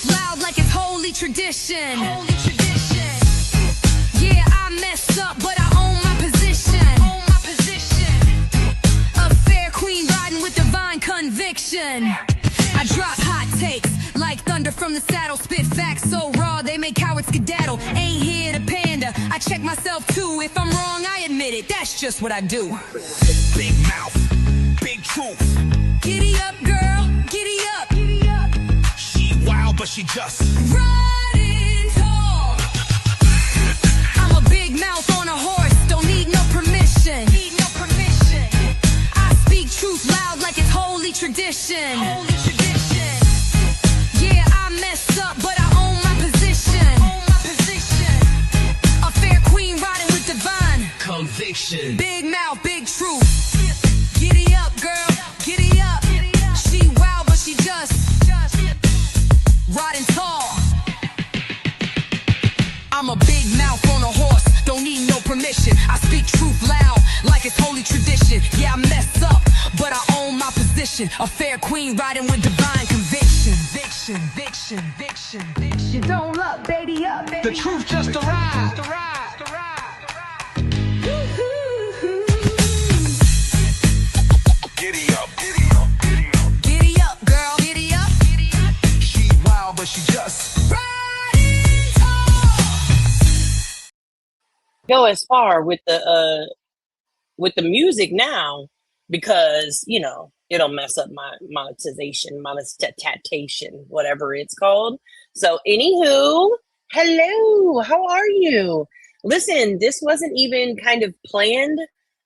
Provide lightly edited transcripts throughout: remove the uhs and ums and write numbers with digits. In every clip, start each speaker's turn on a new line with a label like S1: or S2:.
S1: truth loud like it's holy tradition. Yeah, I mess up, but I own my position. A fair queen riding with divine conviction. I drop hot takes like thunder from the saddle. Spit facts so raw they make cowards skedaddle. Ain't here to pander, I check myself too. If I'm wrong, I admit it, that's just what I do.
S2: Big mouth, big truth.
S1: Giddy up, girl, giddy up.
S2: She wild, but she just
S1: Riding tall. I'm a big mouth on a horse, don't need no permission. I speak truth loud like it's holy tradition. Yeah, I mess up, but I own my position. A fair queen riding with divine
S2: conviction.
S1: big mouth, big truth. Giddy up, girl, giddy up. She wild, but she just riding tall. I'm a big mouth on a horse, don't need no permission. I speak truth loud like it's holy tradition. Yeah, I mess up, but I own my position. A fair queen riding with divine conviction. You don't look, baby, up, baby.
S2: The truth just arrived. Giddy up, giddy up, giddy up.
S1: Giddy up, girl, giddy up.
S2: She wild, but she just
S1: Riding tall.
S3: Go as far with the music now because it'll mess up my monetization, whatever it's called. So anywho, hello, how are you? Listen, this wasn't even kind of planned.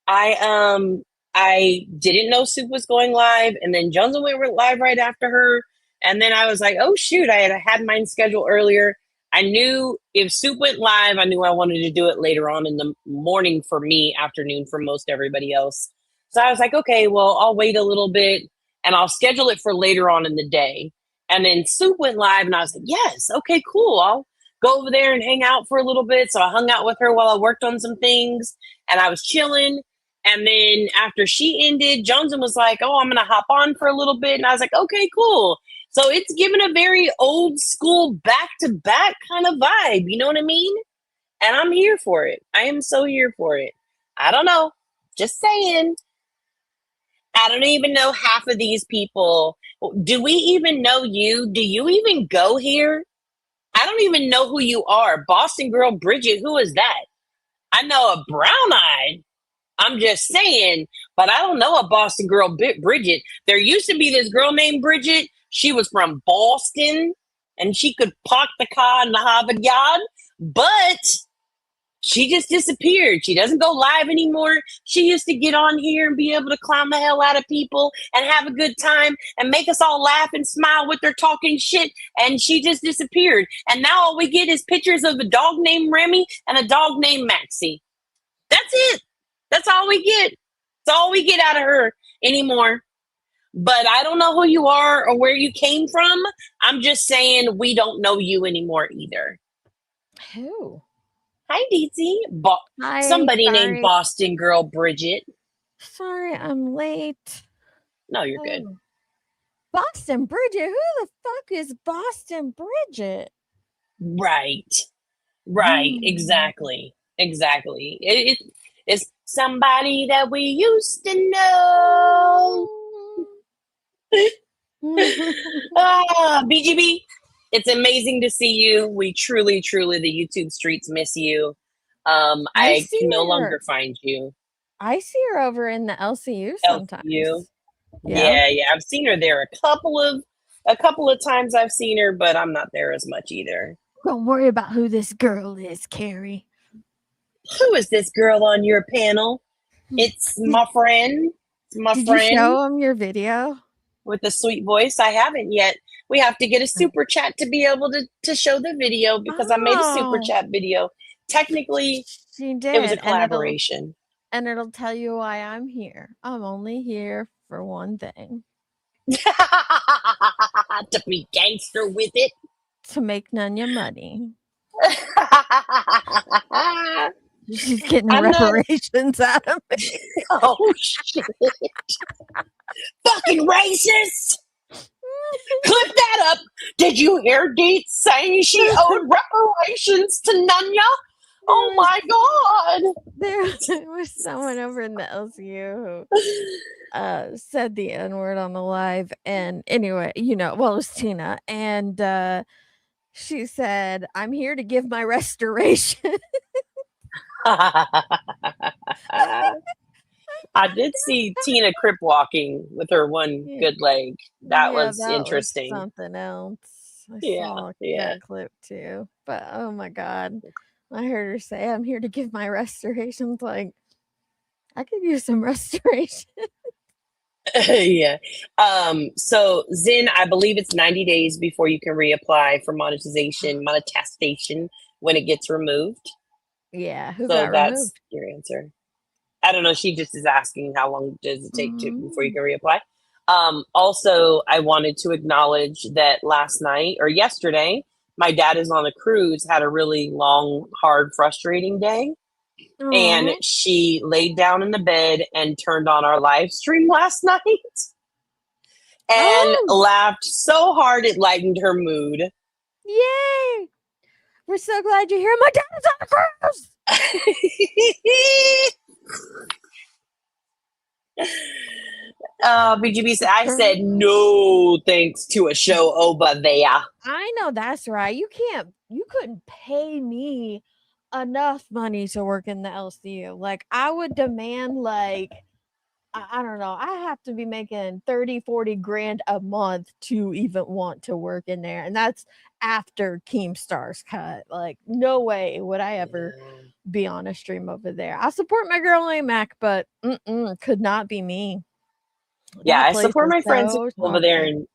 S3: I didn't know Soup was going live, and then Jones went live right after her, and then I was like, oh shoot, I had mine scheduled earlier. I knew if Soup went live, I knew I wanted to do it later on in the morning for me, afternoon for most everybody else. So I was like, okay, well, I'll wait a little bit and I'll schedule it for later on in the day. And then Soup went live and I was like, yes, okay, cool. I'll go over there and hang out for a little bit. So I hung out with her while I worked on some things and I was chilling. And then after she ended, Jonesy was like, oh, I'm going to hop on for a little bit. And I was like, okay, cool. So it's given a very old school back-to-back kind of vibe. You know what I mean? And I'm here for it. I am so here for it. I don't know. Just saying. I don't even know half of these people. Do we even know you? Do you even go here? I don't even know who you are. Boston girl Bridget, who is that? I know a brown-eyed. I'm just saying, but I don't know a Boston girl Bridget. There used to be this girl named Bridget. She was from Boston, and she could park the car in the Harvard Yard, but she just disappeared. She doesn't go live anymore. She used to get on here and be able to clown the hell out of people and have a good time and make us all laugh and smile with her talking shit, and she just disappeared. And now all we get is pictures of a dog named Remy and a dog named Maxie. That's it. That's all we get. That's all we get out of her anymore. But I don't know who you are or where you came from. I'm just saying we don't know you anymore either.
S4: Who?
S3: Hi, DT.
S4: Hi,
S3: Somebody
S4: sorry.
S3: named Boston Girl Bridget.
S4: Sorry, I'm late.
S3: No, you're good.
S4: Oh. Boston Bridget? Who the fuck is Boston Bridget?
S3: Right.
S4: Mm.
S3: Exactly. It's somebody that we used to know. BGB, it's amazing to see you. We truly, the YouTube streets miss you. I can no longer find you.
S4: I see her over in the LCU sometimes.
S3: LCU. Yeah. I've seen her there a couple of times. I've seen her, but I'm not there as much either.
S4: Don't worry about who this girl is, Carrie.
S3: Who is this girl on your panel? It's my friend.
S4: Did you show him your video?
S3: With the sweet voice. I haven't yet. We have to get a super chat to be able to show the video because I made a super chat video. Technically,
S4: she did.
S3: It was a collaboration.
S4: And it'll tell you why I'm here. I'm only here for one thing.
S3: To be gangster with it.
S4: To make Nunya money. She's getting reparations out of me.
S3: Oh, shit. Fucking racist. Clip that up. Did you hear Deet saying she owed reparations to Nunya? Oh my God.
S4: There was someone over in the LCU who said the N-word on the live. And anyway, well, it was Tina. And she said, I'm here to give my restoration.
S3: I did see Tina crip walking with her one
S4: Yeah.
S3: good leg. That
S4: Yeah,
S3: was
S4: that
S3: interesting.
S4: something else. I
S3: Yeah,
S4: saw
S3: yeah.
S4: that clip too. But oh my God. I heard her say, I'm here to give my restoration. It's like, I could use some restoration.
S3: Yeah. So Zin, I believe it's 90 days before you can reapply for monetization when it gets removed.
S4: Yeah, who
S3: So
S4: got
S3: that's
S4: removed?
S3: your answer. I don't know. She just is asking how long does it take before you can reapply. Also, I wanted to acknowledge that last night or yesterday, my dad is on a cruise, had a really long, hard, frustrating day. And
S4: Aw.
S3: she laid down in the bed and turned on our live stream last night and
S4: Oh,
S3: laughed so hard it lightened her mood.
S4: yay! We're so glad you're here. My dad is on a cruise.
S3: BGB said, I said no thanks to a show over there.
S4: I know that's right. You couldn't pay me enough money to work in the LCU. Like, I would demand, like, I don't know, I have to be making 30, 40 grand a month to even want to work in there. And that's after Keemstar's cut. Like, no way would I ever be on a stream over there. I support my girl AMAC, but could not be me.
S3: Yeah,
S4: That
S3: I
S4: place
S3: support
S4: is
S3: my friends
S4: so
S3: over there,
S4: toxic.
S3: and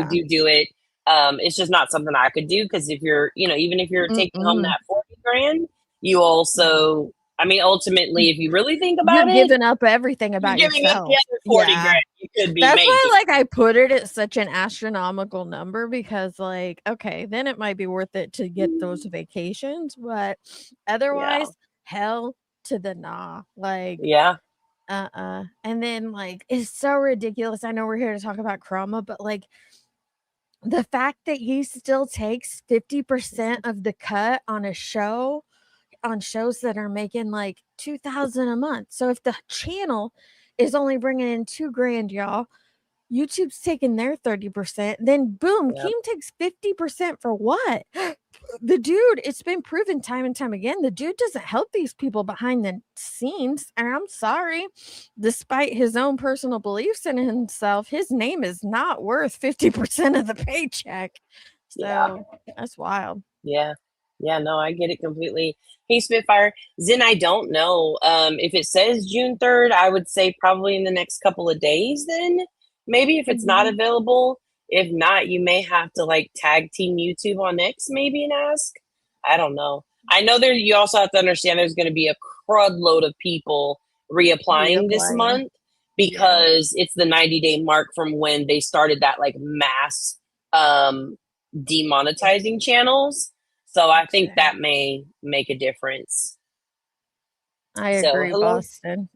S3: who
S4: Yeah.
S3: do it. It's just not something I could do because if you're, even if you're taking home that 40 grand, you also, I mean, ultimately, if you really think about
S4: You're
S3: it,
S4: giving up everything
S3: you're
S4: about
S3: giving up
S4: yourself.
S3: the other 40
S4: Yeah.
S3: grand you could be
S4: That's
S3: making.
S4: why, like, I put it at such an astronomical number because, like, okay, then it might be worth it to get those vacations, but otherwise, hell to the nah. Like,
S3: Yeah.
S4: And then, like, it's so ridiculous. I know we're here to talk about Chroma, but like the fact that he still takes 50% of the cut on a show on shows that are making like 2,000 a month. So if the channel is only bringing in 2 grand, y'all, YouTube's taking their 30%. Then boom,
S3: Yep.
S4: Keem takes 50% for what? The dude, it's been proven time and time again, the dude doesn't help these people behind the scenes. And I'm sorry, despite his own personal beliefs in himself, his name is not worth 50% of the paycheck. So that's wild.
S3: Yeah. Yeah, no, I get it completely. Hey, Spitfire. Zin, I don't know. If it says June 3rd, I would say probably in the next couple of days then. Maybe if it's not available. If not, you may have to like tag team YouTube on X maybe and ask. I don't know. I know you also have to understand there's going to be a crud load of people reapplying this month because it's the 90-day mark from when they started that like mass demonetizing channels. So I think that may make a difference.
S4: I agree, Boston.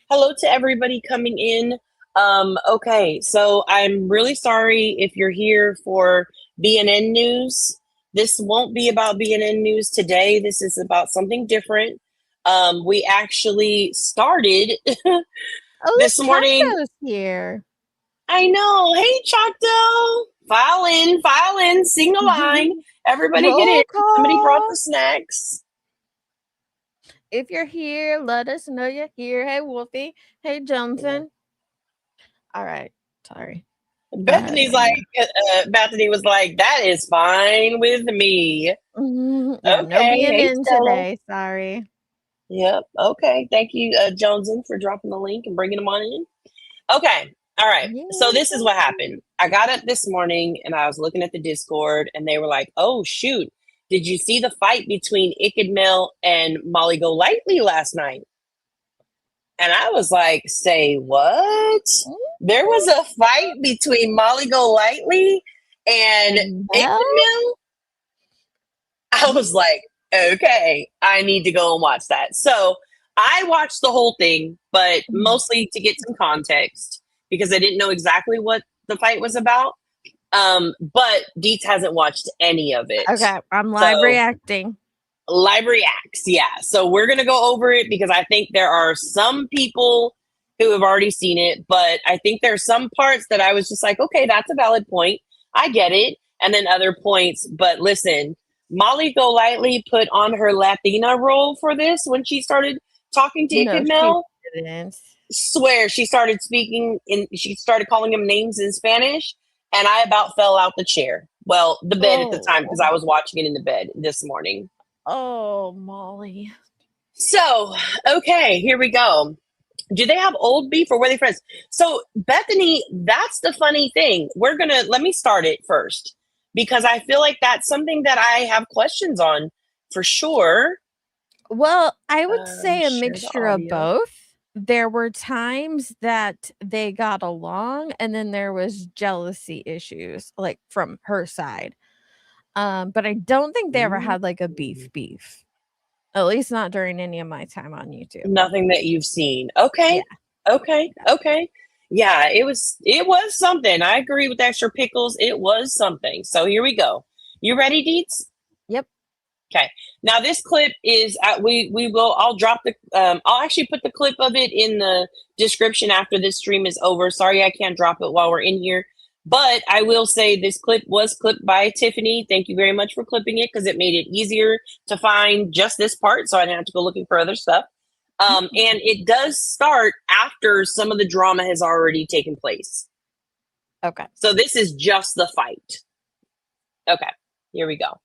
S3: Hello to everybody coming in. Okay, so I'm really sorry if you're here for BNN News. This won't be about BNN News today. This is about something different. We actually started this morning.
S4: Here.
S3: I know. Hey, Choctaw. File in, sing a line. Everybody get in. Somebody brought the snacks.
S4: If you're here, let us know you're here. Hey, Wolfie. Hey, Johnson. All right. Sorry.
S3: Bethany was like, that is fine with me.
S4: Yeah,
S3: okay.
S4: No being in today. Sorry.
S3: Yep. Okay. Thank you, Johnson, for dropping the link and bringing them on in. Okay. All right. So this is what happened. I got up this morning and I was looking at the Discord and they were like, oh, shoot. Did you see the fight between Ikid Mel and Molly Golightly last night? And I was like, say what? There was a fight between Molly Golightly and Ikid Mel? I was like, okay, I need to go and watch that. So I watched the whole thing, but mostly to get some context because I didn't know exactly what the fight was about. But Deets hasn't watched any of it.
S4: Okay, I'm live
S3: So-
S4: reacting.
S3: Live reacts, yeah. So we're gonna go over it because I think there are some people who have already seen it, but I think there's some parts that I was just like, okay, that's a valid point. I get it. And then other points. But listen, Molly Golightly put on her Latina role for this when she started talking to
S4: No, she
S3: Ikemel.
S4: didn't.
S3: Swear she started she started calling him names in Spanish, and I about fell out the chair. Well, the bed at the time because I was watching it in the bed this morning.
S4: Oh, Molly.
S3: So, okay, here we go. Do they have old beef or were they friends? So, Bethany, that's the funny thing. Let me start it first because I feel like that's something that I have questions on for sure.
S4: Well, I would say a
S3: share the
S4: mixture of
S3: audio.
S4: both. There were times that they got along, and then there was jealousy issues, like from her side. But I don't think they ever had like a beef. At least not during any of my time on YouTube.
S3: Nothing that you've seen. Okay. Okay. Yeah, it was something. I agree with extra pickles. It was something. So here we go. You ready, Deets?
S4: Yep.
S3: Okay. Now this clip is I'll drop the I'll actually put the clip of it in the description after this stream is over. Sorry I can't drop it while we're in here. But I will say this clip was clipped by Tiffany. Thank you very much for clipping it because it made it easier to find just this part so I didn't have to go looking for other stuff. And it does start after some of the drama has already taken place.
S4: Okay.
S3: So this is just the fight. Okay, here we go.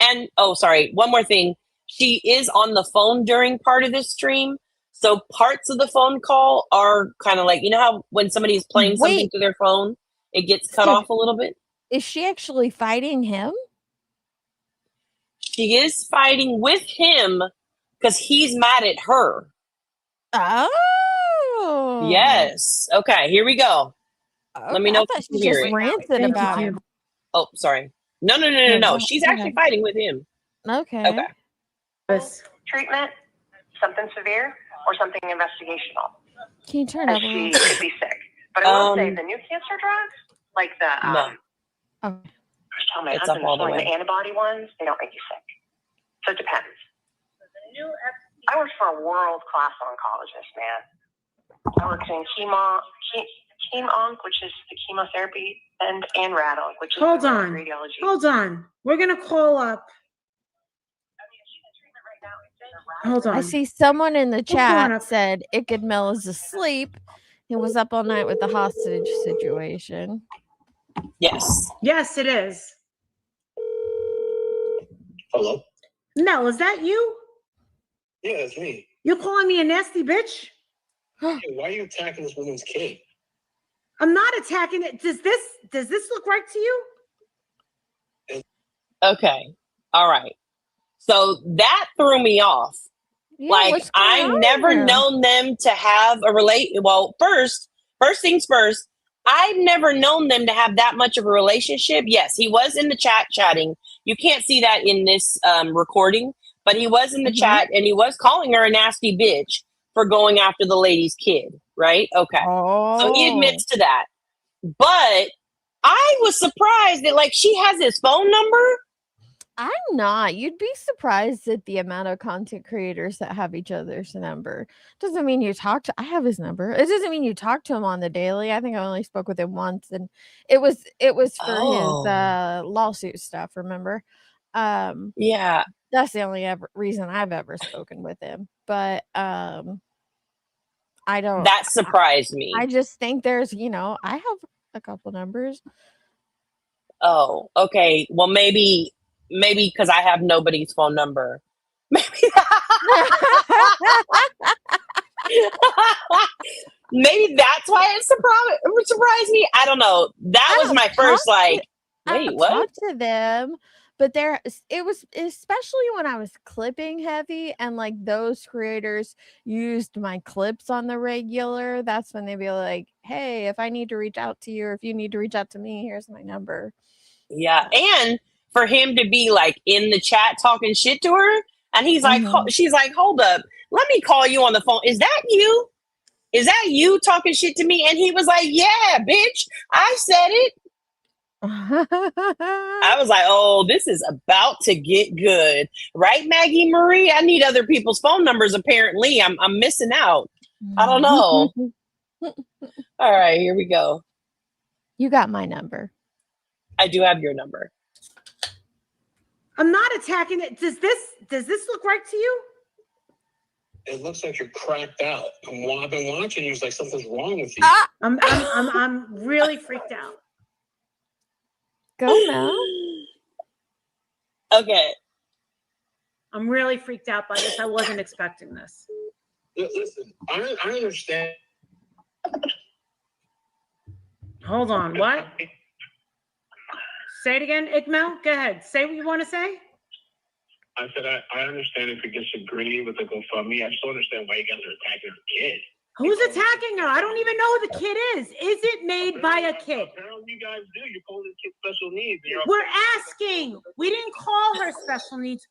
S3: And sorry, one more thing. She is on the phone during part of this stream. So parts of the phone call are kind of like, you know how when somebody's playing something to their phone, it gets cut off a little bit?
S4: Is she actually fighting him?
S3: She is fighting with him because he's mad at her.
S4: Oh.
S3: Yes. Okay, here we go. Let me know
S4: I
S3: if
S4: thought
S3: you
S4: she
S3: hear
S4: just
S3: it.
S4: ranted about him.
S3: Oh, sorry. No. She's actually fighting with him.
S4: Okay.
S3: Okay.
S5: Treatment, something severe, or something investigational.
S4: Can you turn
S5: And
S4: up a
S5: she
S4: little?
S5: could be sick. But I will say the new cancer drugs, like the
S3: No.
S5: I was telling my
S3: It's
S5: husband
S3: up all
S5: this
S3: the
S5: morning,
S3: way.
S5: the antibody ones, they don't make you sick. So it depends. I worked for a world-class oncologist, man. I worked in chemo-onc, which is the chemotherapy, and rad-onc, which is
S6: Hold
S5: the
S6: on.
S5: radiology.
S6: Hold on. We're going to call up. Hold on.
S4: I see someone in the
S6: on
S4: chat
S6: up.
S4: said Ikemel is asleep. He was up all night with the hostage situation.
S3: Yes.
S6: Yes, it is.
S7: Hello?
S6: Mel, is that you?
S7: Yeah, it's me.
S6: You're calling me a nasty bitch?
S7: Hey, why are you attacking this woman's kid?
S6: I'm not attacking it. Does this look right to you?
S3: Okay. All right. So that threw me off.
S4: Yeah,
S3: Like
S4: what's going
S3: I've
S4: on
S3: never
S4: there?
S3: known them to have a well, first things first, I've never known them to have that much of a relationship. Yes, he was in the chat chatting. You can't see that in this recording, but he was in the chat and he was calling her a nasty bitch for going after the lady's kid, right? Okay. So he admits to that. But I was surprised that like she has his phone number.
S4: I'm not. You'd be surprised at the amount of content creators that have each other's number. Doesn't mean you talk to. I have his number. It doesn't mean you talk to him on the daily. I think I only spoke with him once, and it was for his lawsuit stuff. Remember?
S3: Yeah.
S4: That's the only reason I've ever spoken with him. But I don't.
S3: That surprised me.
S4: I just think there's. I have a couple numbers.
S3: Oh, okay. Well, maybe because I have nobody's phone number. Maybe maybe that's why it surprised me. I don't know. That was my first like. Wait, what?
S4: Talk to them, but it was especially when I was clipping heavy and like those creators used my clips on the regular. That's when they'd be like, "Hey, if I need to reach out to you, or if you need to reach out to me, here's my number."
S3: Yeah, and for him to be like in the chat talking shit to her, and he's like, she's like, "Hold up, let me call you on the phone. Is that you?" is that you talking shit to me? And he was like, yeah, bitch, I said it. I was like, oh, this is about to get good. Right, Maggie Marie? I need other people's phone numbers, apparently. I'm missing out. I don't know. All right, here we go.
S4: You got my number.
S3: I do have your number.
S6: I'm not attacking it. Does this look right to you?
S7: It looks like you're cracked out. I've been watching you. It's like something's wrong with you.
S6: I'm really freaked out.
S4: Go Mel.
S3: Okay.
S6: I'm really freaked out by this. I wasn't expecting this.
S7: Listen, I understand.
S6: Hold on. What? Say it again, Ikmel. Go ahead. Say what you want to say.
S7: I said I understand if you disagree with the GoFundMe. I just don't understand why you guys are attacking her kid.
S6: Who's attacking her? I don't even know who the kid is. Is it made by a kid?
S7: Apparently you guys do. You're calling this kid special needs.
S6: We're asking. We didn't call her special needs.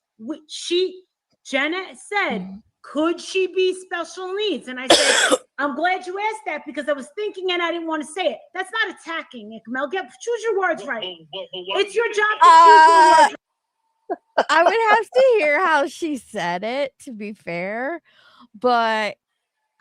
S6: Jenna said, could she be special needs? And I said, I'm glad you asked that because I was thinking and I didn't want to say it. That's not attacking, Ikmel. Choose your words right. It's your job to choose your words.
S4: I would have to hear how she said it, to be fair, but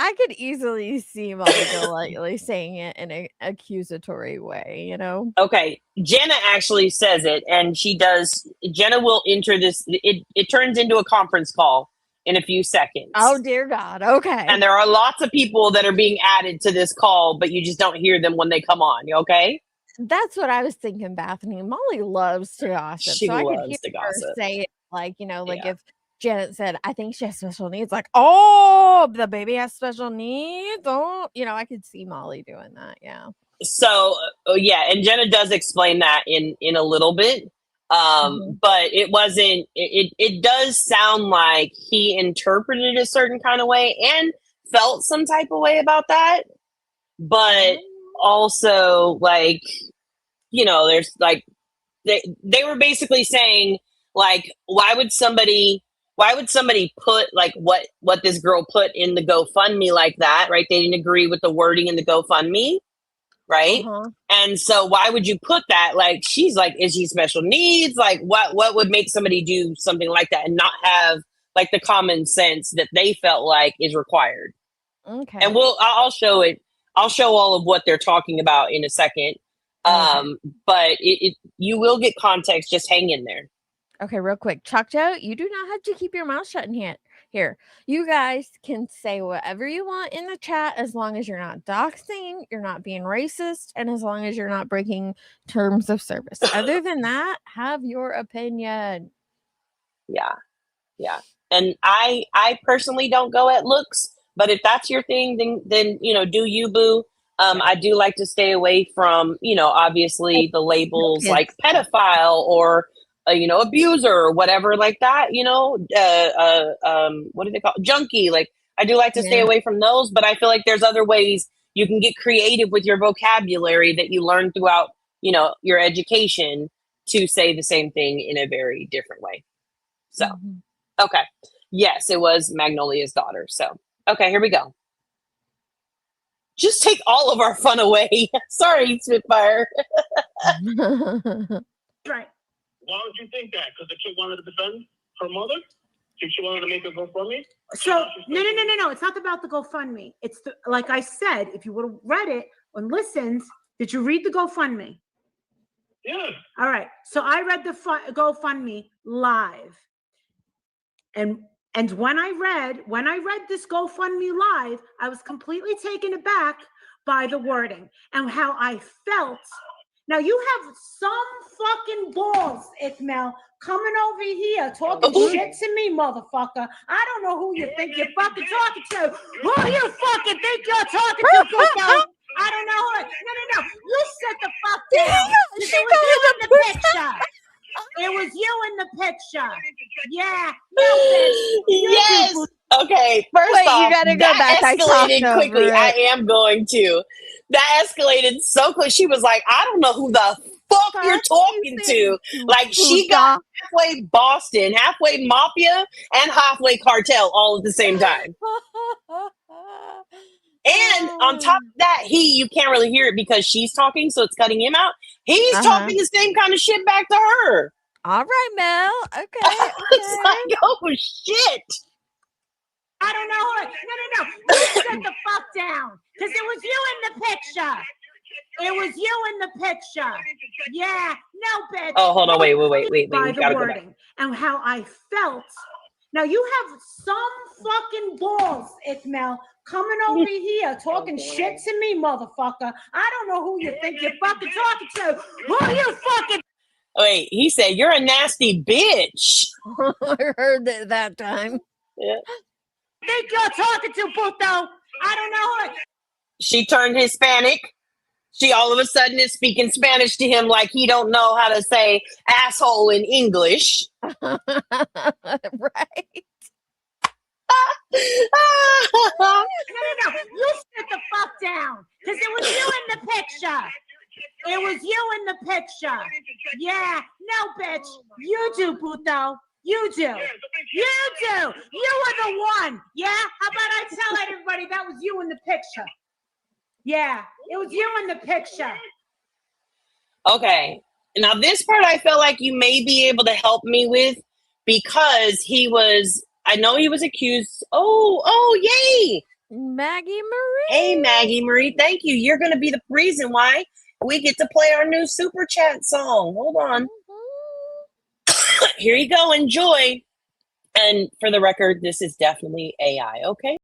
S4: I could easily see Monica lightly saying it in an accusatory way, you know?
S3: Okay. Jenna actually says it, and she does. Jenna will enter this. It turns into a conference call in a few seconds.
S4: Oh, dear God. Okay.
S3: And there are lots of people that are being added to this call, but you just don't hear them when they come on. You okay?
S4: That's what I was thinking, Bethany. Molly loves to gossip.
S3: She
S4: so I could
S3: loves
S4: hear
S3: to
S4: her
S3: gossip.
S4: say it like, you know, like if Janet said, I think she has special needs, like, oh, the baby has special needs. Oh, you know, I could see Molly doing that. Yeah.
S3: So, yeah. And Jenna does explain that in a little bit. But it wasn't, it does sound like he interpreted a certain kind of way and felt some type of way about that. But also, like, you know, there's like, they were basically saying, like, why would somebody put like what this girl put in the GoFundMe like that, right? They didn't agree with the wording in the GoFundMe, right? And so why would you put that? Like, she's like, is she special needs? Like, what would make somebody do something like that and not have like the common sense that they felt like is required? Okay. And I'll show it. I'll show all of what they're talking about in a second. But you will get context. Just hang in there.
S4: Okay, real quick. Choctaw, you do not have to keep your mouth shut in here. You guys can say whatever you want in the chat as long as you're not doxing, you're not being racist, and as long as you're not breaking terms of service. Other than that, have your opinion.
S3: Yeah. And I personally don't go at looks, but if that's your thing, then you know, do you, boo. I do like to stay away from, you know, obviously the labels like pedophile or you know, abuser or whatever like that, you know, what do they call it? Junkie. Like, I do like to stay away from those, but I feel like there's other ways you can get creative with your vocabulary that you learn throughout, you know, your education to say the same thing in a very different way. So, okay. Yes, it was Magnolia's daughter. So, okay, here we go. Just take all of our fun away. Sorry, Spitfire.
S6: Right.
S7: Why would you think that? Because the kid wanted to defend her mother? She wanted to make a GoFundMe?
S6: So, no. It's not about the GoFundMe. It's like I said, if you would have read it and listened, did you read the GoFundMe?
S7: Yeah.
S6: All right. So I read the GoFundMe live. And when I read this GoFundMe live, I was completely taken aback by the wording and how I felt. Now you have some fucking balls, Ikmel, coming over here talking shit to me, motherfucker. I don't know who you think you're fucking talking to. Who you fucking think you're talking to, Kuko? I don't know who. No. You sit the fuck down. It was you in the picture. It was you in the picture. Yeah. No, bitch.
S3: Yes. Okay. First off,
S4: you gotta go back.
S3: Escalated quickly. I am going to. That escalated so quick. She was like, I don't know who the fuck you're talking to. Like, she got halfway Boston, halfway Mafia, and halfway Cartel all at the same time. And on top of that, you can't really hear it because she's talking, so it's cutting him out. He's talking the same kind of shit back to her.
S4: All right, Mel. Okay.
S3: It's like, oh shit.
S6: I don't know. No. You sit the fuck down. Because it was you in the picture. It was you in the picture. Yeah. No, bitch.
S3: Oh, hold on. Wait.
S6: By
S3: We
S6: the
S3: gotta go back.
S6: wording and how I felt. Now you have some fucking balls, Ismail, coming over here talking shit to me, motherfucker. I don't know who you think you're fucking talking to. Who you fucking?
S3: Wait, he said you're a nasty bitch.
S4: I heard that time.
S3: Yeah.
S6: Think you're talking to, Puto? I don't know.
S3: She turned Hispanic. She all of a sudden is speaking Spanish to him like he don't know how to say asshole in English.
S4: Right.
S6: No. You sit the fuck down. Because it was you in the picture. It was you in the picture. Yeah. No, bitch. You do, Puto. You do. You do. You were the one. Yeah? How about I tell everybody that was you in the picture? Yeah. It was you in the picture.
S3: Okay. Now this part I feel like you may be able to help me with because I know he was accused. Oh, yay.
S4: Maggie Marie.
S3: Hey, Maggie Marie. Thank you. You're going to be the reason why we get to play our new super chat song. Hold on. Here you go. Enjoy. And for the record, this is definitely AI. Okay.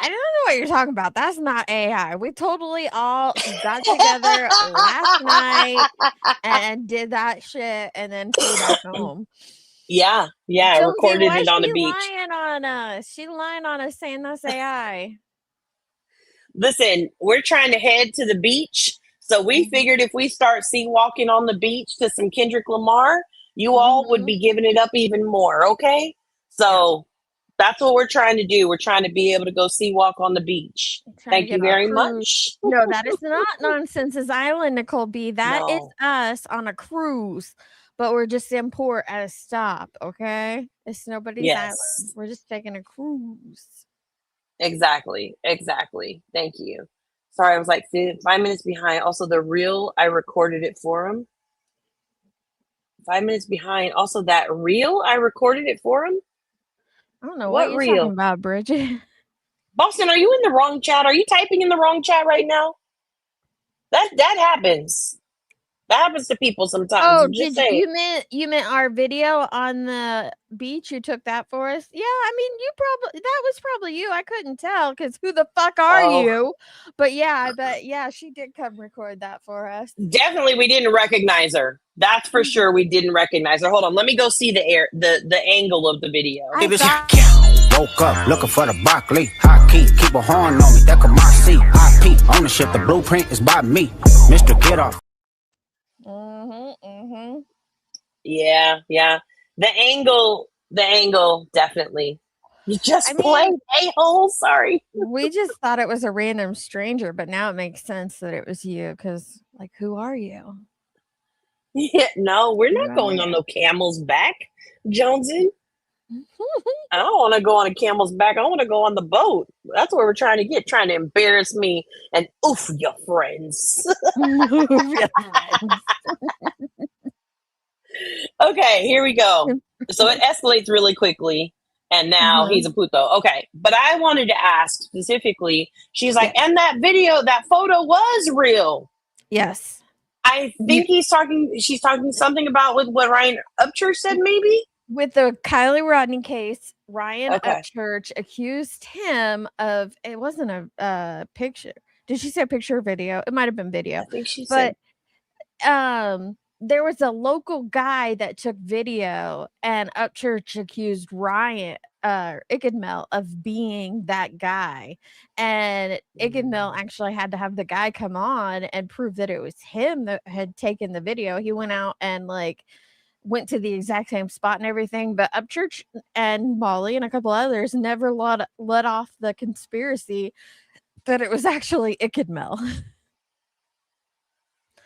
S4: I don't know what you're talking about. That's not AI. We totally all got together last night and did that shit and then flew back home.
S3: Yeah.
S4: Jonesy,
S3: Recorded
S4: why
S3: it on
S4: she
S3: the beach.
S4: lying on us? She lying on us saying that's AI.
S3: Listen, we're trying to head to the beach. So we figured if we start sea walking on the beach to some Kendrick Lamar, you all would be giving it up even more. Okay. So that's what we're trying to do. We're trying to be able to go sea walk on the beach. Thank you very much.
S4: No, that is not Nonsense's Island, Nicole B. That is us on a cruise, but we're just in port at a stop. Okay. It's nobody's island. We're just taking a cruise.
S3: Exactly. Thank you. Sorry, I was like 5 minutes behind. Also, the reel, I recorded it for him. 5 minutes behind. Also, that reel, I recorded it for him.
S4: I don't know what you're talking about, Bridget.
S3: Boston, are you in the wrong chat? Are you typing in the wrong chat right now? That happens. That happens to people sometimes.
S4: Oh, you meant our video on the beach? You took that for us? Yeah, I mean, that was probably you. I couldn't tell because who the fuck are you? But yeah, I bet she did come record that for us.
S3: Definitely, we didn't recognize her. That's for sure. We didn't recognize her. Hold on, let me go see the angle of the video.
S8: Woke up looking for the broccoli. Hot key, keep a horn on me. That could my seat. IP ownership. The blueprint is by me, Mr. Get Off.
S3: Yeah. The angle, definitely. You just played a-hole. Sorry.
S4: We just thought it was a random stranger, but now it makes sense that it was you because, like, who are you?
S3: Yeah, no, we're not going on no camel's back, Jonesy. I don't want to go on a camel's back. I want to go on the boat. That's where we're trying to embarrass me and oof your friends. Okay, here we go. So it escalates really quickly, and now he's a puto. Okay, but I wanted to ask specifically, she's like, and that video, that photo was real.
S4: Yes.
S3: I think she's talking something about with what Ryan Upchurch said, maybe?
S4: With the Kylie Rodney case, Ryan Upchurch accused him of, it wasn't a picture. Did she say picture or video? It might have been video.
S3: I think she said.
S4: There was a local guy that took video, and Upchurch accused Ryan Ickadmel of being that guy, and Ickadmel actually had to have the guy come on and prove that it was him that had taken the video. He went out and went to the exact same spot and everything, but Upchurch and Molly and a couple others never let off the conspiracy that it was actually Ickadmel.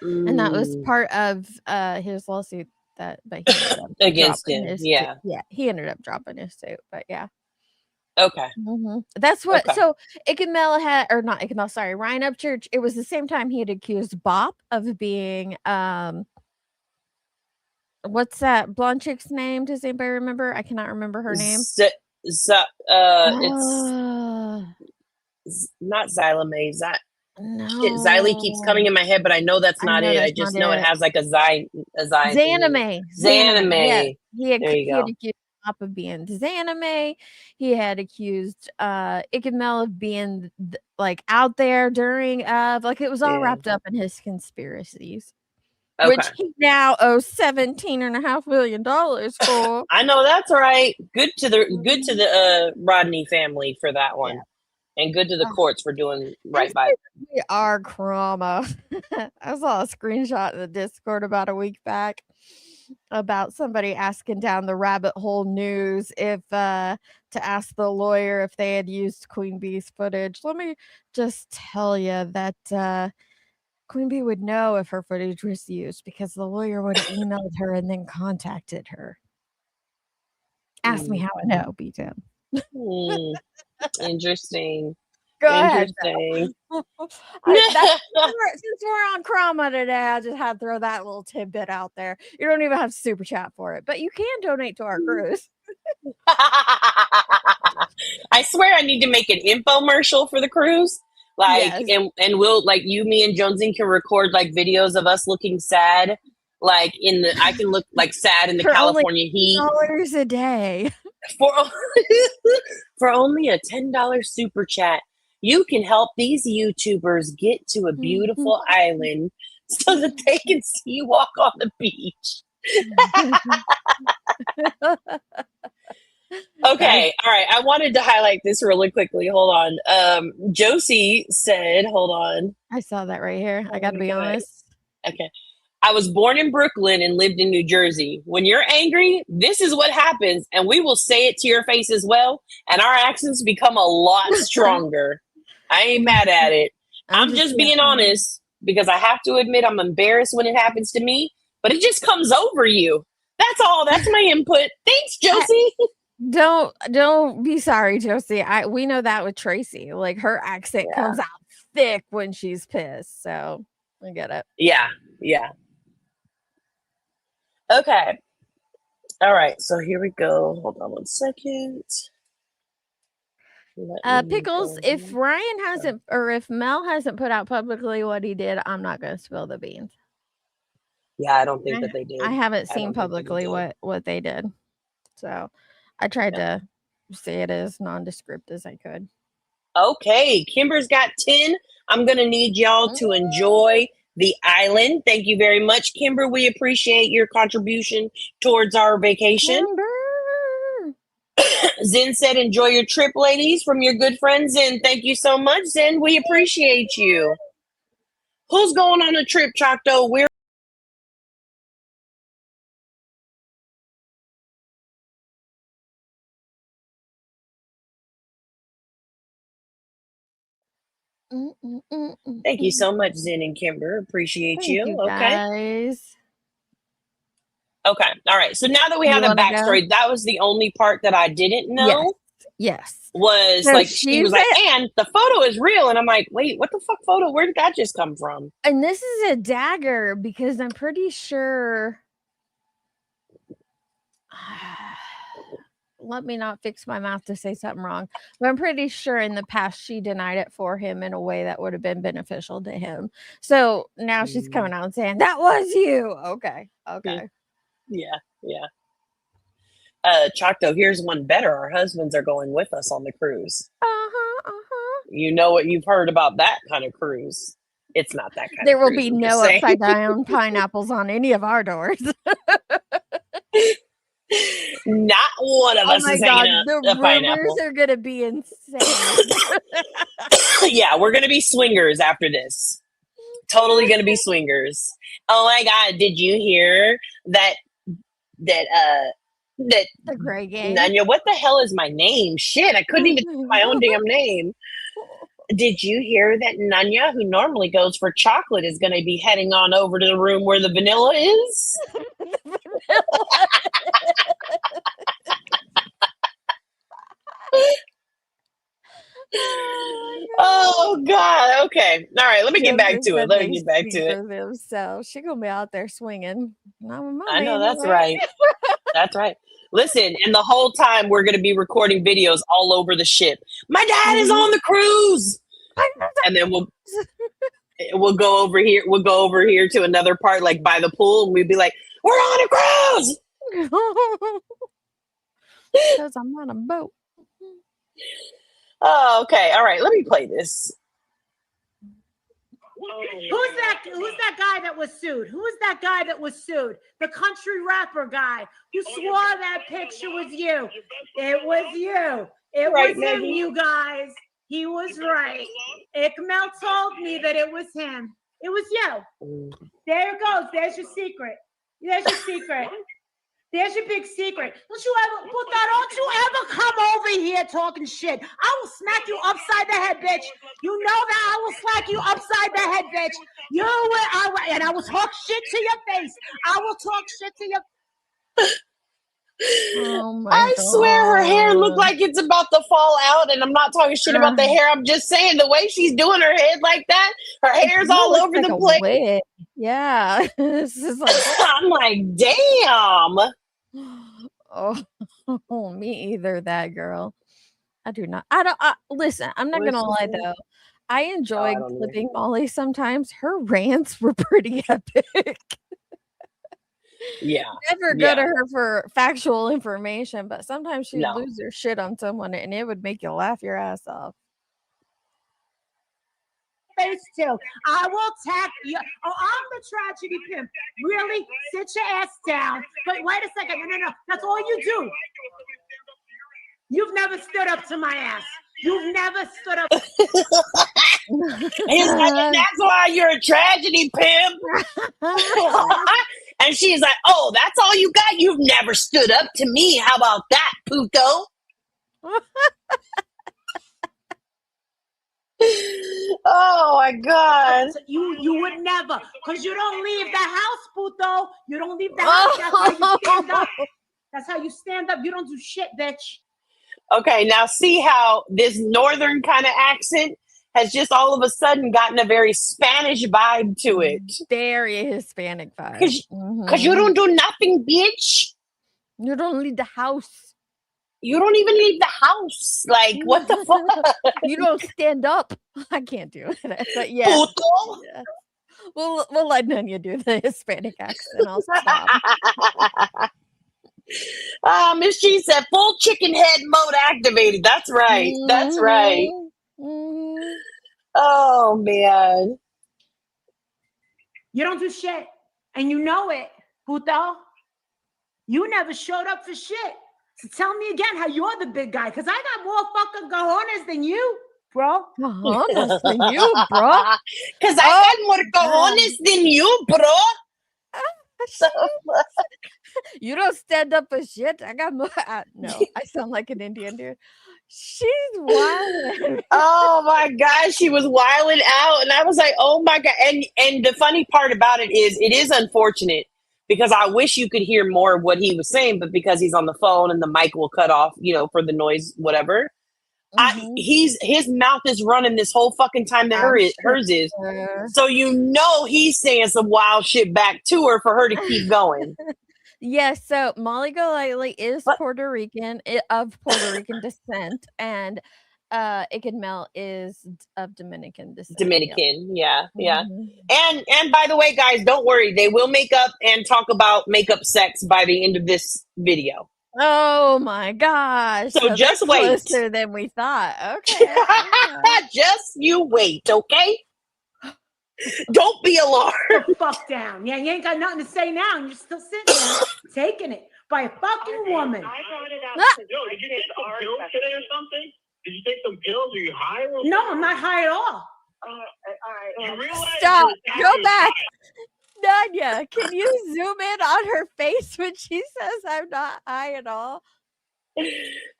S4: And that was
S3: Mm,
S4: part of his lawsuit but he ended up
S3: against
S4: dropping
S3: him.
S4: his suit.
S3: Yeah.
S4: Yeah, he ended up dropping his suit, but yeah.
S3: Okay.
S4: That's what.
S3: Okay.
S4: So Ikemel had, or not Ikemel, sorry, Ryan Upchurch. It was the same time he had accused Bop of being what's that blonde chick's name? Does anybody remember? I cannot remember her name.
S3: It's not Xylame. Xylee keeps coming
S4: No,
S3: in my head, but I know that's
S4: I
S3: not
S4: know
S3: it. I
S4: that's
S3: just
S4: not
S3: know it
S4: it.
S3: has like a Xaname.
S4: Zanime. Yes.
S3: Zanime.
S4: He had
S3: There you go.
S4: accused Bop of being Zanime. He had accused Ikemel of being like out there during like it was all
S3: Yeah.
S4: wrapped up in his conspiracies.
S3: Okay.
S4: Which he now owes $17.5 million for.
S3: I know that's right. Good to the Rodney family for that one.
S4: Yeah.
S3: And good to the courts for doing right by them.
S4: We are Krama. I saw a screenshot in the Discord about a week back about somebody asking down the rabbit hole news if to ask the lawyer if they had used Queen Bee's footage. Let me just tell you that Queen Bee would know if her footage was used because the lawyer would have emailed her and then contacted her. Ask me how I know, B-Tim.
S3: Interesting.
S4: Go ahead.
S3: Interesting.
S4: Since we're on Krama today, I just had to throw that little tidbit out there. You don't even have to super chat for it, but you can donate to our cruise.
S3: I swear I need to make an infomercial for the cruise. Like,
S4: Yes.
S3: and we'll like you, me, and Jonesy can record like videos of us looking sad. Like I can look like sad in the
S4: For only
S3: California heat.
S4: $10 a day.
S3: For only a $10 super chat, you can help these YouTubers get to a beautiful island so that they can see you walk on the beach. Okay, all right. I wanted to highlight this really quickly. Hold on. Josie said, hold on.
S4: I saw that right here. I got to be honest.
S3: Okay. I was born in Brooklyn and lived in New Jersey. When you're angry, this is what happens, and we will say it to your face as well, and our accents become a lot stronger. I ain't mad at it. I'm just being honest because I have to admit I'm embarrassed when it happens to me, but it just comes over you. That's all. That's my input. Thanks, Josie.
S4: Don't be sorry, Josie. We know that with Tracy. Like her accent comes out thick when she's pissed. So I get it.
S3: Yeah. Okay. All right. So here we go. Hold on 1 second.
S4: Pickles, if Ryan hasn't or if Mel hasn't put out publicly what he did, I'm not going to spill the beans.
S3: Yeah, I don't think that they did.
S4: I haven't seen publicly what they did. So I tried to say it as nondescript as I could.
S3: Okay, Kimber's got 10. I'm going to need y'all to enjoy the island. Thank you very much, Kimber. We appreciate your contribution towards our vacation. Zen said, enjoy your trip, ladies, from your good friend Zen. Thank you so much, Zen. We appreciate you. Who's going on a trip, Choctaw? We're Thank you so much, Zen and Kimber. Appreciate you. Okay.
S4: Guys.
S3: Okay. All right. So now that we have the backstory, that was the only part that I didn't know.
S4: Yes.
S3: Was so like she was like, and the photo is real. And I'm like, wait, what the fuck photo? Where did that just come from?
S4: And this is a dagger because I'm pretty sure. Let me not fix my mouth to say something wrong. But I'm pretty sure in the past she denied it for him in a way that would have been beneficial to him. So now she's coming out and saying, that was you. Okay.
S3: Yeah. Choctaw, here's one better. Our husbands are going with us on the cruise. You know what you've heard about that kind of cruise. It's not that kind
S4: there
S3: of
S4: will
S3: cruise.
S4: Be no upside down pineapples on any of our doors.
S3: Not one of us is hanging a pineapple.
S4: Rumors are going to be insane.
S3: Yeah, we're going to be swingers after this. Totally going to be swingers. Oh my God, did you hear that
S4: the gray game?
S3: Nanya, what the hell is my name? Shit, I couldn't even think of my own damn name. did you hear that Nanya, who normally goes for chocolate, is going to be heading on over to the room where the vanilla is? Oh God. Okay. All right. Let me get back to it. Let me get back to it.
S4: Themselves. She gonna be out there swinging.
S3: I know that's right. That's right. Listen, and the whole time we're going to be recording videos all over the ship. My dad is on the cruise, and then we'll go over here. We'll go over here to another part, like by the pool, and we'll be like, "We're on a cruise."
S4: Because I'm on a boat.
S3: Oh, okay. All right. Let me play this.
S6: Who's that guy that was sued? Who is that guy that was sued? The country rapper guy who swore that picture was you. It was you. It
S3: Right,
S6: was him,
S3: Maggie.
S6: you guys. He was right. Ikmel told me that it was him. It was you. There it goes. There's your secret. There's your secret. There's your big secret. Don't you ever come over here talking shit. I will smack you upside the head, bitch. You know that I will smack you upside the head, bitch. And I will talk shit to your face. I will talk shit to your.
S4: Oh my
S3: I swear her hair looked like it's about to fall out, and I'm not talking shit about the hair. I'm just saying the way she's doing her head like that, her hair's all over the place.
S4: Wig. Yeah. This is like
S3: I'm like, damn.
S4: Oh, me either, that girl. I do not. Listen, I'm not gonna lie though. I enjoyed clipping Molly sometimes. Her rants were pretty epic.
S3: Yeah.
S4: Never go to her for factual information, but sometimes she'd lose her shit on someone and it would make you laugh your ass off.
S6: Face too. I will tap you. Oh, I'm the tragedy pimp. Really? Sit your ass down. But wait a second. No. That's all you do. You've never stood up to my ass. You've never stood up.
S3: He's like, that's why you're a tragedy pimp. And she's like, oh, that's all you got? You've never stood up to me. How about that, Puto? Oh my God.
S6: You would never, because you don't leave the house, Puto. You don't leave the house. That's how you stand up. That's how you stand up. You don't do shit, bitch.
S3: Okay, now see how this northern kind of accent has just all of a sudden gotten a very Spanish vibe to it.
S4: Very Hispanic vibe.
S3: Because you don't do nothing, bitch.
S4: You don't leave the house.
S3: You don't even leave the house. Like, what the fuck?
S4: You don't stand up. I can't do it. But yeah.
S3: Puto?
S4: Yeah. We'll let Nanya do the Hispanic accent. I'll stop.
S3: Miss G said full chicken head mode activated. That's right. That's right. Oh man.
S6: You don't do shit. And you know it, Puto. You never showed up for shit. So tell me again how you're the big guy, because I got more fucking cojones than you, bro.
S4: Cojones than you, bro?
S3: Because I got more cojones than you, bro.
S4: You don't stand up for shit. I got more. No, I sound like an Indian dude. She's wild.
S3: Oh my God, she was wilding out, and I was like, oh my God. And the funny part about it is unfortunate because I wish you could hear more of what he was saying, but because he's on the phone and the mic will cut off, for the noise, whatever. His mouth is running this whole fucking time that hers is. So he's saying some wild shit back to her for her to keep going.
S4: Yes, so Molly Golightly is Puerto Rican, of Puerto Rican descent, and Ikmel is of Dominican descent.
S3: Dominican, yeah. And by the way, guys, don't worry. They will make up and talk about makeup sex by the end of this video.
S4: Oh my gosh.
S3: So just wait.
S4: Closer than we thought. Okay.
S3: Just you wait, okay? Don't be alarmed.
S6: The fuck down. Yeah, you ain't got nothing to say now, and you're still sitting there taking it by a fucking woman.
S7: Yo, did you take some pills today or something? Did you take some pills? Are you high? Or
S6: No, I'm not high at all.
S4: Stop. Go back. Nanya, can you zoom in on her face when she says I'm not high at all?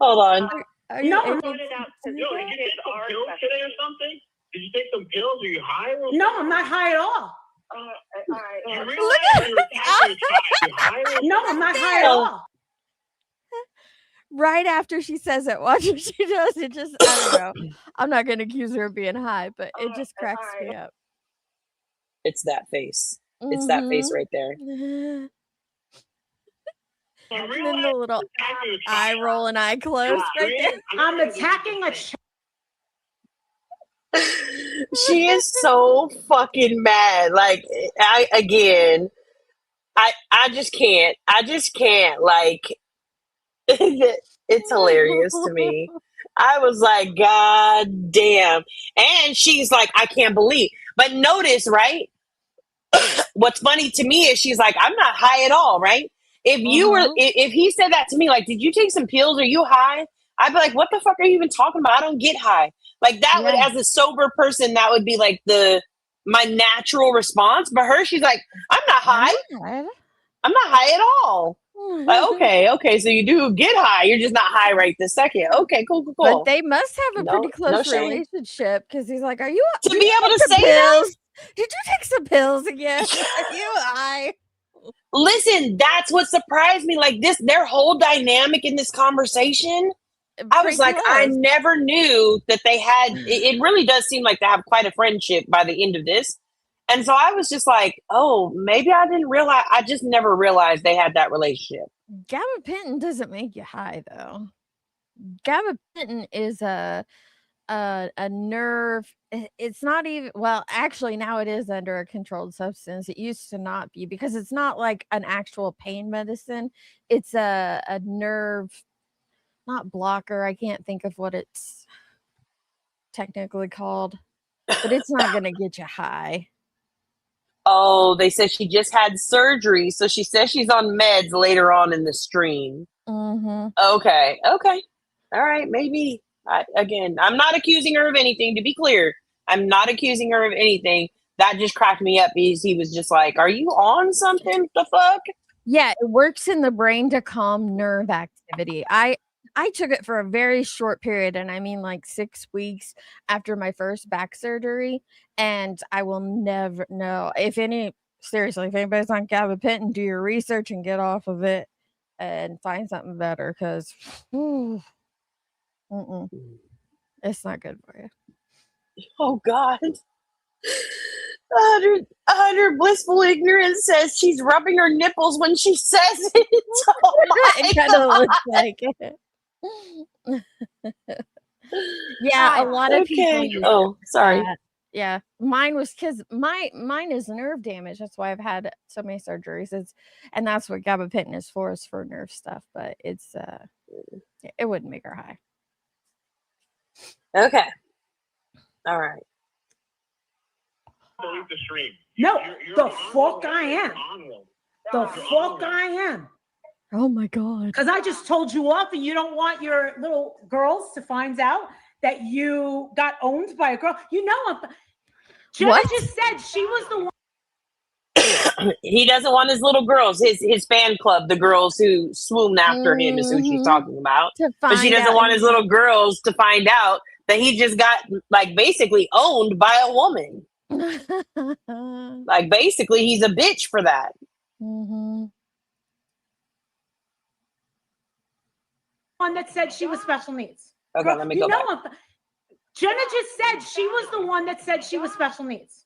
S3: Hold on.
S4: Are you
S6: No,
S7: Yo, did you take some pills today or something? Did you take some pills? Are you high?
S6: No, I'm not high at all.
S5: All right.
S7: You realize you were attacking your child. You high?
S6: No, I'm not high at all.
S4: Right after she says it, watch what she does. It just, I don't know. I'm not going to accuse her of being high, but it just cracks me up.
S3: It's that face. It's that face right there.
S4: And
S7: You
S4: then
S7: realize
S4: the little
S7: attacking your
S4: eye
S7: child.
S4: roll and eye close right there.
S6: I'm attacking a child.
S3: She is so fucking mad. Like, I just can't. I just can't. Like, it's hilarious to me. I was like, God damn. And she's like, I can't believe. But notice, right? What's funny to me is she's like, I'm not high at all, right? If you were, if he said that to me, like, did you take some pills? Are you high? I'd be like, what the fuck are you even talking about? I don't get high. Like that would, as a sober person, that would be like my natural response. But her, she's like, I'm not high. I'm not high at all. Like, okay, so you do get high. You're just not high right this second. Okay, cool.
S4: But they must have a pretty close
S3: shame.
S4: relationship because he's like, are you
S3: to be able to say that?
S4: Did you take some pills again? Are you high?
S3: Listen, that's what surprised me. Like their whole dynamic in this conversation. I was like, I never knew that they had. It really does seem like they have quite a friendship by the end of this. And so I was just like, oh, maybe I didn't realize. I just never realized they had that relationship.
S4: Gabapentin doesn't make you high, though. Gabapentin is a nerve. It's not even, well, actually now it is under a controlled substance. It used to not be because it's not like an actual pain medicine. It's a nerve, not blocker. I can't think of what it's technically called, but it's not going to get you high.
S3: Oh, they said she just had surgery, so she says she's on meds later on in the stream. Okay. All right, maybe. Again, I'm not accusing her of anything, to be clear. I'm not accusing her of anything. That just cracked me up because he was just like, are you on something? The fuck?
S4: Yeah, it works in the brain to calm nerve activity. I took it for a very short period, and I mean like 6 weeks after my first back surgery, and I will never know. Seriously, if anybody's on gabapentin, do your research and get off of it and find something better because it's not good for you.
S3: Oh, God. 100 blissful ignorance says she's rubbing her nipples when she says it. Oh, my
S4: It kind of looks like it. Yeah, a lot of people use
S3: sorry.
S4: that. Yeah, mine was because mine is nerve damage. That's why I've had so many surgeries. And that's what gabapentin is for nerve stuff. But it wouldn't make her high.
S3: Okay. All right.
S7: Believe the stream.
S6: No,
S7: You're
S6: the fuck I am. The fuck I am.
S4: Oh my God.
S6: Because I just told you off and you don't want your little girls to find out that you got owned by a girl. You know, Jenna just said she was the one.
S3: He doesn't want his little girls, his fan club, the girls who swooned after him is who she's talking about. But she doesn't want his little girls to find out that he just got like basically owned by a woman. Like basically he's a bitch for that.
S6: One that said she was special needs.
S3: Okay, let me go back.
S6: Jenna just said she was the one that said she was special needs.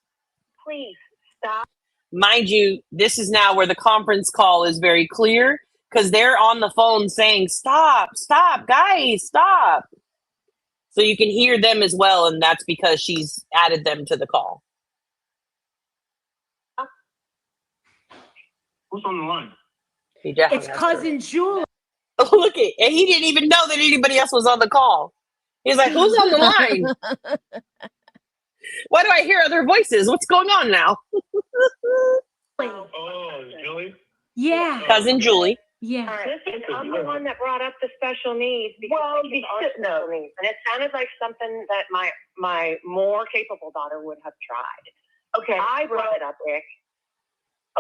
S5: Please stop.
S3: Mind you, this is now where the conference call is very clear because they're on the phone saying, stop, guys, stop. So you can hear them as well, and that's because she's added them to the call.
S7: Who's on the line?
S6: It's cousin Julie.
S3: Look it, and he didn't even know that anybody else was on the call. He's like, who's on the line? Why do I hear other voices? What's going on now?
S7: Oh, Julie?
S6: Yeah.
S3: Cousin Julie.
S6: Yeah.
S5: Listen, I'm the one that brought up the special needs because she's on special needs. And it sounded like something that my more capable daughter would have tried. Okay. I brought it up, Rick.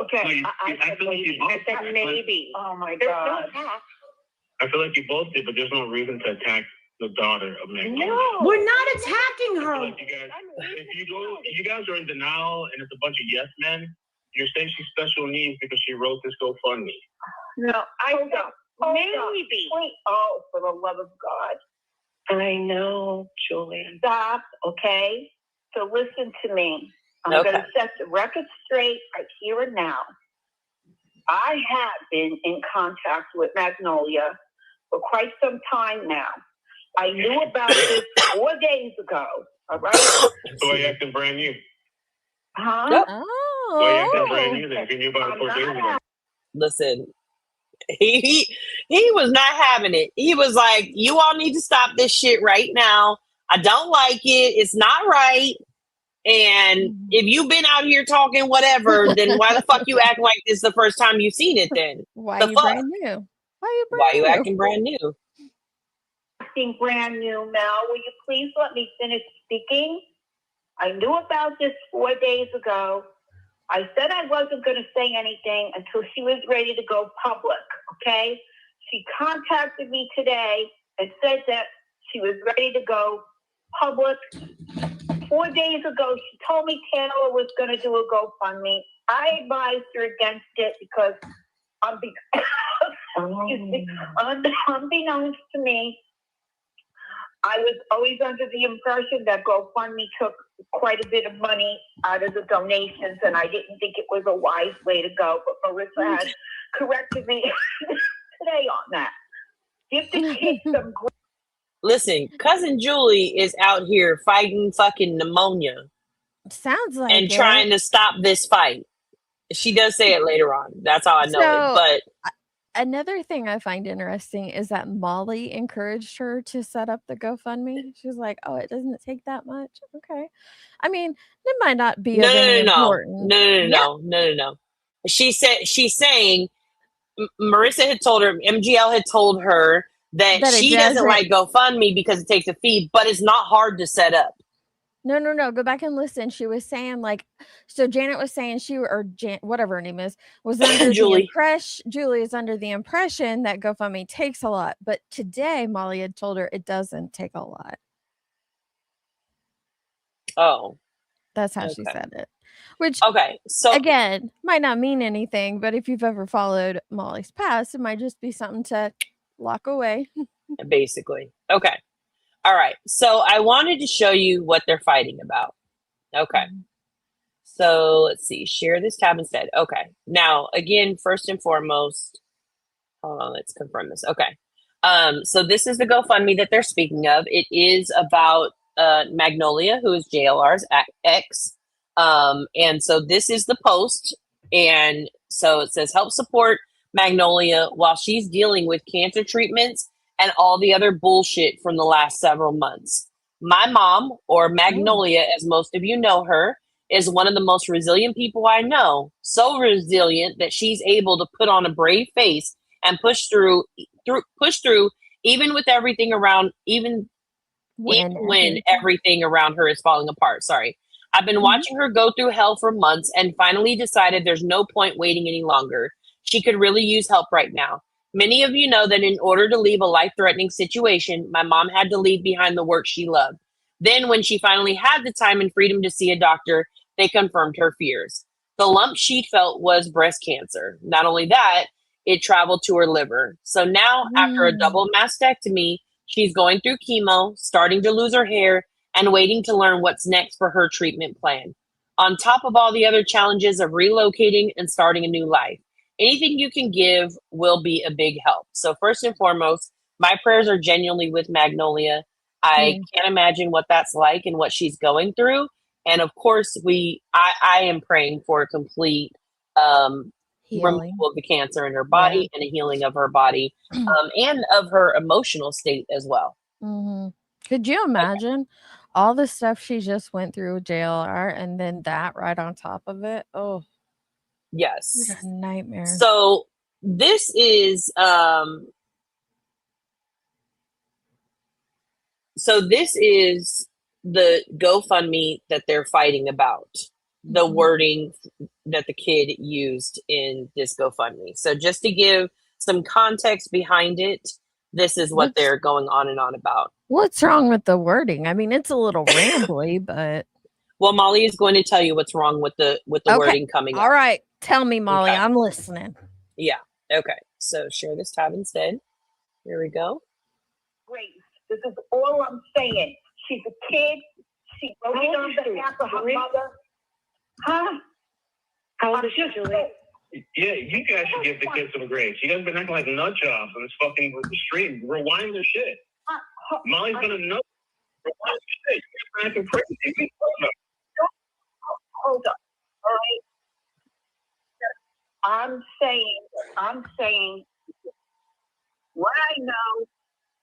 S5: Okay. I said maybe. Oh my God.
S7: I feel like you both did, but there's no reason to attack the daughter of Magnolia.
S5: No.
S6: We're not attacking
S7: I feel
S6: her.
S7: like if you guys are in denial and it's a bunch of yes men, you're saying she's special needs because she wrote this GoFundMe.
S5: No, I don't. Maybe. Wait, oh, for the love of God. I know, Julie. Stop, okay? So listen to me. I'm going to set the record straight right here and now. I have been in contact with Magnolia for quite some time now. I knew about this 4 days ago, all right?
S7: So why you acting brand new?
S5: Huh?
S3: Yep.
S7: Why you acting
S4: Oh.
S7: brand new then? If you knew about it 4 days ago.
S3: Listen, he was not having it. He was like, "You all need to stop this shit right now. I don't like it. It's not right. And if you've been out here talking whatever, then why the fuck you act like this is the first time you've seen it then?
S4: Why
S3: The
S4: you
S3: fuck?
S4: brand new?
S3: Why you acting brand new?"
S5: Acting brand new, Mel. Will you please let me finish speaking? I knew about this 4 days ago. I said I wasn't going to say anything until she was ready to go public, okay? She contacted me today and said that she was ready to go public. 4 days ago, she told me Taylor was going to do a GoFundMe. I advised her against it because unbeknownst to me, I was always under the impression that GoFundMe took quite a bit of money out of the donations, and I didn't think it was a wise way to go. But Marissa has corrected me today on that. Give the kids some grace.
S3: Listen, cousin Julie is out here fighting fucking pneumonia
S4: Sounds like
S3: and
S4: it.
S3: trying to stop this fight. She does say it later on. That's how I know it. But
S4: Another thing I find interesting is that Molly encouraged her to set up the GoFundMe. She's like, "Oh, it doesn't take that much." Okay. I mean, it might not be important.
S3: No. She's saying Marissa had told her, MGL had told her that she doesn't like GoFundMe because it takes a fee, but it's not hard to set up.
S4: No. Go back and listen. She was saying so Janet was saying whatever her name is, was under
S3: Julie.
S4: Julie is under the impression that GoFundMe takes a lot. But today Molly had told her it doesn't take a lot.
S3: Oh.
S4: That's how she said it. Which,
S3: so
S4: again, might not mean anything, but if you've ever followed Molly's past, it might just be something to lock away.
S3: Basically. Okay. All right. So I wanted to show you what they're fighting about. Okay. So let's see. Share this tab instead. Okay. Now, again, first and foremost, hold on. Let's confirm this. Okay. So this is the GoFundMe that they're speaking of. It is about Magnolia, who is JLR's ex. And so this is the post. And so it says, help support Magnolia while she's dealing with cancer treatments and all the other bullshit from the last several months. My mom, or Magnolia, as most of you know her, is one of the most resilient people I know. So resilient that she's able to put on a brave face and push through, even with everything around, even when everything around her is falling apart. Sorry. I've been watching her go through hell for months and finally decided there's no point waiting any longer. She could really use help right now. Many of you know that in order to leave a life-threatening situation, my mom had to leave behind the work she loved. Then when she finally had the time and freedom to see a doctor, they confirmed her fears. The lump she felt was breast cancer. Not only that, it traveled to her liver. So now, after a double mastectomy, she's going through chemo, starting to lose her hair, and waiting to learn what's next for her treatment plan. On top of all the other challenges of relocating and starting a new life. Anything you can give will be a big help. So first and foremost, my prayers are genuinely with Magnolia. I can't imagine what that's like and what she's going through. And of course, I am praying for a complete removal of the cancer in her body and a healing of her body and of her emotional state as well.
S4: Could you imagine all the stuff she just went through with JLR and then that right on top of it? Oh,
S3: yes,
S4: what a nightmare.
S3: So this is the GoFundMe that they're fighting about. The wording that the kid used in this GoFundMe. So just to give some context behind it, this is what they're going on and on about.
S4: What's wrong with the wording? I mean, it's a little rambly, but
S3: Well, Molly is going to tell you what's wrong with the
S4: Okay.
S3: wording coming up.
S4: all right. Tell me, Molly.
S3: Okay.
S4: I'm listening.
S3: Yeah. Okay. So share this tab instead. Here we go.
S5: Grace, this is all I'm saying. She's a kid. She wrote it on behalf of her mother. Huh?
S9: How old is she, Julie?
S7: Yeah, you guys should give the kids some grace. You guys have been acting like nut jobs on this fucking stream. Rewind the shit. Molly's gonna know. Rewind the shit. You're acting crazy.
S5: Hold on. All right. I'm saying what I know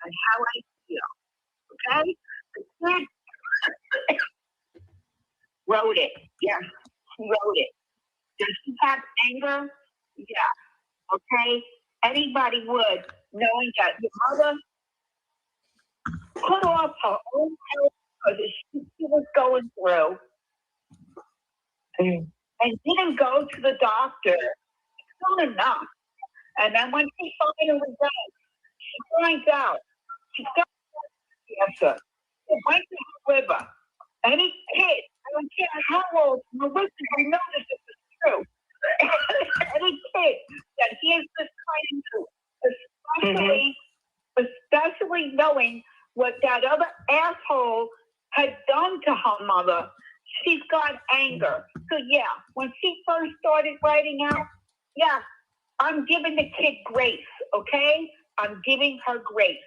S5: and how I feel. Okay? The kid wrote it. Yeah, he wrote it. Does he have anger? Yeah. Okay? Anybody would, knowing that your mother put off her own health because she was going through and didn't go to the doctor soon enough. And then when she finally does, she finds out she's got cancer. She went to the river. Any kid, I don't care how old, Melissa, you know this is true. Any kid that hears this kind of news, especially knowing what that other asshole had done to her mother, she's got anger. So yeah, when she first started writing out, yeah, I'm giving the kid grace, okay? I'm giving her grace.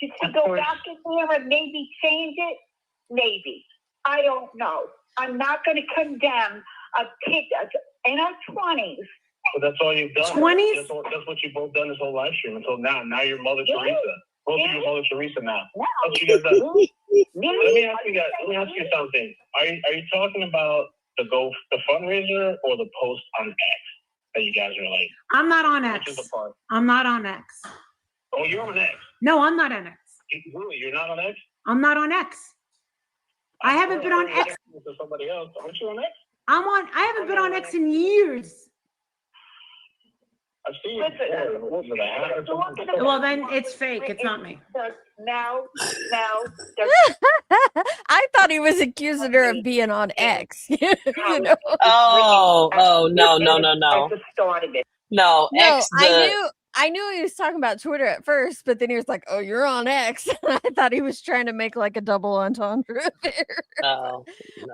S5: Should she go back in there and maybe change it? Maybe. I don't know. I'm not going to condemn a kid that's in her 20s.
S7: But that's all you've done.
S6: 20s?
S7: That's what you've both done this whole live stream until now. Now you're Mother Teresa. Both of you Mother Teresa now.
S5: No.
S7: That's what you guys done. Let me ask you something. Are you talking about the fundraiser or the post on X that you guys are like?
S6: I'm not on
S7: Which
S6: X.
S7: is the part?
S6: I'm not on X.
S7: Oh, you're on X.
S6: No, I'm not on X.
S7: Really? You're not on X?
S6: I'm not on X. I haven't been on X.
S7: To somebody else. Aren't you on X?
S6: I haven't been on X in years.
S7: I've seen you before. What, with a hat or something?
S6: Well, then it's fake. It's not me.
S5: Now,
S4: I thought he was accusing her of being on X. You know?
S3: Oh, no.
S5: At the start of it.
S3: No,
S4: No,
S3: X.
S4: I knew he was talking about Twitter at first, but then he was like, "Oh, you're on X." I thought he was trying to make like a double entendre there.
S3: Oh,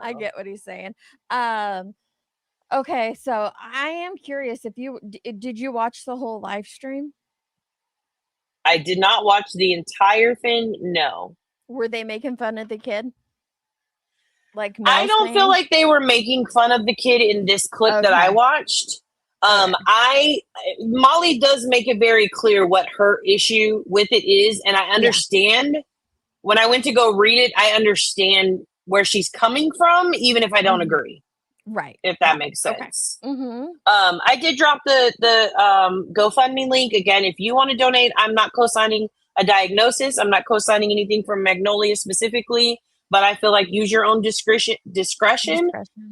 S4: I get what he's saying. Okay, so I am curious if you did you watch the whole live stream?
S3: I did not watch the entire thing. No.
S4: Were they making fun of the kid? Like,
S3: I don't feel like they were making fun of the kid in this clip that I watched. Molly does make it very clear what her issue with it is, and I understand. When I went to go read it, I understand where she's coming from, even if I don't agree.
S4: Right.
S3: If that makes sense.
S4: Okay. Mm-hmm.
S3: I did drop the GoFundMe link. Again, if you want to donate, I'm not co-signing a diagnosis. I'm not co-signing anything from Magnolia specifically, but I feel like use your own discretion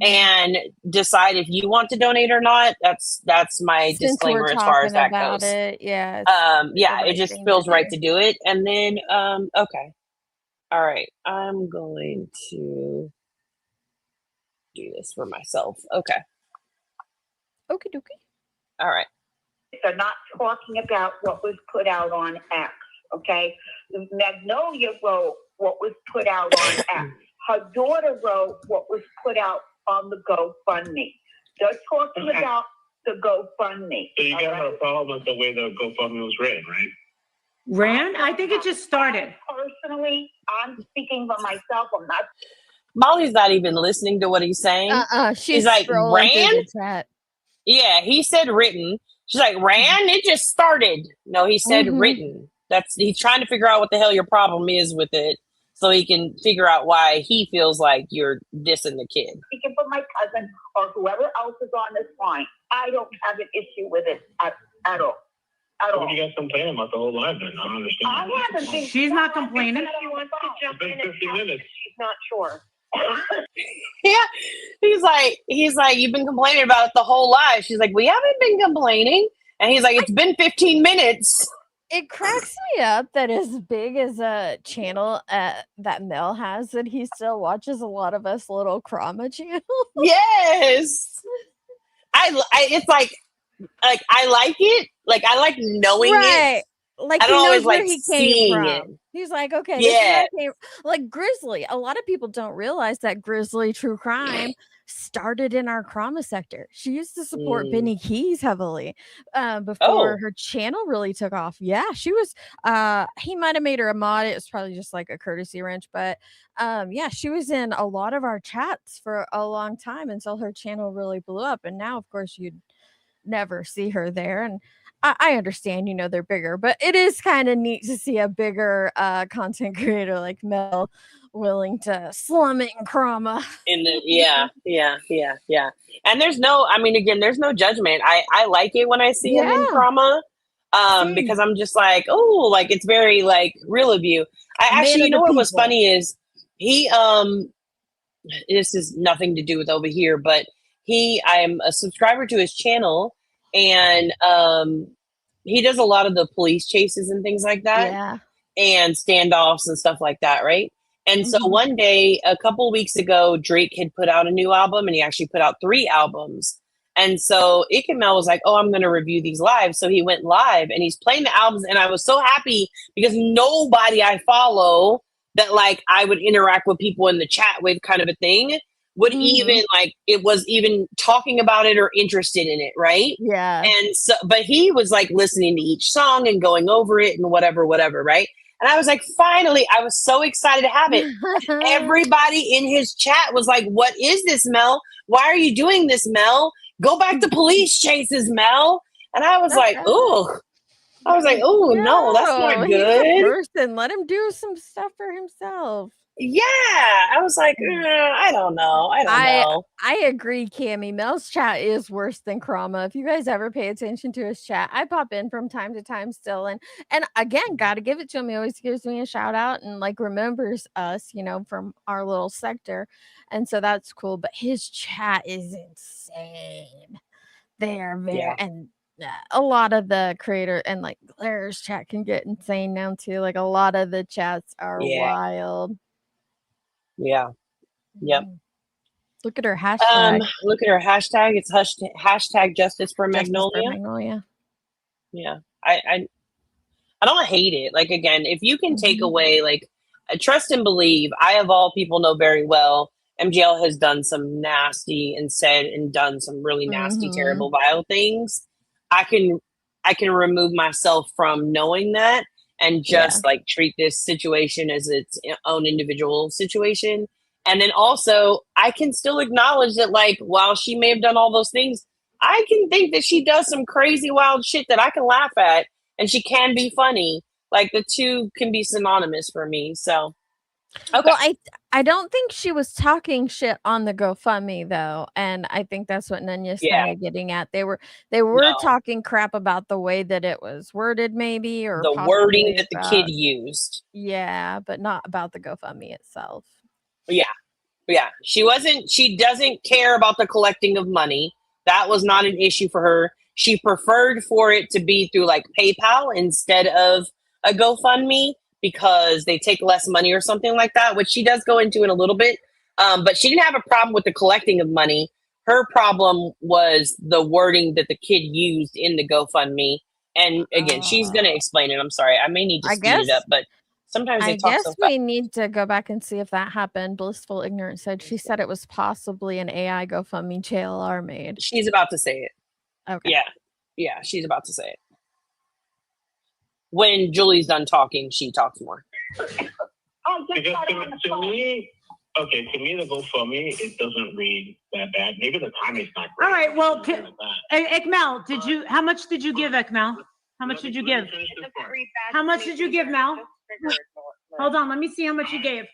S3: and decide if you want to donate or not. That's my disclaimer as far as that goes.
S4: Yeah.
S3: It just feels right to do it. And then, okay. All right. I'm going to do this for myself. Okay.
S4: Okie dokie.
S3: All right.
S5: They're not talking about what was put out on X, okay? Magnolia wrote what was put out on X. Her daughter wrote what was put out on the GoFundMe. They're talking about the GoFundMe.
S7: So you guys have a problem with the way the GoFundMe was written, right?
S6: Ran? I think it just started.
S5: Personally, I'm speaking for myself. I'm not.
S3: Molly's not even listening to what he's saying.
S4: She's
S3: like,
S4: scrolling through
S3: ran?
S4: the chat.
S3: Yeah, he said written. She's like, ran? It just started. No, he said written. He's trying to figure out what the hell your problem is with it so he can figure out why he feels like you're dissing the kid.
S5: Speaking for my cousin or whoever else is on this line, I don't have an issue with it at all.
S7: What are you guys complaining about the whole live then? I don't understand.
S5: I haven't been.
S6: She's not complaining.
S5: She wants to jump
S7: It's been 50 minutes.
S5: She's not sure.
S3: Yeah, he's like, you've been complaining about it the whole life. She's like, we haven't been complaining, and he's like, it's been 15 minutes.
S4: It cracks me up that as big as a channel that Mel has, that he still watches a lot of us little Krama channels.
S3: Yes. It's like I like it. Like I like knowing it.
S4: Right. Like
S3: I
S4: he
S3: don't always
S4: knows where
S3: like
S4: he came
S3: seeing
S4: from.
S3: it.
S4: He's like, okay, this is where
S3: Yeah.
S4: I came. Like Grizzly. A lot of people don't realize that Grizzly True Crime started in our Krama sector. She used to support
S3: Mm.
S4: Benny Keys heavily before
S3: Oh.
S4: her channel really took off. Yeah, she was. He might have made her a mod. It was probably just like a courtesy wrench, but yeah, she was in a lot of our chats for a long time until her channel really blew up. And now, of course, you'd never see her there. And I understand, you know, they're bigger, but it is kind of neat to see a bigger content creator like Mel willing to slum it in Krama.
S3: In the yeah. And there's no, I mean, again, there's no judgment. I like it when I see him in
S4: Yeah.
S3: Krama.
S4: Same.
S3: Because I'm just like, oh, like it's very like real of you. I
S4: Man
S3: actually,
S4: of
S3: you know
S4: the
S3: what was
S4: people.
S3: funny is he this is nothing to do with over here, but I'm a subscriber to his channel, and he does a lot of the police chases and things like that,
S4: Yeah.
S3: and standoffs and stuff like that, right? And so
S4: Mhm.
S3: one day, a couple weeks ago, Drake had put out a new album, and he actually put out 3 albums. And so Ikemel was like, oh, I'm going to review these live. So he went live and he's playing the albums. And I was so happy because nobody I follow that like I would interact with people in the chat with kind of a thing would
S4: Mhm.
S3: even like, it was even talking about it or interested in it. Right.
S4: Yeah.
S3: And so, but he was like listening to each song and going over it and whatever, right? And I was like, finally, I was so excited to have it. Everybody in his chat was like, what is this, Mel? Why are you doing this, Mel? Go back to police chases, Mel. And I was like, ooh. I was like, oh, no, that's not
S4: He's a
S3: good.
S4: person. Let him do some stuff for himself.
S3: Yeah. I was like, I don't know. I don't know.
S4: I agree, Cammy. Mel's chat is worse than Krama. If you guys ever pay attention to his chat, I pop in from time to time still. And again, gotta give it to him. He always gives me a shout out and like remembers us, you know, from our little sector. And so that's cool. But his chat is insane. They're very
S3: Yeah.
S4: and a lot of the creator and like Claire's chat can get insane now too. Like a lot of the chats are
S3: Yeah.
S4: wild.
S3: Yeah. Yep.
S4: Look at her hashtag.
S3: Look at her hashtag. It's hashtag justice for
S4: Justice
S3: Magnolia.
S4: for Magnolia.
S3: Yeah. I don't hate it. Like, again, if you can take
S4: Mhm.
S3: away, like, trust and believe, I, of all people, know very well MGL has done some nasty and said and done some really nasty,
S4: Mhm.
S3: terrible, vile things. I can remove myself from knowing that and just like treat this situation as its own individual situation. And then also I can still acknowledge that, like, while she may have done all those things, I can think that she does some crazy wild shit that I can laugh at, and she can be funny. Like, the two can be synonymous for me. So okay.
S4: Well, I don't think she was talking shit on the GoFundMe though, and I think that's what Nunya's
S3: Yeah.
S4: kind of getting at. They were
S3: No.
S4: talking crap about the way that it was worded, maybe, or
S3: The wording
S4: possibly
S3: that the
S4: about-
S3: kid used.
S4: Yeah, but not about the GoFundMe itself.
S3: Yeah. She doesn't care about the collecting of money. That was not an issue for her. She preferred for it to be through like PayPal instead of a GoFundMe because they take less money or something like that, which she does go into in a little bit. But she didn't have a problem with the collecting of money. Her problem was the wording that the kid used in the GoFundMe. And again, she's going to explain it. I'm sorry. I may need to
S4: I
S3: speed
S4: guess-
S3: it up, but sometimes they
S4: I
S3: talk
S4: guess
S3: so fast.
S4: we need to go back and see if that happened. Blissful Ignorance said she said it was possibly an AI GoFundMe JLR made.
S3: She's about to say it.
S4: Okay.
S3: Yeah, she's about to say it. When Julie's done talking, she talks more.
S7: Because to me, the GoFundMe, it doesn't read that bad. Maybe the timing's not great.
S6: All right, well,
S7: Something like that.
S6: Ekmel, how much did you give, Ekmel? How much did you give?
S7: Finish this part.
S6: How much did you give, Mel? Hold on, let me see how much you gave.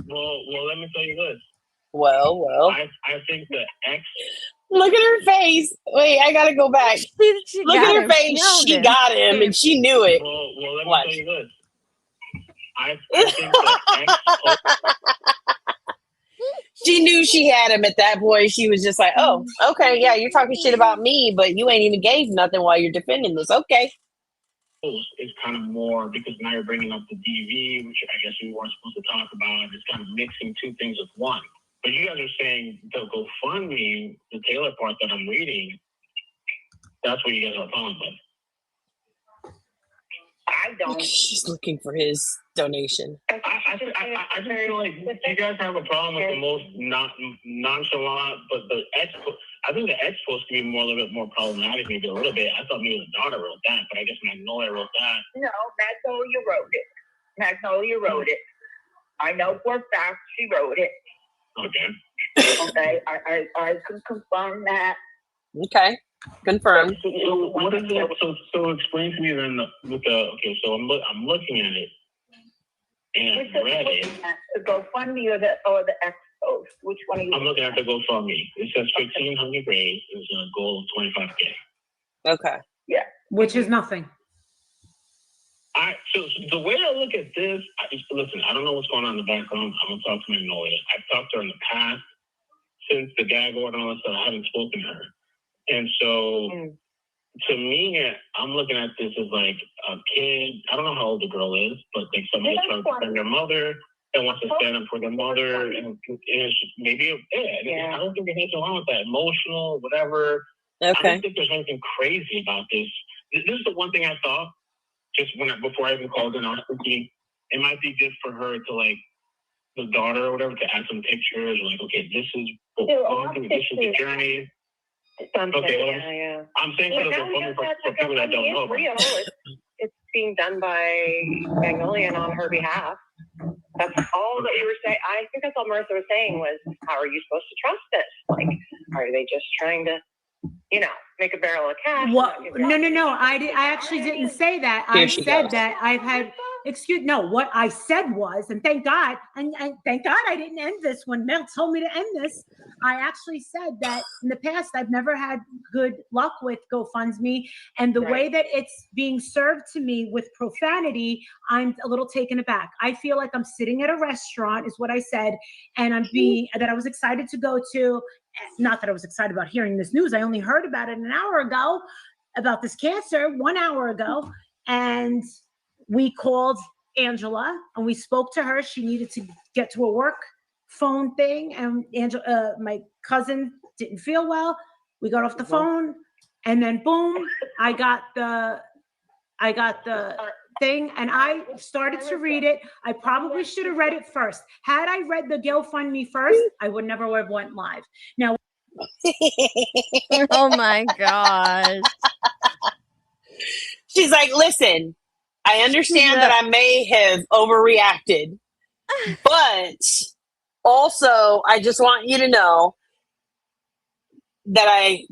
S7: Well, let me tell you this.
S3: Well.
S7: I think the X.
S3: Look at her face. Wait, I gotta go back.
S4: She
S3: Look
S4: got
S3: at her
S4: him.
S3: face.
S4: Nailed
S3: She
S4: him.
S3: got him, and she knew it.
S7: Well, let me
S3: Watch.
S7: tell you this. I think the X.
S3: She knew she had him at that point. She was just like, oh, okay, yeah, you're talking shit about me, but you ain't even gave nothing while you're defending this. Okay.
S7: post is kind of more because now you're bringing up the DV, which I guess we weren't supposed to talk about. It's kind of mixing two things with one. But you guys are saying the GoFundMe, the Taylor part that I'm reading, that's what you guys are talking about.
S5: I don't.
S3: She's looking for his donation.
S7: I just feel like you guys have a problem with the most nonchalant, but the ex. I think the ex post could be a little bit more problematic, maybe a little bit. I thought maybe the daughter wrote that, but I guess Magnolia wrote that.
S5: No, Magnolia wrote it. Magnolia wrote it. I know for a fact she wrote it.
S7: Okay.
S5: Okay, I can confirm that.
S3: Okay, confirmed.
S7: So what is it? So explain to me then with the okay. So I'm looking at it and
S5: Which
S7: I read it.
S5: The GoFundMe or the X post? Which one are you?
S7: I'm looking at the GoFundMe. It says 1,500 grades is a goal of 25K.
S3: Okay.
S5: Yeah.
S6: Which is nothing.
S7: So the way I look at this, listen, I don't know what's going on in the background. I'm going to talk to Magnolia. I've talked to her in the past. Since the gag order and all that stuff, I haven't spoken to her. And so, to me, I'm looking at this as like a kid. I don't know how old the girl is, but like somebody trying to defend their mother and wants to stand up for their mother. And maybe, I don't think there's anything wrong with that. Emotional, whatever.
S3: Okay.
S7: I don't think there's anything crazy about this. This is the one thing I thought. Just before I even called in, I was thinking it might be good for her to like the daughter or whatever to add some pictures. Like, okay, this is the journey. Okay, I'm saying for people that don't know.
S5: It's being done by Magnolia and on her behalf. That's all that we were saying. I think that's all Marissa was saying was, how are you supposed to trust this? Like, are they just trying to, make a barrel of cash?
S6: What? No. I actually didn't say that. I said that I've had, what I said was, and thank God, and thank God I didn't end this when Mel told me to end this. I actually said that in the past, I've never had good luck with GoFundMe. And the way that it's being served to me with profanity, I'm a little taken aback. I feel like I'm sitting at a restaurant, is what I said, and that I was excited to go to. Not that I was excited about hearing this news. I only heard about it an hour ago, about this cancer 1 hour ago. And we called Angela and we spoke to her. She needed to get to a work phone thing. And Angela, my cousin didn't feel well. We got off the phone and then boom, I got the thing and I started to read it. I probably should have read it first. Had I read the GoFundMe first, I would never have went live. Now,
S4: oh my gosh.
S3: She's like, listen, I understand that I may have overreacted, but also I just want you to know that I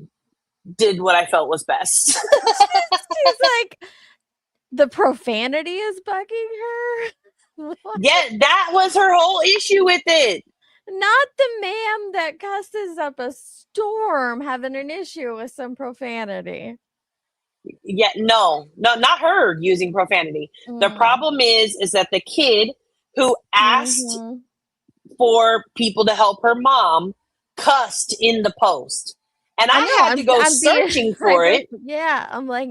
S3: did what I felt was best.
S4: She's like, the profanity is bugging her.
S3: Yeah, that was her whole issue with it.
S4: Not the ma'am that cusses up a storm having an issue with some profanity.
S3: Yeah, no, not her using profanity. The problem is that the kid who asked for people to help her mom cussed in the post. And I had to go searching for it.
S4: Yeah, I'm like,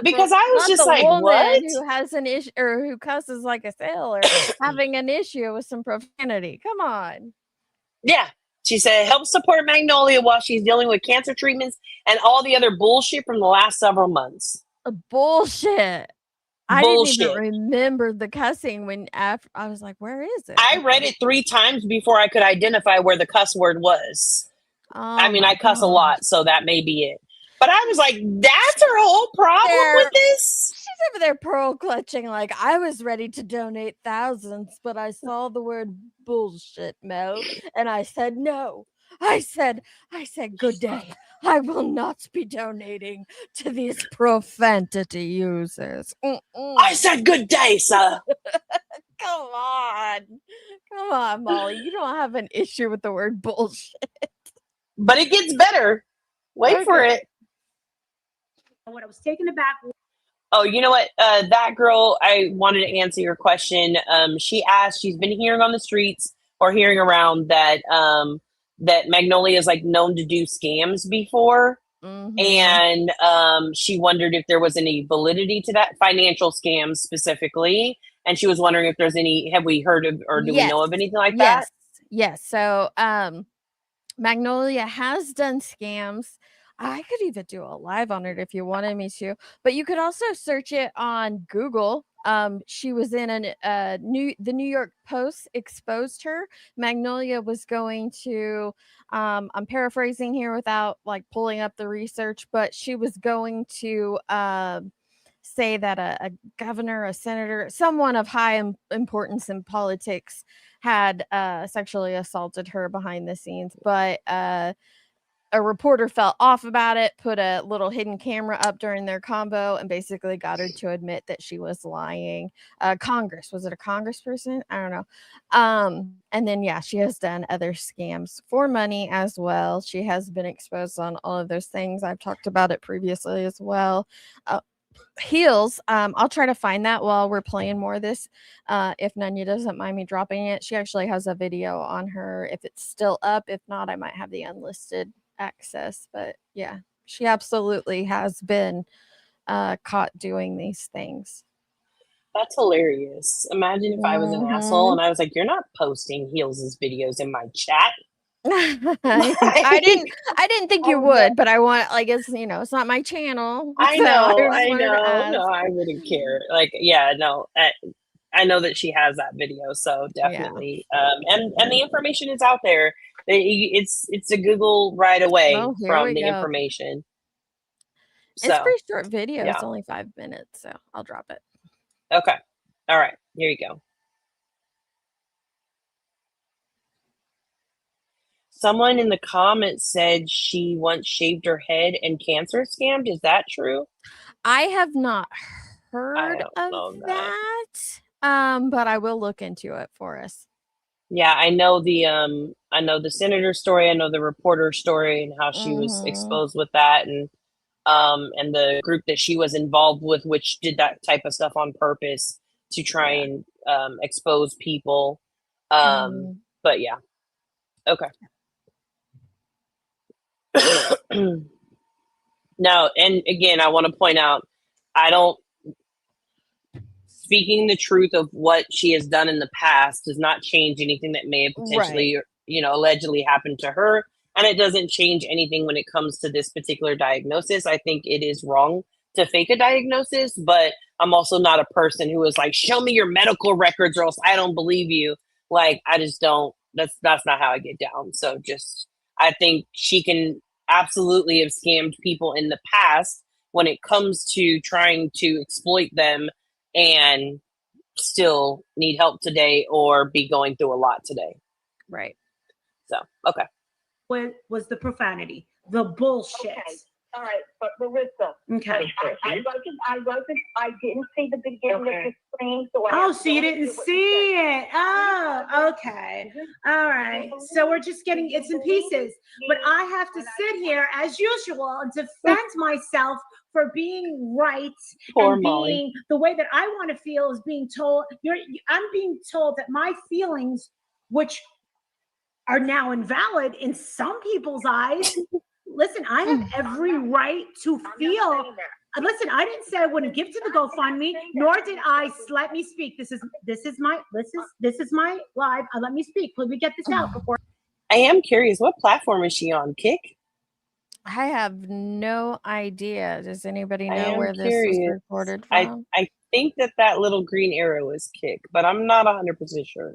S3: because I was just like, what?
S4: Who has an issue or who cusses like a sailor having an issue with some profanity? Come on.
S3: Yeah. She said, help support Magnolia while she's dealing with cancer treatments and all the other bullshit from the last several months.
S4: Bullshit. I didn't even remember the cussing when after I was like, where is it?
S3: I read it 3 times before I could identify where the cuss word was. I mean, I cuss a lot, so that may be it. But I was like, that's her whole problem with this?
S4: She's over there pearl clutching like, I was ready to donate thousands, but I saw the word bullshit, Mel, and I said no. I said, good day. I will not be donating to these profanity users.
S3: I said good day, sir.
S4: Come on, Molly. You don't have an issue with the word bullshit.
S3: But it gets better. Wait for it.
S6: What I was taken aback.
S3: Oh, you know what? That girl, I wanted to answer your question. She asked, she's been hearing on the streets or hearing around that that Magnolia is like known to do scams before.
S4: Mhm.
S3: And she wondered if there was any validity to that, financial scams specifically. And she was wondering if there's any, have we heard of, or do we know of anything like that?
S4: Yes. So, Magnolia has done scams. I could even do a live on it if you wanted me to, but you could also search it on Google. She was in the New York Post exposed her. Magnolia was going to, I'm paraphrasing here without like pulling up the research, but she was going to say that a governor, a senator, someone of high importance in politics had sexually assaulted her behind the scenes, but a reporter felt off about it, put a little hidden camera up during their combo, and basically got her to admit that she was lying. Congress, was it a congressperson? I don't know. And then, yeah, she has done other scams for money as well. She has been exposed on all of those things. I've talked about it previously as well. Heels, I'll try to find that while we're playing more of this. If Nunya doesn't mind me dropping it, she actually has a video on her if it's still up. If not, I might have the unlisted access. But yeah, she absolutely has been caught doing these things.
S3: That's hilarious. Imagine if I was an asshole and I was like, you're not posting Heels' videos in my chat.
S4: I didn't think you would, but I want, like, it's, you know, it's not my channel.
S3: I
S4: so
S3: know,
S4: just
S3: I
S4: wanted to
S3: know.
S4: ask.
S3: No, I wouldn't care. Like, yeah, no, I know that she has that video, so definitely. And the information is out there. It's a Google right away
S4: Oh, here
S3: from
S4: we
S3: the
S4: go.
S3: information.
S4: It's a
S3: So,
S4: pretty short video.
S3: yeah.
S4: It's only 5 minutes, so I'll drop it.
S3: Okay. All right. Here you go. Someone in the comments said she once shaved her head and cancer scammed. Is that true?
S4: I have not
S3: I
S4: heard
S3: don't know
S4: of
S3: that.
S4: that. But I will look into it for us.
S3: Yeah, I know the senator story, I know the reporter story and how she was
S4: Mhm.
S3: exposed with that, and the group that she was involved with, which did that type of stuff on purpose to try and expose people.
S4: Mhm.
S3: But yeah. Okay. Now, and again, I want to point out, speaking the truth of what she has done in the past does not change anything that may have potentially, allegedly happened to her. And it doesn't change anything when it comes to this particular diagnosis. I think it is wrong to fake a diagnosis, but I'm also not a person who is like, show me your medical records or else I don't believe you. Like, I just don't, that's not how I get down. So I think she can absolutely have scammed people in the past when it comes to trying to exploit them and still need help today or be going through a lot today.
S4: Right.
S3: So, okay.
S6: What was the profanity? The bullshit.
S5: Okay. All right, but Larissa.
S6: Okay.
S5: I didn't see the beginning of the screen, so
S6: so you didn't see it. Oh, okay. All right. So we're just getting it's in pieces. But I have to sit here as usual and defend myself for being right
S3: Poor
S6: and
S3: Molly.
S6: being the way that I want to feel is being told. I'm being told that my feelings, which are now invalid in some people's eyes. Listen, I have every right to feel. Listen, I didn't say I wouldn't give to the GoFundMe, nor did I let me speak. This is my live. Let me speak. Let me get this out before.
S3: I am curious, what platform is she on? Kick?
S4: I have no idea. Does anybody
S3: I
S4: know
S3: am
S4: where this
S3: curious.
S4: was recorded from?
S3: I think that little green arrow is Kick, but I'm not 100% sure.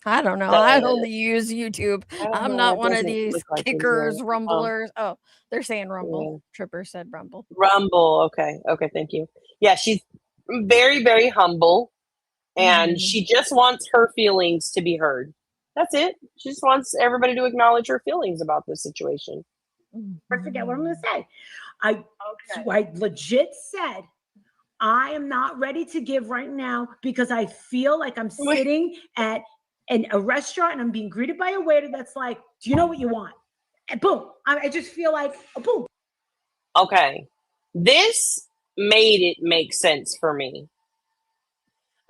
S4: I don't know. I only use YouTube.
S3: I don't
S4: I'm
S3: know,
S4: not
S3: it
S4: one of
S3: doesn't
S4: these
S3: look like it,
S4: kickers,
S3: yeah.
S4: rumblers. Oh, they're saying rumble.
S3: Yeah.
S4: Tripper said rumble.
S3: Rumble. Okay. Okay. Thank you. Yeah. She's very, very humble and she just wants her feelings to be heard. That's it. She just wants everybody to acknowledge her feelings about this situation.
S6: I forget what I'm going to say. I legit said, I am not ready to give right now because I feel like I'm sitting at a restaurant and I'm being greeted by a waiter that's like, do you know what you want? And boom. I just feel like, boom.
S3: Okay. This made it make sense for me.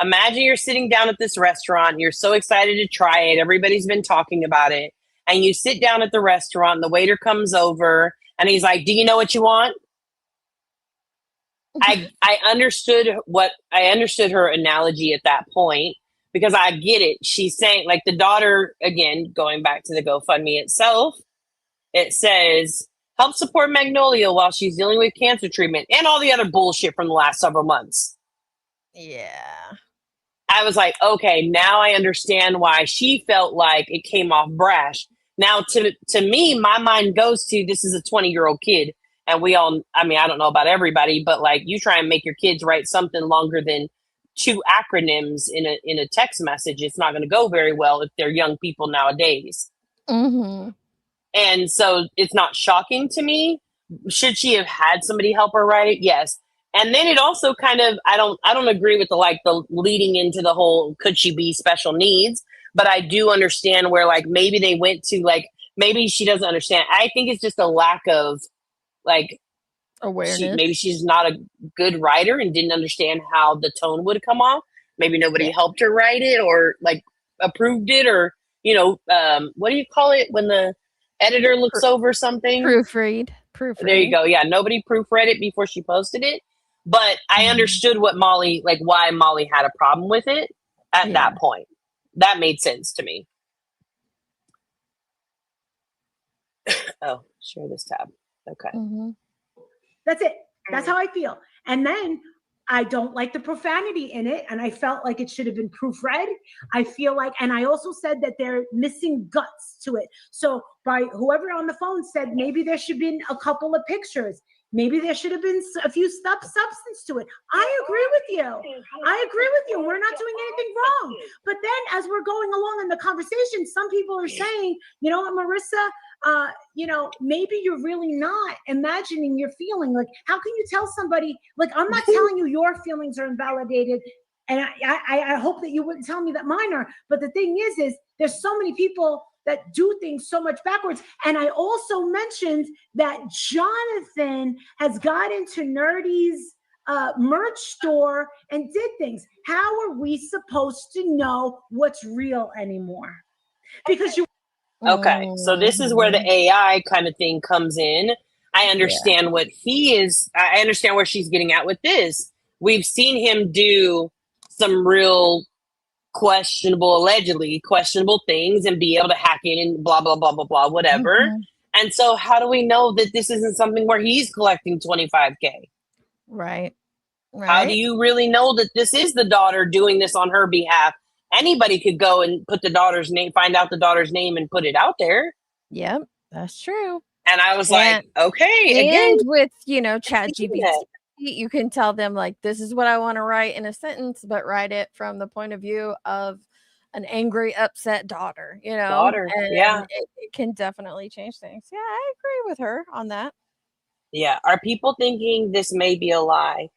S3: Imagine you're sitting down at this restaurant. You're so excited to try it. Everybody's been talking about it. and you sit down at the restaurant, and the waiter comes over and he's like, "Do you know what you want?" I understood her analogy at that point, because I get it. She's saying, like, the daughter, again, going back to the GoFundMe itself, it says, help support Magnolia while she's dealing with cancer treatment and all the other bullshit from the last several months.
S4: Yeah.
S3: I was like, okay, now I understand why she felt like it came off brash. Now, to me, my mind goes to, this is a 20-year-old kid. And we all, I mean, I don't know about everybody, but like, you try and make your kids write something longer than 2 acronyms in a text message, it's not going to go very well if they're young people nowadays.
S4: Mm-hmm.
S3: And so it's not shocking to me. Should she have had somebody help her write it? Yes. And then it also kind of, I don't agree with the leading into the whole, could she be special needs? But I do understand where, like, maybe they went to, like, maybe she doesn't understand. I think it's just a lack of, like,
S4: awareness.
S3: Maybe she's not a good writer and didn't understand how the tone would come off. Maybe nobody helped her write it, or like approved it, or, you know, what do you call it when the editor looks over something?
S4: Proofread.
S3: There you go. Yeah, nobody proofread it before she posted it. But I understood why Molly had a problem with it at that point. That made sense to me. Oh, share this tab. Okay.
S4: Mm-hmm.
S6: That's it. That's how I feel. And then I don't like the profanity in it. And I felt like it should have been proofread. I feel like, and I also said that they're missing guts to it. So by whoever on the phone said, maybe there should have been a couple of pictures. Maybe there should have been a few substance to it. I agree with you. I agree with you. We're not doing anything wrong. But then as we're going along in the conversation, some people are saying, you know what, Marissa, you know, maybe you're really not imagining your feeling. Like, how can you tell somebody, like, I'm not telling you your feelings are invalidated. And I hope that you wouldn't tell me that mine are. But the thing is there's so many people that do things so much backwards. And I also mentioned that Jonathan has got into Nerdy's merch store and did things. How are we supposed to know what's real anymore? Because you.
S3: Okay, so this is where the AI kind of thing comes in. I understand what he is. I understand where she's getting at with this. We've seen him do some real allegedly questionable things and be able to hack in and blah, blah, blah, blah, blah, whatever. Mm-hmm. And so how do we know that this isn't something where he's collecting $25K?
S4: Right.
S3: How do you really know that this is the daughter doing this on her behalf? Anybody could go and put the daughter's name, find out the daughter's name and put it out there.
S4: Yep, that's true.
S3: And I was like, okay.
S4: And with, you know, ChatGPT, you can tell them, like, this is what I want to write in a sentence, but write it from the point of view of an angry, upset daughter, you know? And it can definitely change things. Yeah, I agree with her on that.
S3: Yeah. Are people thinking this may be a lie?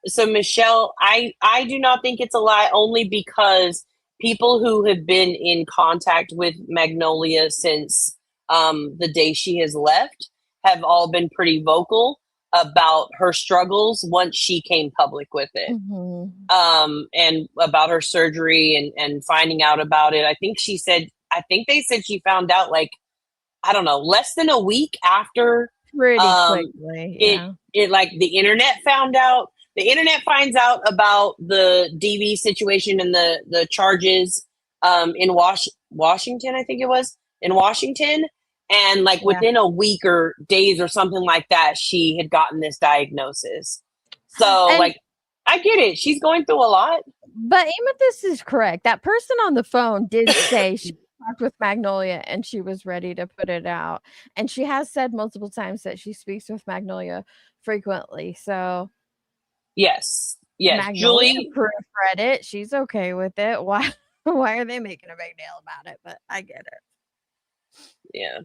S3: So Michelle, I do not think it's a lie, only because people who have been in contact with Magnolia since the day she has left have all been pretty vocal about her struggles once she came public with it. Mm-hmm. And about her surgery and finding out about it. I think they said she found out, like, I don't know, less than a week after.
S4: Pretty quickly. Yeah.
S3: It like the internet found out. The internet finds out about the DV situation and the charges in Washington, I think it was, in Washington. And like within a week or days or something like that, she had gotten this diagnosis. So like, I get it. She's going through a lot.
S4: But Amethyst is correct. That person on the phone did say she talked with Magnolia and she was ready to put it out. And she has said multiple times that she speaks with Magnolia frequently. So
S3: yes.
S4: Magnolia
S3: Julie
S4: proofread it. She's okay with it. Why are they making a big deal about it? But I get it.
S3: Yeah.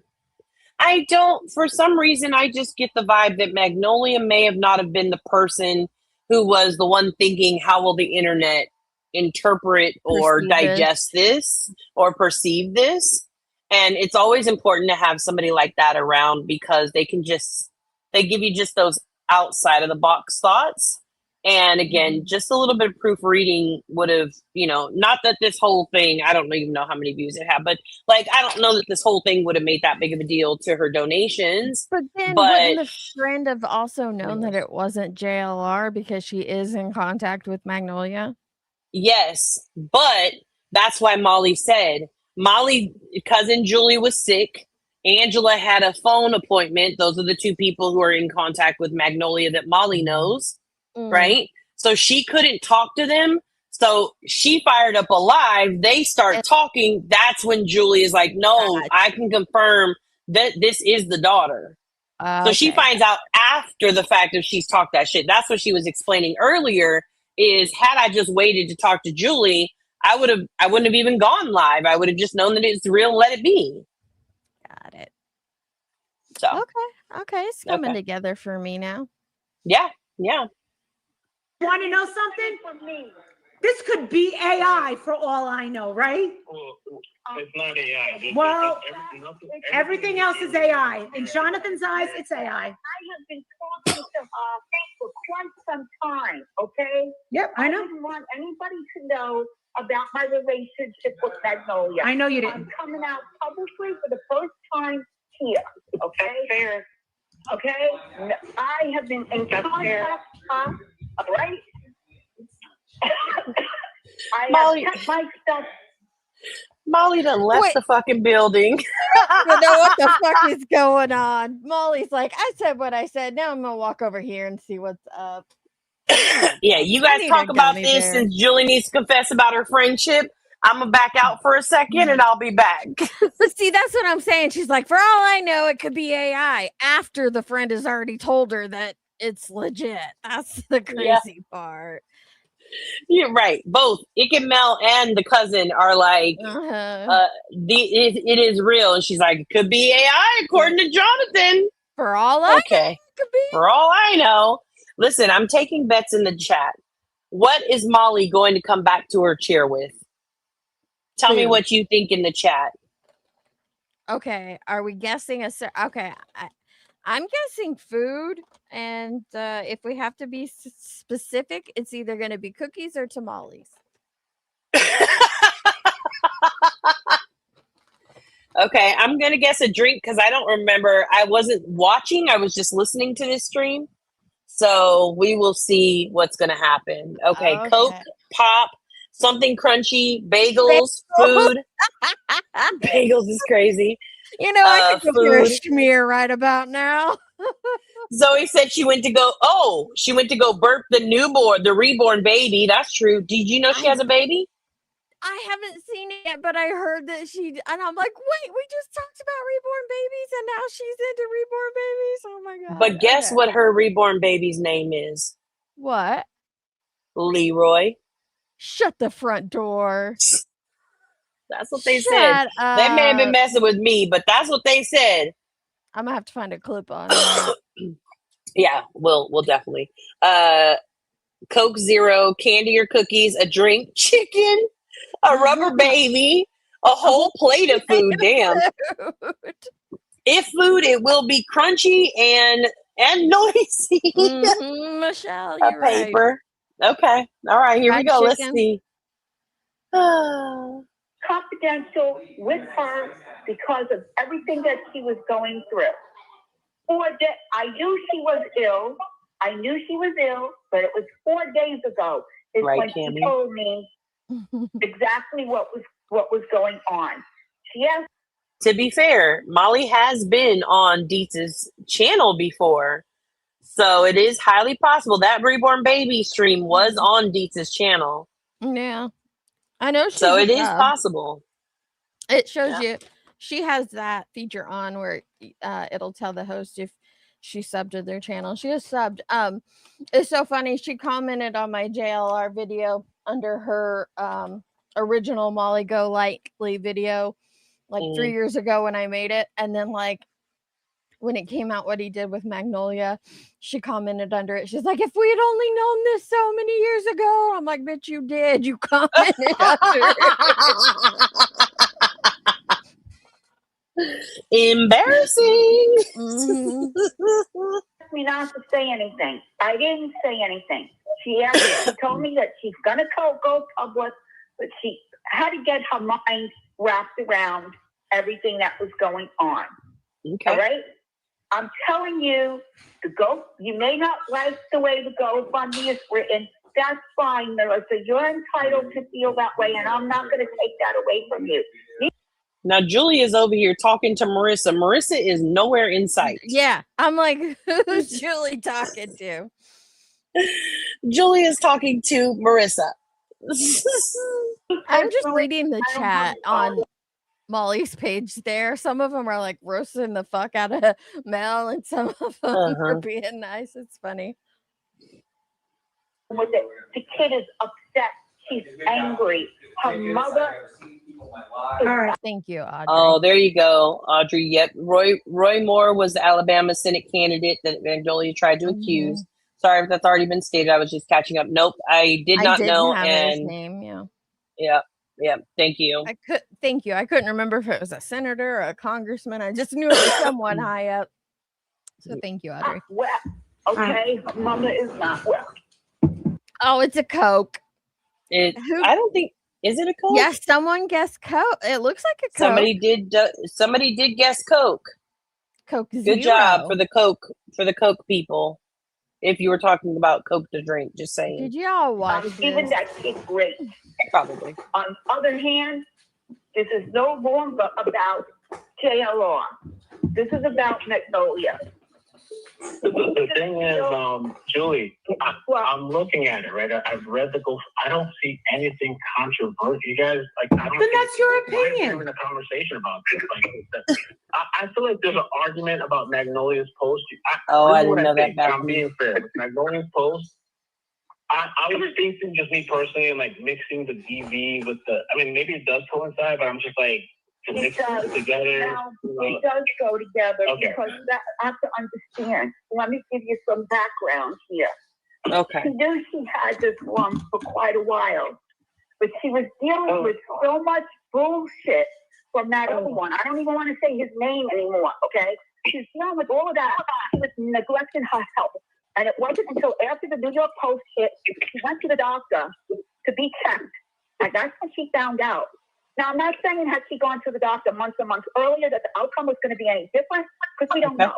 S3: I don't, for some reason, I just get the vibe that Magnolia may have not have been the person who was the one thinking, how will the internet interpret or digest this or perceive this? And it's always important to have somebody like that around, because they give you just those outside of the box thoughts. And again, just a little bit of proofreading would have, not that this whole thing, I don't even know how many views it had, but like, I don't know that this whole thing would have made that big of a deal to her donations.
S4: But then
S3: But
S4: wouldn't the friend have also known that it wasn't JLR because she is in contact with Magnolia?
S3: yes, but that's why Molly said, cousin Julie was sick. Angela had a phone appointment. Those are the two people who are in contact with Magnolia that Molly knows. Right? So she couldn't talk to them. So she fired up a live. They start talking. That's when Julie is like, no, I can confirm that this is the daughter. So she finds out after the fact if she's talked that shit. That's what she was explaining earlier is had I just waited to talk to Julie, I wouldn't have even gone live. I would have just known that it's real. Let it be.
S4: Got it.
S3: So
S4: Okay. It's coming together for me now.
S3: Yeah.
S6: Want to know something? This could be AI for all I know, right?
S7: Well, it's not AI.
S6: Well, everything else is AI. In Jonathan's eyes, it's AI.
S9: I have been talking to for quite some time, okay?
S6: Yep, I know.
S9: didn't want anybody to know about my relationship with Magnolia.
S6: I know you didn't.
S9: I'm coming out publicly for the first time here, okay? Fair. Okay? I have been in contact, right? I
S3: Molly-
S9: have kept my stuff.
S3: Molly done left
S4: Wait.
S3: the fucking building.
S4: You know what the fuck is going on? Molly's like, I said what I said. Now I'm gonna walk over here and see what's up.
S3: Yeah, you
S4: I
S3: guys
S4: need
S3: talk
S4: a
S3: about
S4: gummy
S3: this
S4: bear.
S3: since Julie needs to confess about her friendship. I'm gonna back out for a second and I'll be back.
S4: But see, that's what I'm saying. She's like, for all I know, it could be AI after the friend has already told her that it's legit. That's the crazy part.
S3: You're right. Both Ike Mel and the cousin are like, it is real. And she's like, it could be AI according to Jonathan.
S4: For all I know,
S3: Okay.
S4: it could be.
S3: For all I know. Listen, I'm taking bets in the chat. What is Molly going to come back to her chair with? Tell me
S4: Food.
S3: what you think in the chat.
S4: Okay, are we guessing okay, I'm guessing food, and if we have to be specific, it's either going to be cookies or tamales.
S3: Okay, I'm going to guess a drink because I don't remember. I wasn't watching. I was just listening to this stream. So we will see what's going to happen. Okay, Coke, pop, something crunchy, bagels, food. Bagels is crazy.
S4: You know, I could go get a
S3: food.
S4: schmear right about now.
S3: Zoe said she went to go burp the reborn baby. That's true. Did you know she has a baby?
S4: I haven't seen it yet, but I heard that and I'm like, wait, we just talked about reborn babies and now she's into reborn babies. Oh my God.
S3: But guess what her reborn baby's name is?
S4: What?
S3: Leroy.
S4: Shut the front door.
S3: That's what they said. They may have been messing with me, but that's what they said.
S4: I'm gonna have to find a clip on that.
S3: Yeah, we'll definitely. Coke Zero, candy or cookies, a drink, chicken, a rubber baby, a whole plate of food. Damn. If food, it will be crunchy and noisy.
S4: Michelle,
S3: A
S4: you're right.
S3: paper. Okay. All right, here we
S4: Fried
S3: go. Let's
S4: chicken.
S3: see.
S9: Confidential with her because of everything that she was going through. I knew she was ill. But it was 4 days ago is
S3: Right,
S9: when
S3: Cammy.
S9: she told me exactly what was going on. She asked.
S3: To be fair, Molly has been on Dietz's channel before. So it is highly possible that reborn baby stream was on Dietz's channel.
S4: Yeah. I know she's
S3: So
S4: a
S3: it is
S4: sub.
S3: possible.
S4: It shows you she has that feature on where it'll tell the host if she subbed to their channel. She is subbed. It's so funny. She commented on my JLR video under her original Molly Go Lightly video like 3 years ago when I made it. And then like when it came out what he did with Magnolia, she commented under it. She's like, if we had only known this so many years ago. I'm like, bitch, you did. You commented under it.
S3: Embarrassing.
S9: Me not to say anything. I didn't say anything. She told me that she's gonna go public, but she had to get her mind wrapped around everything that was going on.
S3: Okay.
S9: All right? I'm telling you, you may not like the way the GoFundMe is written. That's fine, Melissa. You're entitled to feel that way, and I'm not going to take that away from you.
S3: Now, Julia's over here talking to Marissa. Marissa is nowhere in sight.
S4: Yeah. I'm like, who's Julie talking to?
S3: Julia's talking to Marissa.
S4: I'm just reading the chat on Molly's page there. Some of them are like roasting the fuck out of Mel, and some of them are being nice. It's funny.
S9: The kid is upset. She's angry. Her mother.
S4: Thank you, Audrey.
S3: Oh, there you go, Audrey. Yep. Roy Moore was the Alabama Senate candidate that Magnolia tried to accuse. Sorry if that's already been stated. I was just catching up. Nope, I did not know.
S4: Have
S3: and
S4: his name,
S3: yeah. Thank you.
S4: Thank you. I couldn't remember if it was a senator or a congressman. I just knew it was someone high up. So thank you, Audrey.
S9: Well, okay, her mother is not well.
S4: Oh, it's a Coke.
S3: I don't think. Is it a Coke?
S4: Yes, someone guessed Coke. It looks like a Coke.
S3: Somebody did guess Coke.
S4: Coke Zero.
S3: Good job for the Coke people. If you were talking about Coke to drink, just saying.
S4: Did y'all watch
S9: even that kid's great.
S3: Probably.
S9: On the other hand, this is no longer about JLR. This is about Magnolia.
S7: The thing is, Julie, I'm looking at it, right? I've read the I don't see anything controversial. You guys, like, I don't.
S6: Then that's your opinion.
S7: We're having a conversation about this. Like, I feel like there's an argument about Magnolia's post.
S3: I didn't know that.
S7: I'm being fair. With Magnolia's post, I was thinking, just me personally, and like mixing the DV with the. I mean, maybe it does coincide, but I'm just like.
S9: It does. It does go together because I have to understand. Let me give you some background here.
S3: Okay.
S9: She knew she had this lump for quite a while, but she was dealing with so much bullshit from that other one. I don't even want to say his name anymore, okay? She's dealing with all of that. She was neglecting her health. And it wasn't until after the New York Post hit, she went to the doctor to be checked. And that's when she found out. Now, I'm not saying had she gone to the doctor months and months earlier that the outcome was going to be any different, because we don't know.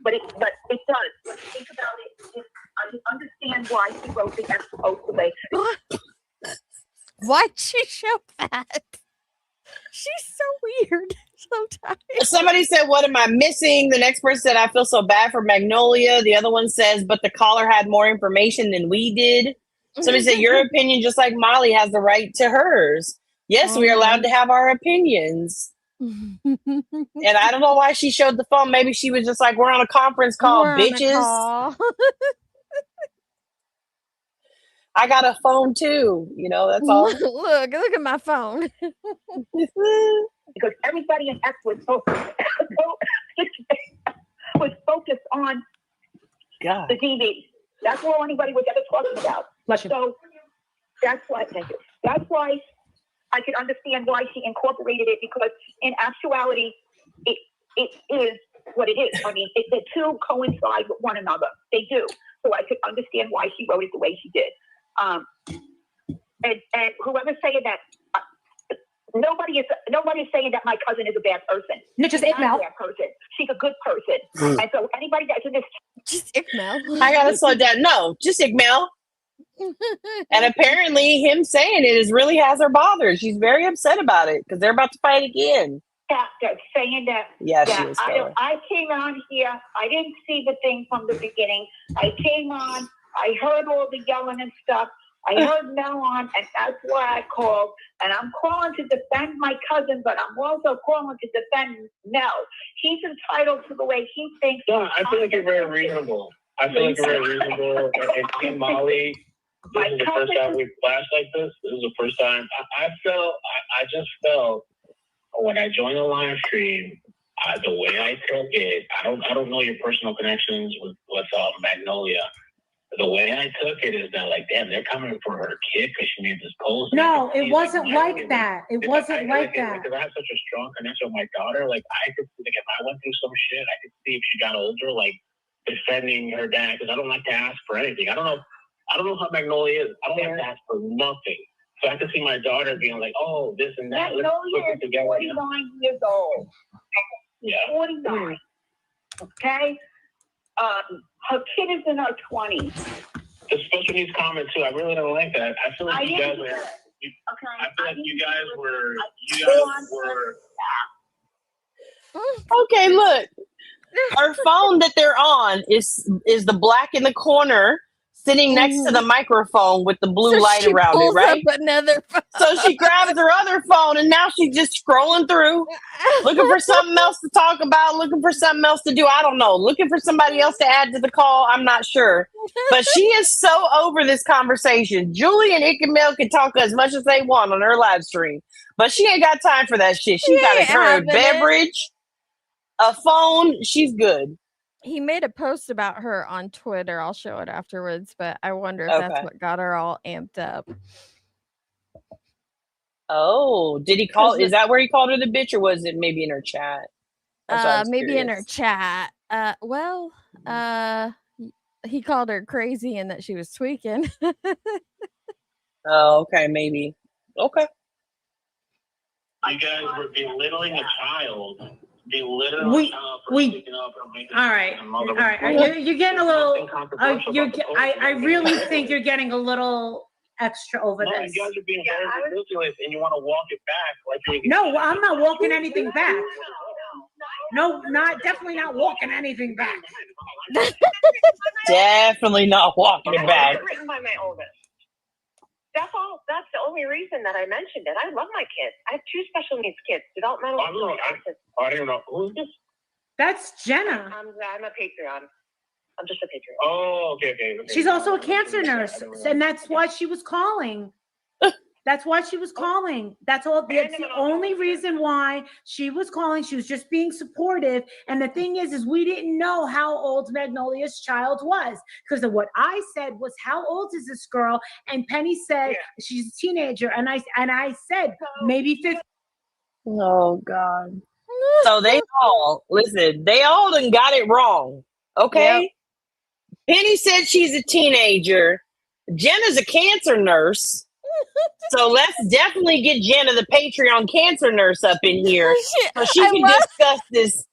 S9: But it does. Think about it. I understand why she wrote the ex post the way.
S4: Why'd she show that? She's so weird sometimes.
S3: Somebody said, "What am I missing?" The next person said, "I feel so bad for Magnolia." The other one says, "But the caller had more information than we did." Somebody said, "Your opinion, just like Molly, has the right to hers." Yes, we are allowed to have our opinions. And I don't know why she showed the phone. Maybe she was just like, "We're on a conference call, bitches." I got a phone too. That's all.
S4: Look at my phone.
S9: Because everybody in X was focused on the DV. That's all anybody was ever talking about. So that's why. Thank you. That's why I could understand why she incorporated it, because in actuality, it is what it is. I mean, the two coincide with one another. They do. So I could understand why she wrote it the way she did. And whoever's saying that, nobody is saying that my cousin is a bad person.
S6: No, just
S9: She's
S6: Ikmel.
S9: not a bad person. She's a good person. And so anybody that's in this,
S4: just Ikmel.
S3: I gotta slow down. No, just Ikmel. And apparently him saying it really has her bothered. She's very upset about it because they're about to fight again.
S9: That's saying that.
S3: Yeah, she is.
S9: I came on here. I didn't see the thing from the beginning. I came on. I heard all the yelling and stuff. I heard Mel on, and that's why I called. And I'm calling to defend my cousin, but I'm also calling to defend Mel. He's entitled to the way he thinks.
S7: Yeah, I feel like you're very reasonable. And Team Molly, this is the first time we've clashed like this. This is the first time. I just felt when I joined the live stream, the way I took it, I don't know your personal connections with Magnolia. The way I took it is that, like, damn, they're coming for her kid because she made this post.
S6: No, it wasn't like that. It wasn't like that.
S7: Because I have such a strong connection with my daughter. Like, I could, like, if I went through some shit, I could see if she got older, like, defending her dad. Because I don't like to ask for anything. I don't know. I don't know how Magnolia is. I don't have to ask for nothing. So I can see my daughter being like, oh, this and that.
S9: Magnolia is 49 years old.
S7: Yeah.
S9: 49. Okay? Her kid is in her 20s.
S7: The special needs comment too. I really don't like that. I feel like you guys were. I feel like you guys were.
S3: Okay, look. Her phone that they're on is the black in the corner, sitting next to the microphone with the blue light around it, right?
S4: Another phone.
S3: So she grabs her other phone, and now she's just scrolling through, looking for something else to talk about, looking for something else to do. I don't know. Looking for somebody else to add to the call. I'm not sure. But she is so over this conversation. Julie and Ickamel can talk as much as they want on her live stream, but she ain't got time for that shit. She got a beverage, a phone. She's good.
S4: He made a post about her on Twitter. I'll show it afterwards, but I wonder if that's what got her all amped up.
S3: Oh, did he call? Is that where he called her the bitch, or was it maybe in her chat?
S4: Maybe in her chat. He called her crazy and that she was tweaking.
S3: Oh, okay, maybe. Okay.
S7: You guys were belittling a child. All
S6: right. You're getting a little. I really think you're getting a little extra over this.
S7: You guys are being very ridiculous, and you want to walk it back.
S6: No, I'm not walking anything back. No, definitely not walking anything back.
S3: Definitely not walking it back.
S5: Written by my oldest. That's all. That's the only reason that I mentioned it. I love my kids. I have 2 special needs kids. Developmental.
S7: I don't know. Who's this?
S6: That's Jenna.
S5: I'm a Patreon. I'm just a Patreon.
S7: Oh, okay.
S6: She's also a cancer nurse, and that's why she was calling. That's why she was calling. That's all. That's the only reason why she was calling. She was just being supportive. And the thing is we didn't know how old Magnolia's child was, because of what I said was, how old is this girl? And Penny said she's a teenager, and I said maybe 15.
S3: Oh God. So they all done got it wrong. Okay. Yep. Penny said she's a teenager. Jenna's a cancer nurse. So let's definitely get Jenna, the Patreon cancer nurse, up in here so she can discuss this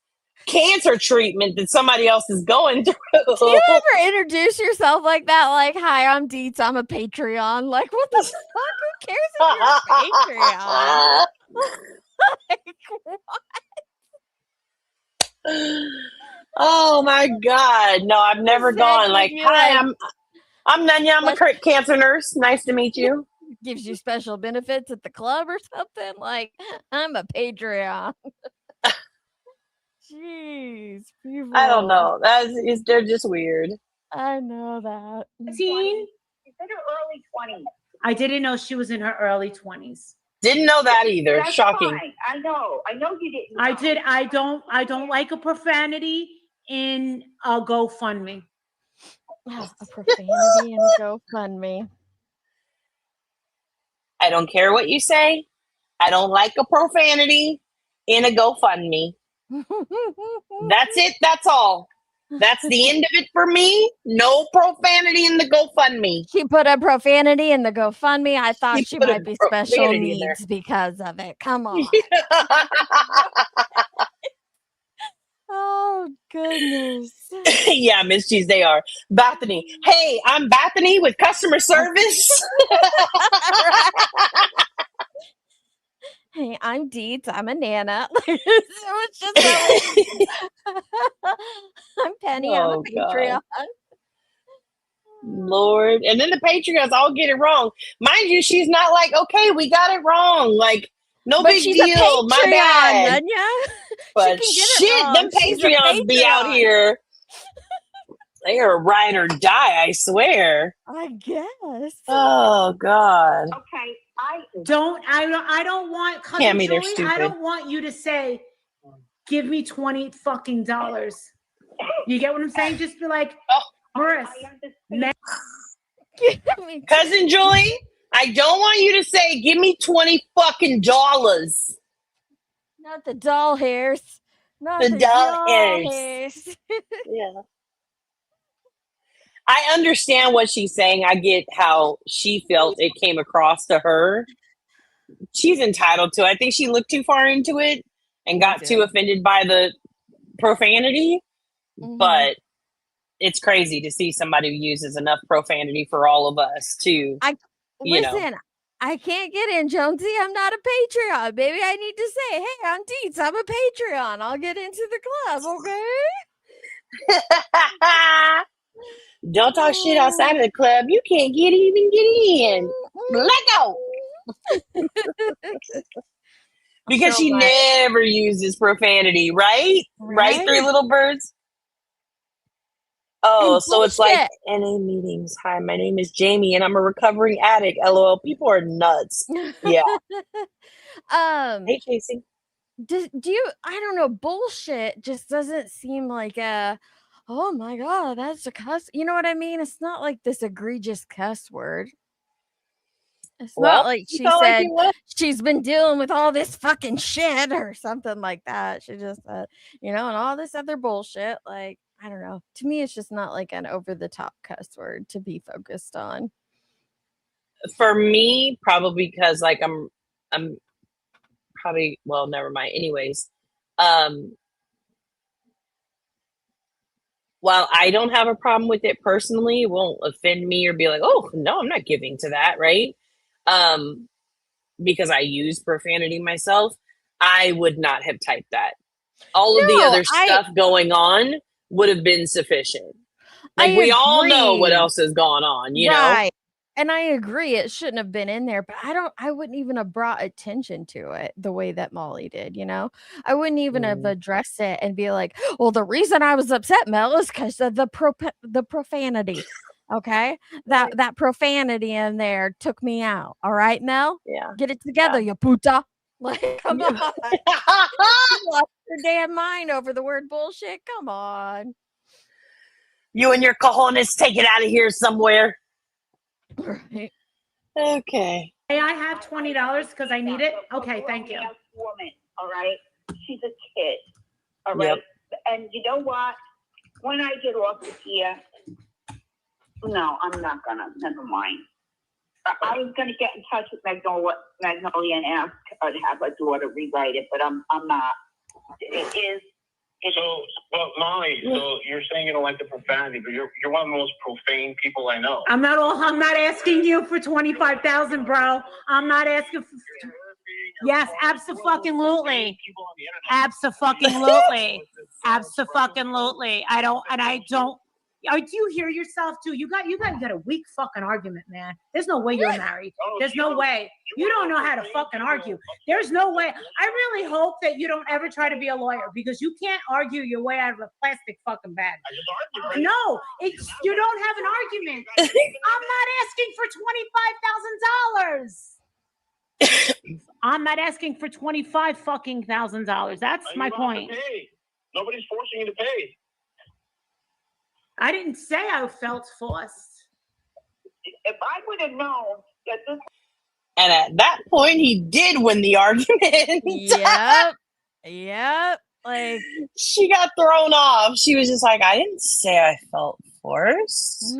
S3: cancer treatment that somebody else is going through.
S4: Do you ever introduce yourself like that? Like, hi, I'm Deets. I'm a Patreon. Like, what the fuck? Who cares if you're a Patreon? Like, what?
S3: Oh my God. No, I've never gone like, hi, I'm Nanya. I'm a cancer nurse. Nice to meet you.
S4: Gives you special benefits at the club or something. Like, I'm a Patreon. Jeez, people.
S3: I don't know. They're just weird.
S4: I know that.
S6: Teen?
S9: She's in her early 20s.
S6: I didn't know she was in her early 20s.
S3: Didn't know that either.
S9: That's
S3: shocking.
S9: Fine. I know you didn't know.
S6: I don't like a profanity in a GoFundMe.
S4: Oh, a profanity in a GoFundMe.
S3: I don't care what you say. I don't like a profanity in a GoFundMe. That's it. That's all. That's the end of it for me. No profanity in the GoFundMe.
S4: She put a profanity in the GoFundMe. I thought she might be special needs because of it. Come on. Oh, goodness.
S3: Yeah, Miss Cheese, they are. Bethany. Hey, I'm Bethany with customer service.
S4: Hey, I'm Deets. I'm a Nana. It's just I'm Penny. I'm a Patreon.
S3: God. Lord. And then the Patreons all get it wrong. Mind you, she's not like, okay, we got it wrong. Like, no big deal. My bad. But shit, them Patreons be out here. They are ride or die, I swear.
S4: I guess.
S3: Oh God.
S9: Okay.
S6: I don't want
S3: Cammy, they're
S6: Julie,
S3: stupid.
S6: I don't want you to say, give me $20 fucking. You get what I'm saying? Just be like, Maurice,
S3: Cousin Julie, I don't want you to say, give me $20 fucking dollars.
S4: Not the doll hairs. Not
S3: the doll hairs. Yeah. I understand what she's saying. I get how she felt it came across to her. She's entitled to it. I think she looked too far into it and got too offended by the profanity. But it's crazy to see somebody who uses enough profanity for all of us to,
S4: Listen, I can't get in, Jonesy. I'm not a Patreon, baby. I need to say, hey, I'm Deets. I'm a Patreon. I'll get into the club, okay?
S3: Don't talk shit outside of the club. You can't even get in. Let go. Because she never uses profanity, right? Right, Three Little Birds? Oh, so it's like NA meetings. Hi, my name is Jamie and I'm a recovering addict. LOL. People are nuts. Yeah. Hey, Casey.
S4: Do you, I don't know, bullshit just doesn't seem like oh my God, that's a cuss. You know what I mean? It's not like this egregious cuss word. It's not like she said she's been dealing with all this fucking shit or something like that. She just said, and all this other bullshit. Like, I don't know. To me, it's just not like an over the top cuss word to be focused on.
S3: For me, probably because like I'm probably, well, never mind. Anyways, while I don't have a problem with it personally, it won't offend me or be like, oh no, I'm not giving to that, right? Because I use profanity myself, I would not have typed that. All of the other stuff going on would have been sufficient. Like, we all know what else has gone on, you know?
S4: And I agree, it shouldn't have been in there, but I wouldn't even have brought attention to it the way that Molly did, I wouldn't even have addressed it and be like, well, the reason I was upset, Mel, is because of the profanity. Okay, that profanity in there took me out. All right, Mel.
S3: Yeah,
S4: get it together, you puta. Like, come on, you lost your damn mind over the word bullshit. Come on,
S3: you and your cojones, take it out of here somewhere.
S4: Right.
S3: Okay.
S6: Hey, I have $20 because I need it. Okay, thank you.
S9: Woman, all right. She's a kid. All right. Yep. And you know what? When I get off of here. No, I'm not gonna. Never mind. I was gonna get in touch with Magnolia and ask her to have her daughter rewrite it, but I'm not. It is.
S7: So, well, Molly, so you're saying you don't like the profanity, but you're one of the most profane people I know.
S6: I'm not asking you for 25,000, bro. I'm not asking for. Yes, abso-fucking-lutely. Abso-fucking-lutely. Abso-fucking-lutely. I don't. Do you hear yourself too? You got a weak fucking argument, man. There's no way you're married. There's no way. You don't know how to fucking argue. There's no way. I really hope that you don't ever try to be a lawyer because you can't argue your way out of a plastic fucking bag. No, you don't have an argument. I'm not asking for $25,000. I'm not asking for $25,000. That's my point.
S7: Nobody's forcing you to pay.
S6: I didn't say I felt forced.
S9: If I would have known that this.
S3: And at that point, he did win the argument.
S4: Yep. Like,
S3: she got thrown off. She was just like, I didn't say I felt forced.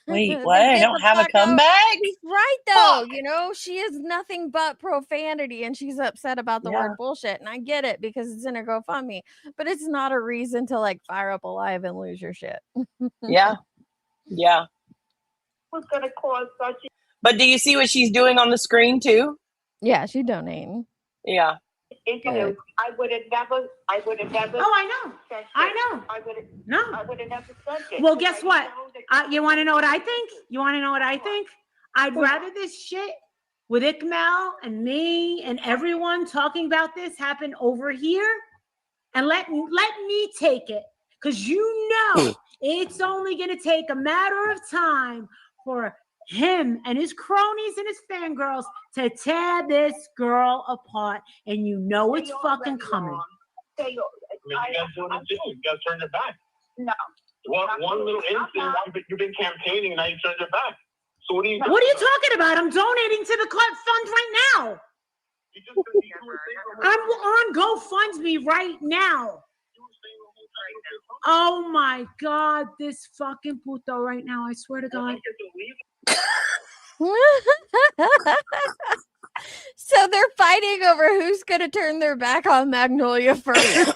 S3: Wait, what? I don't have a comeback?
S4: He's right, though. She is nothing but profanity, and she's upset about the word bullshit. And I get it because it's in a GoFundMe, but it's not a reason to like fire up a live and lose your shit.
S3: Yeah.
S9: What's going to cause such?
S3: But do you see what she's doing on the screen too?
S4: Yeah, she's donating.
S3: Yeah.
S9: I would have never.
S6: Oh, I know. I would have never said it. Well, guess what? You want to know what I think? I'd rather this shit with Ikmal and me and everyone talking about this happen over here, and let me take it, because it's only going to take a matter of time for him and his cronies and his fangirls to tear this girl apart, and it's fucking coming.
S7: You guys doing it too. You guys turned your back.
S9: No.
S7: One little instance, you've been campaigning and now you turned your back. So what are you
S6: talking about? I'm donating to the fund right now. I'm on GoFundMe right now. Oh my God, this fucking puto right now. I swear to God.
S4: So they're fighting over who's going to turn their back on Magnolia first.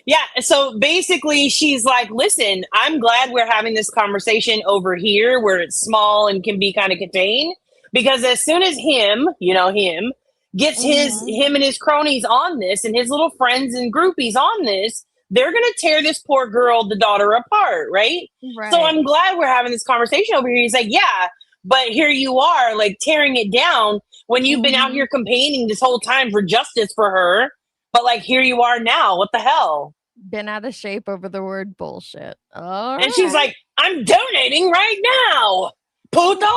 S3: Yeah, so basically she's like, listen, I'm glad we're having this conversation over here where it's small and can be kind of contained, because as soon as him gets him and his cronies on this and his little friends and groupies on this, they're going to tear this poor girl, the daughter, apart, right? So I'm glad we're having this conversation over here. He's like, yeah, but here you are, like, tearing it down when you've been out here campaigning this whole time for justice for her. But, like, here you are now. What the hell?
S4: Been out of shape over the word bullshit.
S3: And she's like, I'm donating right now, puto.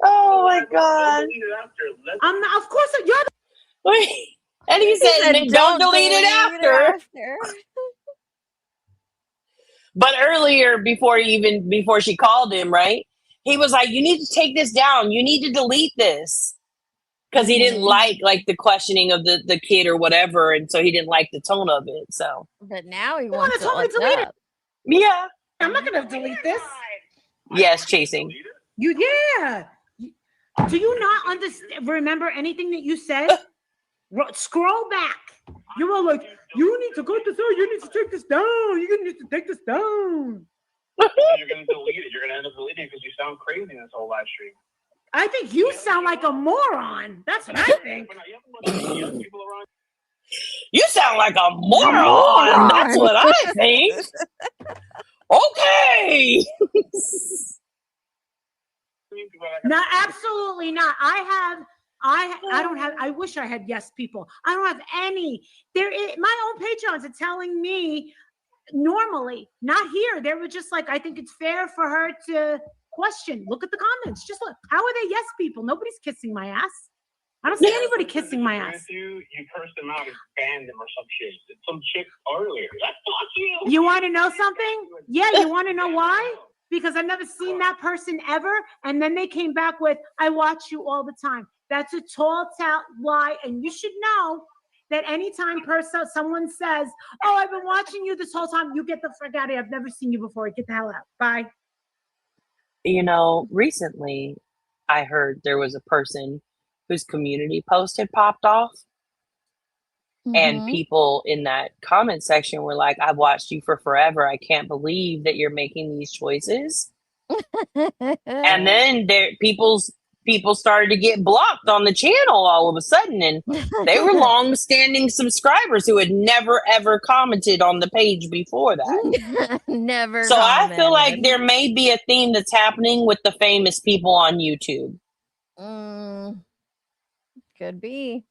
S3: Oh, my God.
S6: Of course, you're
S3: Wait. And he said, don't delete it after. But earlier, before she called him, right? He was like, you need to take this down. You need to delete this. Because he didn't like the questioning of the kid or whatever. And so he didn't like the tone of it. So.
S4: But now he wants to
S6: delete it.
S3: Yeah.
S6: I'm not going to delete this.
S3: Yes, chasing.
S6: Yeah. Do you not understand? Remember anything that you said? Scroll back. You were like, you need to go to this. You need to take this down. You need to take this down.
S7: You're going to delete it. You're going to end up deleting it because you sound crazy in this whole live stream.
S6: I think you sound like a moron. That's what I think.
S3: You sound like a moron. That's what I think. Okay.
S6: No, absolutely not. I don't have, I wish I had yes people. I don't have any. My own Patreons are telling me normally, not here. They were just like, I think it's fair for her to question. Look at the comments. Just look. How are they yes people? Nobody's kissing my ass. I don't see anybody kissing my ass.
S7: You cursed them out and banned them or some shit. Some chick earlier. That's not you.
S6: You want to know something? Yeah, you want to know why? Because I've never seen that person ever. And then they came back with, I watch you all the time. That's a tall lie. And you should know that anytime someone says, oh, I've been watching you this whole time, you get the frick out of here. I've never seen you before. Get the hell out. Bye.
S3: You know, recently I heard there was a person whose community post had popped off. And people in that comment section were like, I've watched you for forever. I can't believe that you're making these choices. And then people started to get blocked on the channel all of a sudden. And they were long-standing subscribers who had never, ever commented on the page before that.
S4: Never.
S3: So commented. I feel like there may be a theme that's happening with the famous people on YouTube.
S4: Could be.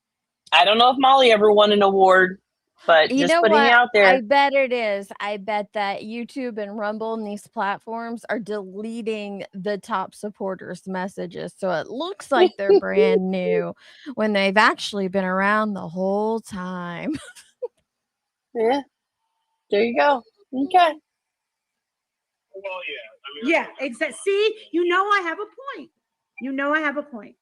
S3: I don't know if Molly ever won an award, but just putting it out there.
S4: I bet it is. I bet that YouTube and Rumble and these platforms are deleting the top supporters' messages. So it looks like they're brand new when they've actually been around the whole time.
S3: Yeah. There you go. Okay.
S7: Well,
S6: yeah. Exactly. See, you know I have a point.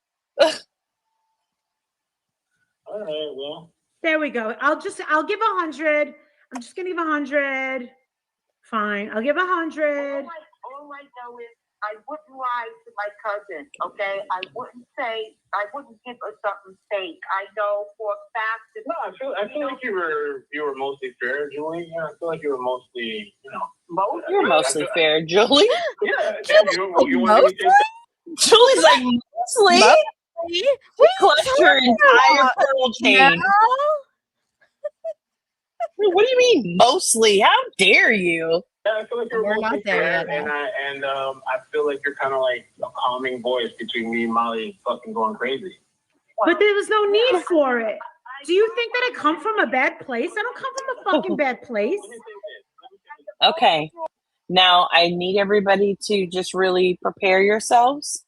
S7: All right, well.
S6: There we go. I'll give 100. I'm just gonna give 100. Fine. I'll give 100.
S9: All I know is I wouldn't lie to my cousin, okay? I wouldn't give her something fake. I know for a fact that
S7: I feel like you were mostly fair, Julie. Yeah, I feel like you were mostly,
S3: You're mostly fair, Julie.
S7: Yeah, you
S3: mostly? Julie's like, mostly? She clutched her entire pearl chain. No? What do you mean, mostly? How dare you?
S7: Yeah, I feel like you're not there yet. And I feel like you're kind of like a calming voice between me and Molly fucking going crazy.
S6: But there was no need for it. Do you think that I come from a bad place? I don't come from a fucking bad place.
S3: Okay. Now, I need everybody to just really prepare yourselves.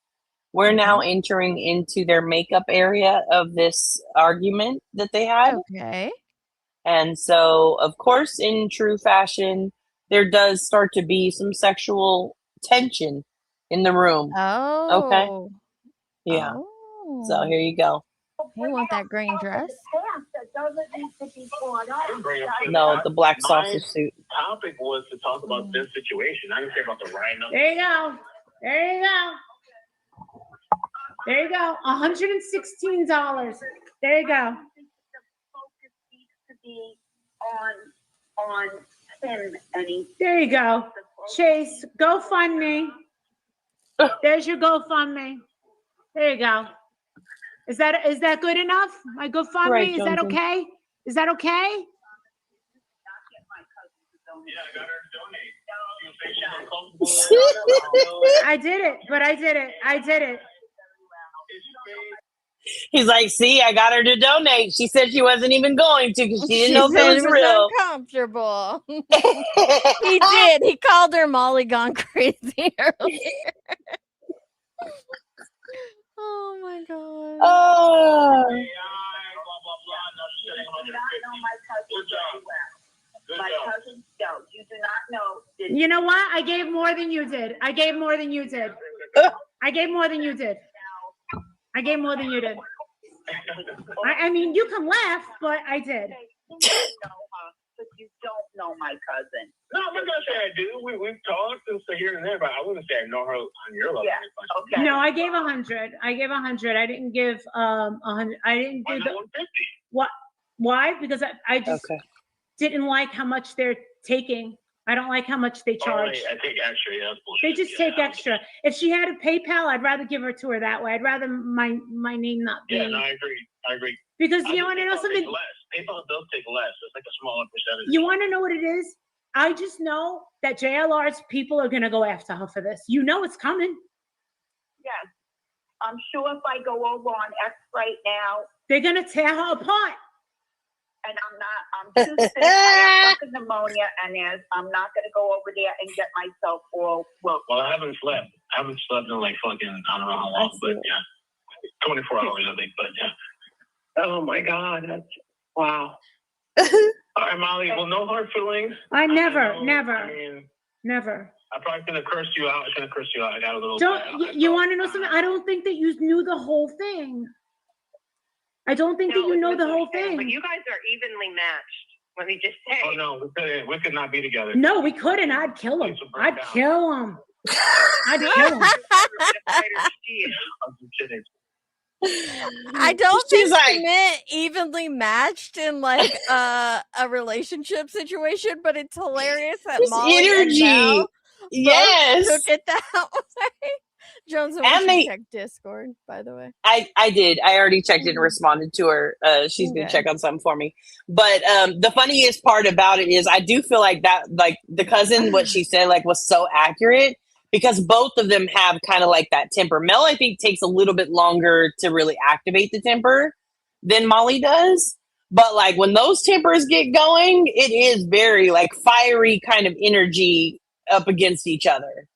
S3: We're now entering into their makeup area of this argument that they had.
S4: Okay.
S3: And so, of course, in true fashion, there does start to be some sexual tension in the room.
S4: Oh.
S3: Okay. Yeah. So here you go.
S4: He want that green dress.
S9: That doesn't need to be brought up.
S3: No, the black
S7: My
S3: sausage suit.
S7: topic was to talk about this situation. I didn't care about the writing up.
S6: There you go. There you go. There you go. $116. There you go.
S9: The focus needs to be on him, and he.
S6: There you go. Chase, GoFundMe. There's your GoFundMe. There you go. Is that good enough? My GoFundMe,
S3: Right,
S6: is that
S3: Johnson.
S6: okay? Is that okay?
S7: Yeah, I got her to donate. She was saying she's uncomfortable.
S6: I did it, but I did it. I did it.
S3: He's like, see, I got her to donate. She said she wasn't even going to because she didn't know if
S4: said
S3: it was real.
S4: uncomfortable. He did. He called her Molly gone crazy earlier. Oh my god.
S3: Oh.
S7: AI, blah, blah, blah. No, she's getting
S9: You do not know my cousin
S7: Good job.
S9: very well.
S7: Good
S9: My
S7: job.
S9: cousin, no, you do not know.
S6: You know what? I gave more than you did. I gave more than you did. I gave more than you did. I gave more than you did. I mean, you can laugh, but I did.
S9: You know her, but you don't know my cousin.
S7: No, I'm not gonna say I do. We've talked and so here and there, but I wouldn't say I know her on your level.
S9: Yeah, okay.
S6: No, I gave 100. I gave 100. I didn't give 100. I didn't
S7: Why
S6: do
S7: not
S6: the
S7: 150?
S6: what? Why? Because I just
S3: Okay.
S6: didn't like how much they're taking. I don't like how much they charge.
S7: Oh, I take extra. Yeah, that's bullshit.
S6: They just
S7: Yeah,
S6: take extra. If she had a PayPal, I'd rather give her to her that way. I'd rather my name not be
S7: Yeah, no, I agree.
S6: because
S7: I
S6: you
S7: think
S6: want to know
S7: PayPal
S6: something.
S7: takes less. PayPal does take less. It's like a smaller percentage.
S6: You want to know what it is? I just know that JLR's people are gonna go after her for this. You know it's coming.
S9: Yes. I'm sure if I go over on X right now,
S6: They're gonna tear her apart.
S9: and I'm too sick, I have fucking pneumonia, and I'm not gonna go over there and get myself all well.
S7: Well, I haven't slept. I haven't slept in like fucking, I don't know how long, but yeah. 24 hours, I think, but yeah.
S5: Oh my God, that's wow.
S7: All right, Molly, well, no hard feelings.
S6: I
S7: know,
S6: never.
S7: I mean,
S6: Never.
S7: I'm probably gonna curse you out. I shouldn't curse you out. I got a little.
S6: You want to know something? I don't think that you knew the whole thing. I don't think that you know the whole
S5: But
S6: thing.
S5: you guys are evenly matched. Let me just say.
S7: Oh no, we could not be together.
S6: No, we couldn't. I'd kill him.
S7: Things will break
S6: I'd
S7: down.
S6: kill him. I'd kill him.
S7: I'm just kidding.
S4: I don't
S3: She's
S4: think
S3: like-
S4: she meant evenly matched in like a relationship situation, but it's hilarious that
S3: This
S4: Molly and
S3: energy.
S4: Mel both
S3: Yes.
S4: took it that way. Jones,
S3: And they-
S4: check Discord, by the way.
S3: I did. I already checked it and responded to her. She's gonna
S4: Okay.
S3: check on something for me. But the funniest part about it is I do feel like that, like the cousin, what she said, like was so accurate because both of them have kind of like that temper. Mel, I think, takes a little bit longer to really activate the temper than Molly does. But like when those tempers get going, it is very like fiery kind of energy up against each other.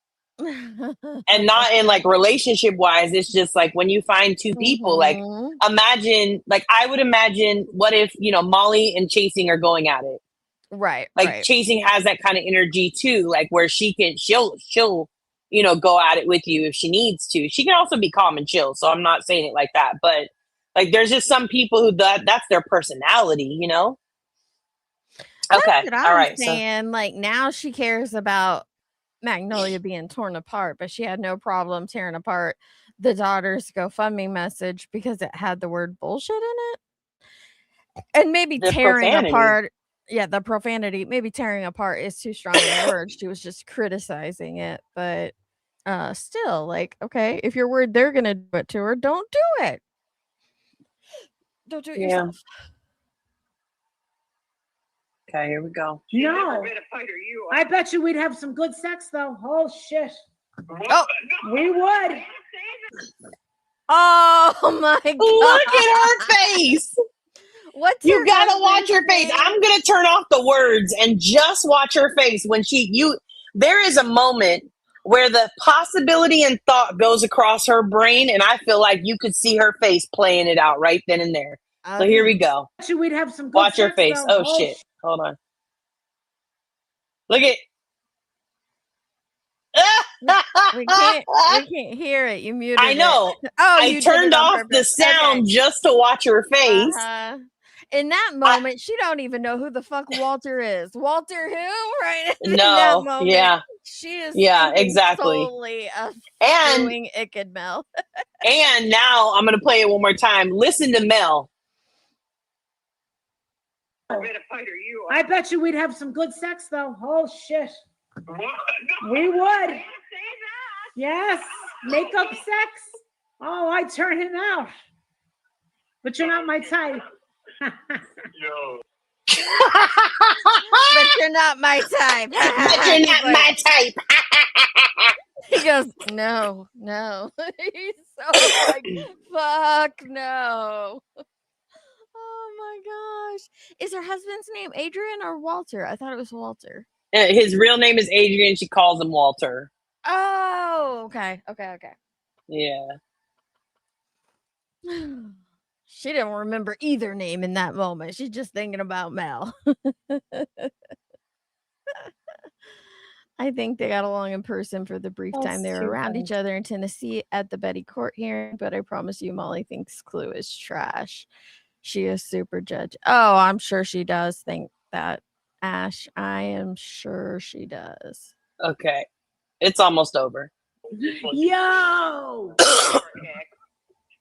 S3: And not in like relationship wise, it's just like when you find two people, like
S4: Mhm.
S3: imagine, like I would imagine what if, Molly and Chasing are going at it.
S4: Right.
S3: Like
S4: right.
S3: Chasing has that kind of energy too, like where she'll go at it with you if she needs to. She can also be calm and chill, so I'm not saying it like that, but like there's just some people who that's their personality,
S4: That's
S3: Okay,
S4: what
S3: all
S4: I'm
S3: right. So
S4: saying. Like now she cares about Magnolia being torn apart, but she had no problem tearing apart the daughter's GoFundMe message because it had the word bullshit in it. And maybe
S3: The
S4: tearing
S3: profanity.
S4: apart, yeah, the profanity, maybe tearing apart is too strong a word. She was just criticizing it, but still, like, okay, if you're worried they're gonna do it to her, don't do it. Don't do it
S3: Yeah.
S4: yourself.
S3: okay, here we go.
S5: She's
S6: No.
S5: never been a fighter. You are.
S6: I bet you we'd have some good sex though. Oh shit.
S4: Oh.
S6: We would.
S4: Oh my god.
S3: Look at her face.
S4: What's
S3: You
S4: your
S3: gotta watch her
S4: husband's
S3: face.
S4: name?
S3: I'm gonna turn off the words and just watch her face when there is a moment where the possibility and thought goes across her brain, and I feel like you could see her face playing it out right then and there. So here we go.
S6: I bet you we'd have some good
S3: Watch her
S6: sex,
S3: face.
S6: though.
S3: Oh shit. Hold on. Look at
S4: We can't hear it. You muted
S3: I know.
S4: it. Oh,
S3: I
S4: you did
S3: turned
S4: it on
S3: off the
S4: purpose.
S3: sound just to watch her face.
S4: Uh-huh. In that moment, she don't even know who the fuck Walter is. Walter who? Right in that
S3: No,
S4: moment.
S3: yeah.
S4: She is
S3: Yeah,
S4: thinking
S3: exactly.
S4: solely of
S3: And
S4: doing Icked Mel.
S3: and now I'm gonna play it one more time. Listen to Mel.
S6: I bet you we'd have some good sex though. Oh shit.
S7: What?
S6: We would. Yes. Makeup sex. Oh, I'd turn him out. But you're not my type.
S7: Yo.
S4: But you're not my type.
S3: But you're not my type.
S4: He goes, no. He's so like, fuck no. Oh my gosh. Is her husband's name Adrian or Walter? I thought it was Walter.
S3: His real name is Adrian. She calls him Walter.
S4: Oh, okay.
S3: Yeah.
S4: She didn't remember either name in that moment. She's just thinking about Mel. I think they got along in person for the brief time they were around each other in Tennessee at the Betty Court hearing, but I promise you, Molly thinks Clue is trash. She is super judge. Oh, I'm sure she does think that, Ash. I am sure she does.
S3: Okay. It's almost over.
S6: Yo.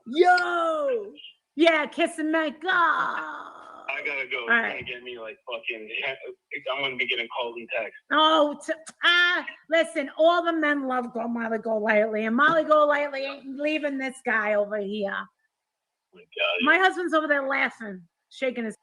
S6: Yo. Yeah, kiss and make up.
S7: I gotta go. It's
S6: right.
S7: gonna get me like fucking. I'm gonna be getting calls and texts.
S6: Oh, listen, all the men love Molly Golightly, and Molly Golightly ain't leaving this guy over here.
S7: Oh my God.
S6: My husband's over there laughing, shaking his.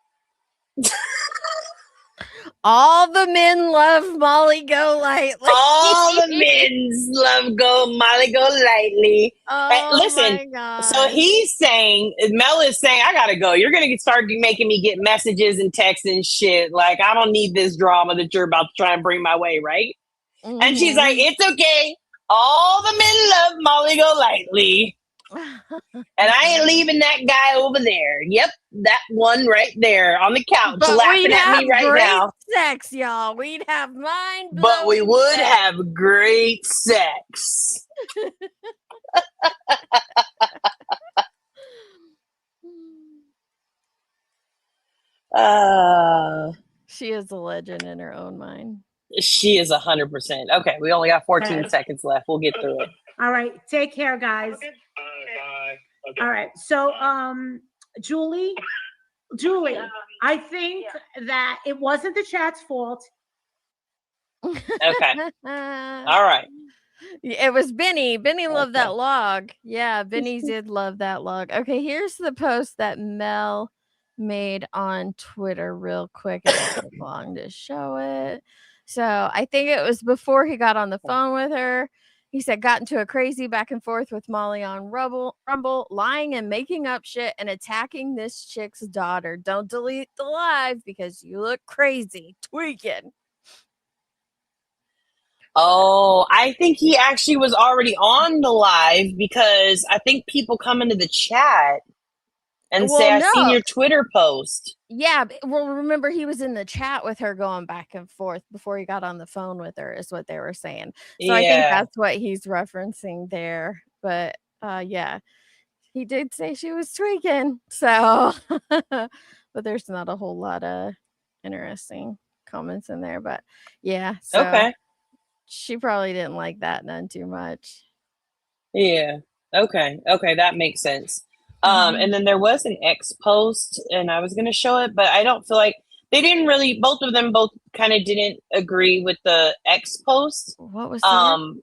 S4: All the men love Molly Golightly.
S3: All the men's love Molly Golightly.
S4: Oh,
S3: listen,
S4: my God.
S3: so he's saying, Mel is saying, I gotta go. You're gonna start making me get messages and texts and shit. Like, I don't need this drama that you're about to try and bring my way, right?
S4: Mm-hmm.
S3: And she's like, it's okay. All the men love Molly Golightly. And I ain't leaving that guy over there. Yep, that one right there on the couch laughing at me right now.
S4: Sex, y'all. We'd have mind.
S3: But we would have great sex.
S4: She is a legend in her own mind.
S3: She is 100%. Okay, we only got 14 seconds left. We'll get through it.
S6: All right, take care, guys.
S7: Bye. Okay.
S6: All right, so Julie, I think that it wasn't the chat's fault.
S3: Okay. All right.
S4: It was Benny. Benny loved that log. Yeah, Benny did love that log. Okay, here's the post that Mel made on Twitter real quick. It won't take long to show it. So I think it was before he got on the phone with her. He said, got into a crazy back and forth with Molly on Rumble, lying and making up shit and attacking this chick's daughter. Don't delete the live because you look crazy. Tweaking.
S3: Oh, I think he actually was already on the live because I think people come into the chat and say, I've seen your Twitter post.
S4: Yeah. Well, remember, he was in the chat with her going back and forth before he got on the phone with her, is what they were saying. So I think that's what he's referencing there. But yeah, he did say she was tweaking. So, but there's not a whole lot of interesting comments in there. But yeah. So
S3: okay.
S4: She probably didn't like that none too much.
S3: Yeah. Okay. That makes sense. And then there was an X post, and I was going to show it, but I don't feel like they didn't really, both of them kind of didn't agree with the X post.
S4: What was that?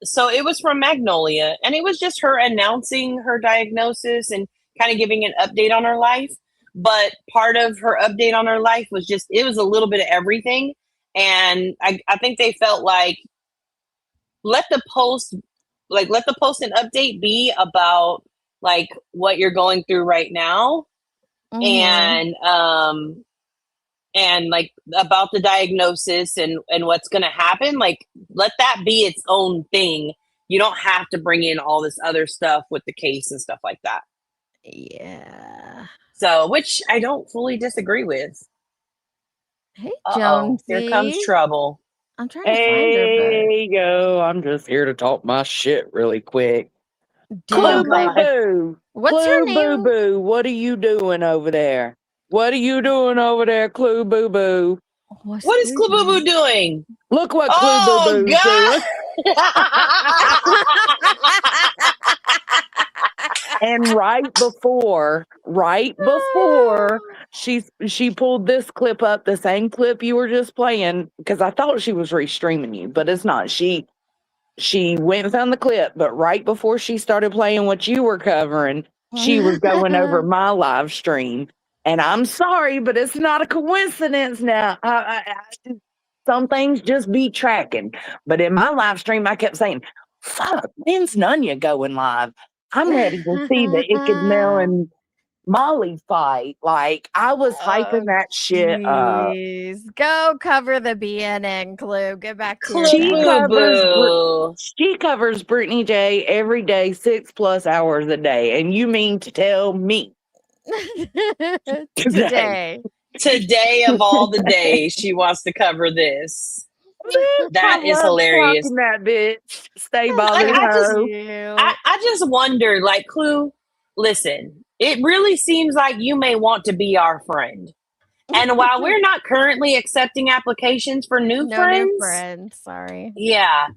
S3: So it was from Magnolia, and it was just her announcing her diagnosis and kind of giving an update on her life. But part of her update on her life was just, it was a little bit of everything. And I think they felt like, let the post and update be about like what you're going through right now. And like about the diagnosis and what's going to happen. Like, let that be its own thing. You don't have to bring in all this other stuff with the case and stuff like that.
S4: Yeah.
S3: So, which I don't fully disagree with.
S4: Hey, Jonesy.
S3: Here comes trouble.
S4: I'm trying to find her,
S10: Hey, yo, I'm just here to talk my shit really quick.
S4: but
S10: Clue
S4: damn,
S10: Boo Boo.
S4: what's her
S10: Clue Boo
S4: name?
S10: Boo. What are you doing over there? What are you doing over there, Clue Boo Boo?
S4: What's
S3: What is Clue Boo Boo doing?
S10: Look what Clue
S3: Oh,
S10: Boo Boo's
S3: God.
S10: doing. And right before she pulled this clip up, the same clip you were just playing, because I thought she was restreaming you, but it's not. She went and found the clip, but right before she started playing what you were covering, she was going over my live stream. And I'm sorry, but it's not a coincidence now. Some things just be tracking. But in my live stream, I kept saying, fuck, when's Nunya going live? I'm ready to see the Icked Mel and Molly fight. Like, I was hyping that shit up.
S4: Please go cover the BNN, Clue. Get back to your
S3: Clue
S4: dad.
S3: Boo.
S10: She covers Brittany J every day, 6+ hours a day. And you mean to tell me
S4: Today.
S3: Today of all the days, she wants to cover this. That
S10: I
S3: is
S10: love
S3: hilarious.
S10: fucking that bitch. Stay bothered.
S3: I just wonder, like, Clue, listen, it really seems like you may want to be our friend. And while we're not currently accepting applications for new friends,
S4: sorry.
S3: Yeah,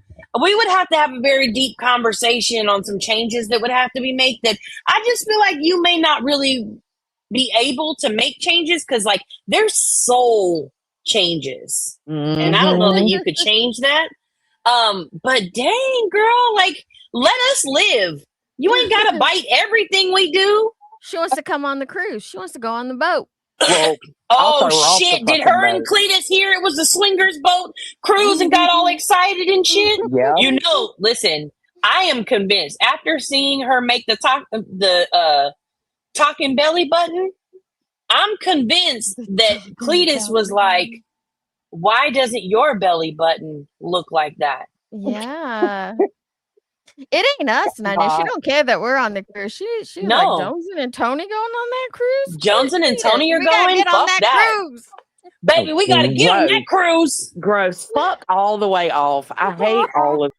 S3: we would have to have a very deep conversation on some changes that would have to be made. That I just feel like you may not really be able to make changes because, like, there's soul changes, and I don't know that you could change that. But dang, girl, like, let us live. You ain't got to bite everything we do.
S4: She wants to come on the cruise. She wants to go on the boat.
S10: Well,
S3: oh shit! Did her and Cletus hear it was the swingers boat cruise and got all excited and shit?
S10: Yeah.
S3: You know, listen, I am convinced after seeing her make the talking belly button, I'm convinced that Cletus was like, "Why doesn't your belly button look like that?"
S4: Yeah. It ain't us, Nanya. She don't care that we're on the cruise. She's
S3: No.
S4: like Jonesy and Tony going on that cruise.
S3: Johnson and Tony are
S4: We gotta
S3: going.
S4: get on
S3: Fuck
S4: that
S3: that.
S4: cruise.
S3: Baby, we gotta get on that cruise.
S10: Gross. Fuck all the way off. I hate all of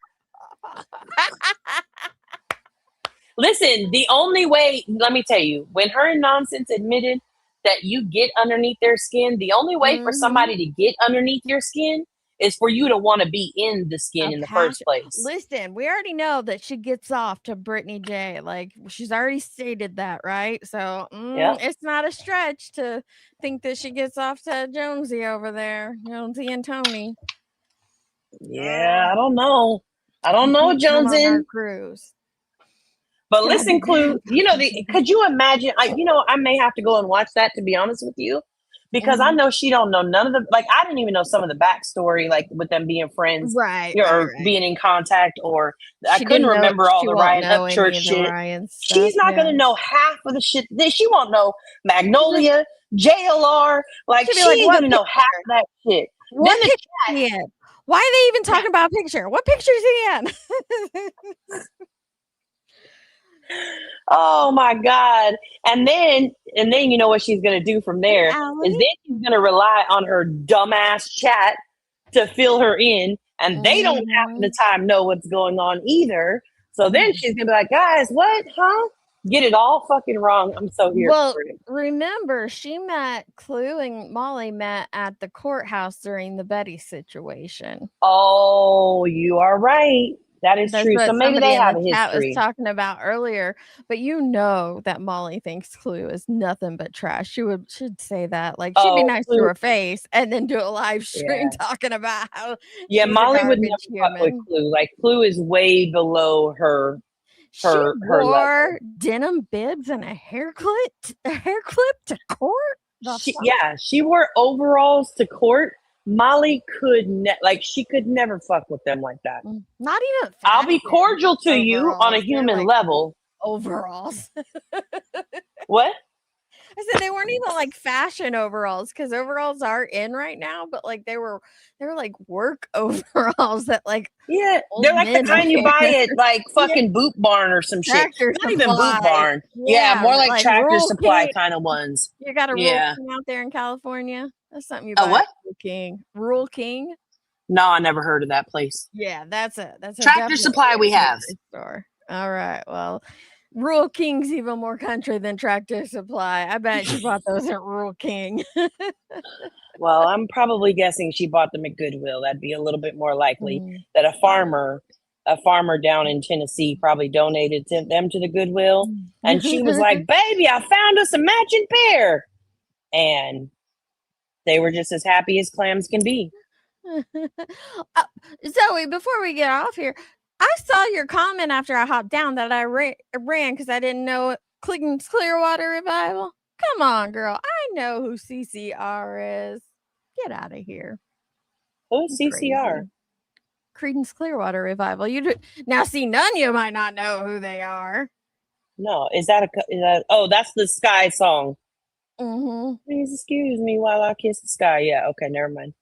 S3: Listen, the only way, let me tell you, when her and Nonsense admitted that you get underneath their skin, the only way for somebody to get underneath your skin is for you to want to be in the skin in the first place.
S4: Listen, we already know that she gets off to Brittany J. Like, she's already stated that, right? So it's not a stretch to think that she gets off to Jonesy over there, Jonesy and Tony.
S3: Yeah, I don't know. I don't know, Jonesy.
S4: Cruise.
S3: But listen, Clue, you know, could you imagine? I may have to go and watch that, to be honest with you, because I know she don't know none of the, like, I didn't even know some of the backstory, like with them being friends,
S4: right,
S3: or being in contact, or I couldn't remember all the Ryan Upchurch shit. She's not going to know half of the shit. She won't know Magnolia, JLR. Like, she ain't going to know half of that shit.
S4: What picture is he in? Why are they even talking about a picture? What picture is he in?
S3: Oh my God. And then you know what she's gonna do from there is then she's gonna rely on her dumbass chat to fill her in, and they don't half the time know what's going on either. So then she's gonna be like, guys, what? Huh? Get it all fucking wrong. I'm so here for it.
S4: Remember, Clue and Molly met at the courthouse during the Betty situation.
S3: Oh, you are right. That is true. So maybe they have a history.
S4: Was talking about earlier, but you know that Molly thinks Clue is nothing but trash. Should say that. Like, she'd be nice to her face and then do a live stream talking about how.
S3: Yeah, Molly would never fuck with Clue. Like, Clue is way below her.
S4: She wore denim bibs and a hair clip to court.
S3: She wore overalls to court. Molly could she could never fuck with them like that.
S4: Not even.
S3: I'll be cordial to you on a human level.
S4: Overalls.
S3: What?
S4: I said they weren't even like fashion overalls, because overalls are in right now, but like they were like work overalls that like
S3: they're like the kind you buy at like fucking Boot Barn or some shit. Not even Boot Barn. Yeah, more like Tractor Supply kind of ones.
S4: You got a Rural King out there in California. That's something you buy.
S3: What?
S4: Rural King.
S3: No, I never heard of that place.
S4: Yeah, that's a
S3: Tractor
S4: definitely
S3: Supply we
S4: a
S3: have.
S4: country store. All right. Well, Rural King's even more country than Tractor Supply. I bet she bought those at Rural King.
S3: Well, I'm probably guessing she bought them at Goodwill. That'd be a little bit more likely
S4: Mm.
S3: that a farmer down in Tennessee probably donated them to the Goodwill. And she was like, baby, I found us a matching pair. And they were just as happy as clams can be.
S4: Zoe, before we get off here, I saw your comment after I hopped down that I ran because I didn't know Creedence Clearwater Revival. Come on, girl. I know who CCR is. Get out of here.
S3: Who's CCR?
S4: Creedence Clearwater Revival. Now, see, none of you might not know who they are.
S3: No, is that oh, that's the Sky song.
S4: Mm-hmm.
S3: Please excuse me while I kiss the sky. Yeah, okay, never mind.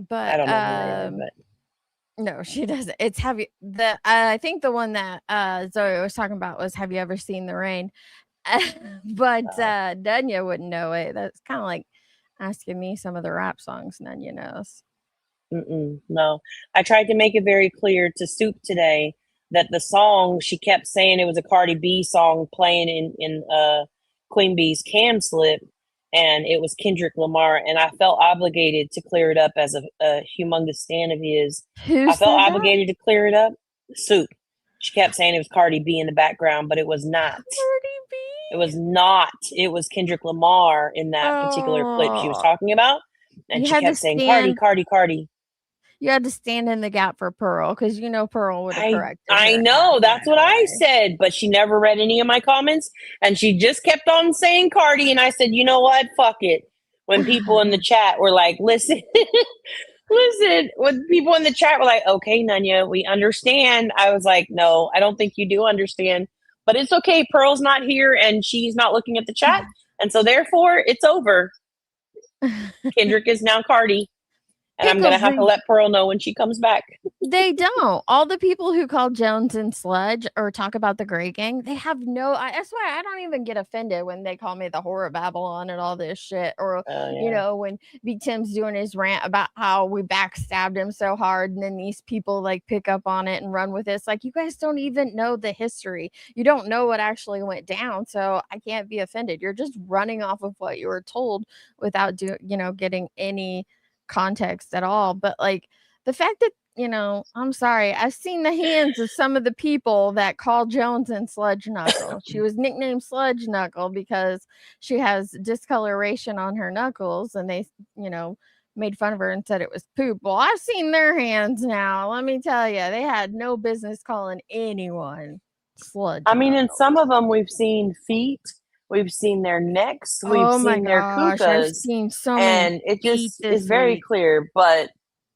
S4: But
S3: I don't know who they are, but
S4: no, she doesn't. It's I think the one that Zoe was talking about was Have You Ever Seen the Rain? But Dunya wouldn't know it. That's kind of like asking me some of the rap songs Dunya knows.
S3: No, I tried to make it very clear to Soup today that the song, she kept saying it was a Cardi B song playing in Queen Bee's Cam Slip, and it was Kendrick Lamar, and I felt obligated to clear it up as a humongous stan of his.
S4: Who
S3: I felt
S4: said
S3: obligated to clear it up. Soup. She kept saying it was Cardi B in the background, but it was not.
S4: Cardi B?
S3: It was not. It was Kendrick Lamar in that particular clip she was talking about, and
S4: You
S3: she
S4: had to
S3: kept saying Cardi,
S4: stand-
S3: Cardi, Cardi.
S4: You had to stand in the gap for Pearl because you know Pearl would have corrected
S3: I
S4: her.
S3: know, that's what I said, but she never read any of my comments, and she just kept on saying Cardi, and I said, you know what, fuck it. When people in the chat were like, listen, when people in the chat were like, okay, Nunya, we understand. I was like, no, I don't think you do understand, but it's okay. Pearl's not here, and she's not looking at the chat, and so therefore, it's over. Kendrick is now Cardi. And I'm going to have to let Pearl know when she comes back.
S4: They don't. All the people who call Jones and Sludge or talk about the Grey Gang, they have that's why I don't even get offended when they call me the Horror Babylon and all this shit. Or, you know, when Big Tim's doing his rant about how we backstabbed him so hard and then these people like pick up on it and run with it. It's like, you guys don't even know the history. You don't know what actually went down. So I can't be offended. You're just running off of what you were told without getting any context at all. But like the fact that I'm sorry, I've seen the hands of some of the people that call Jones and Sludge Knuckle. She was nicknamed Sludge Knuckle because she has discoloration on her knuckles, and they made fun of her and said it was poop. Well, I've seen their hands now. Let me tell you, they had no business calling anyone Sludge.
S3: I mean, in some of them we've seen feet. We've seen their necks. We've seen their kukas.
S4: I've seen so many,
S3: and it just is very clear. But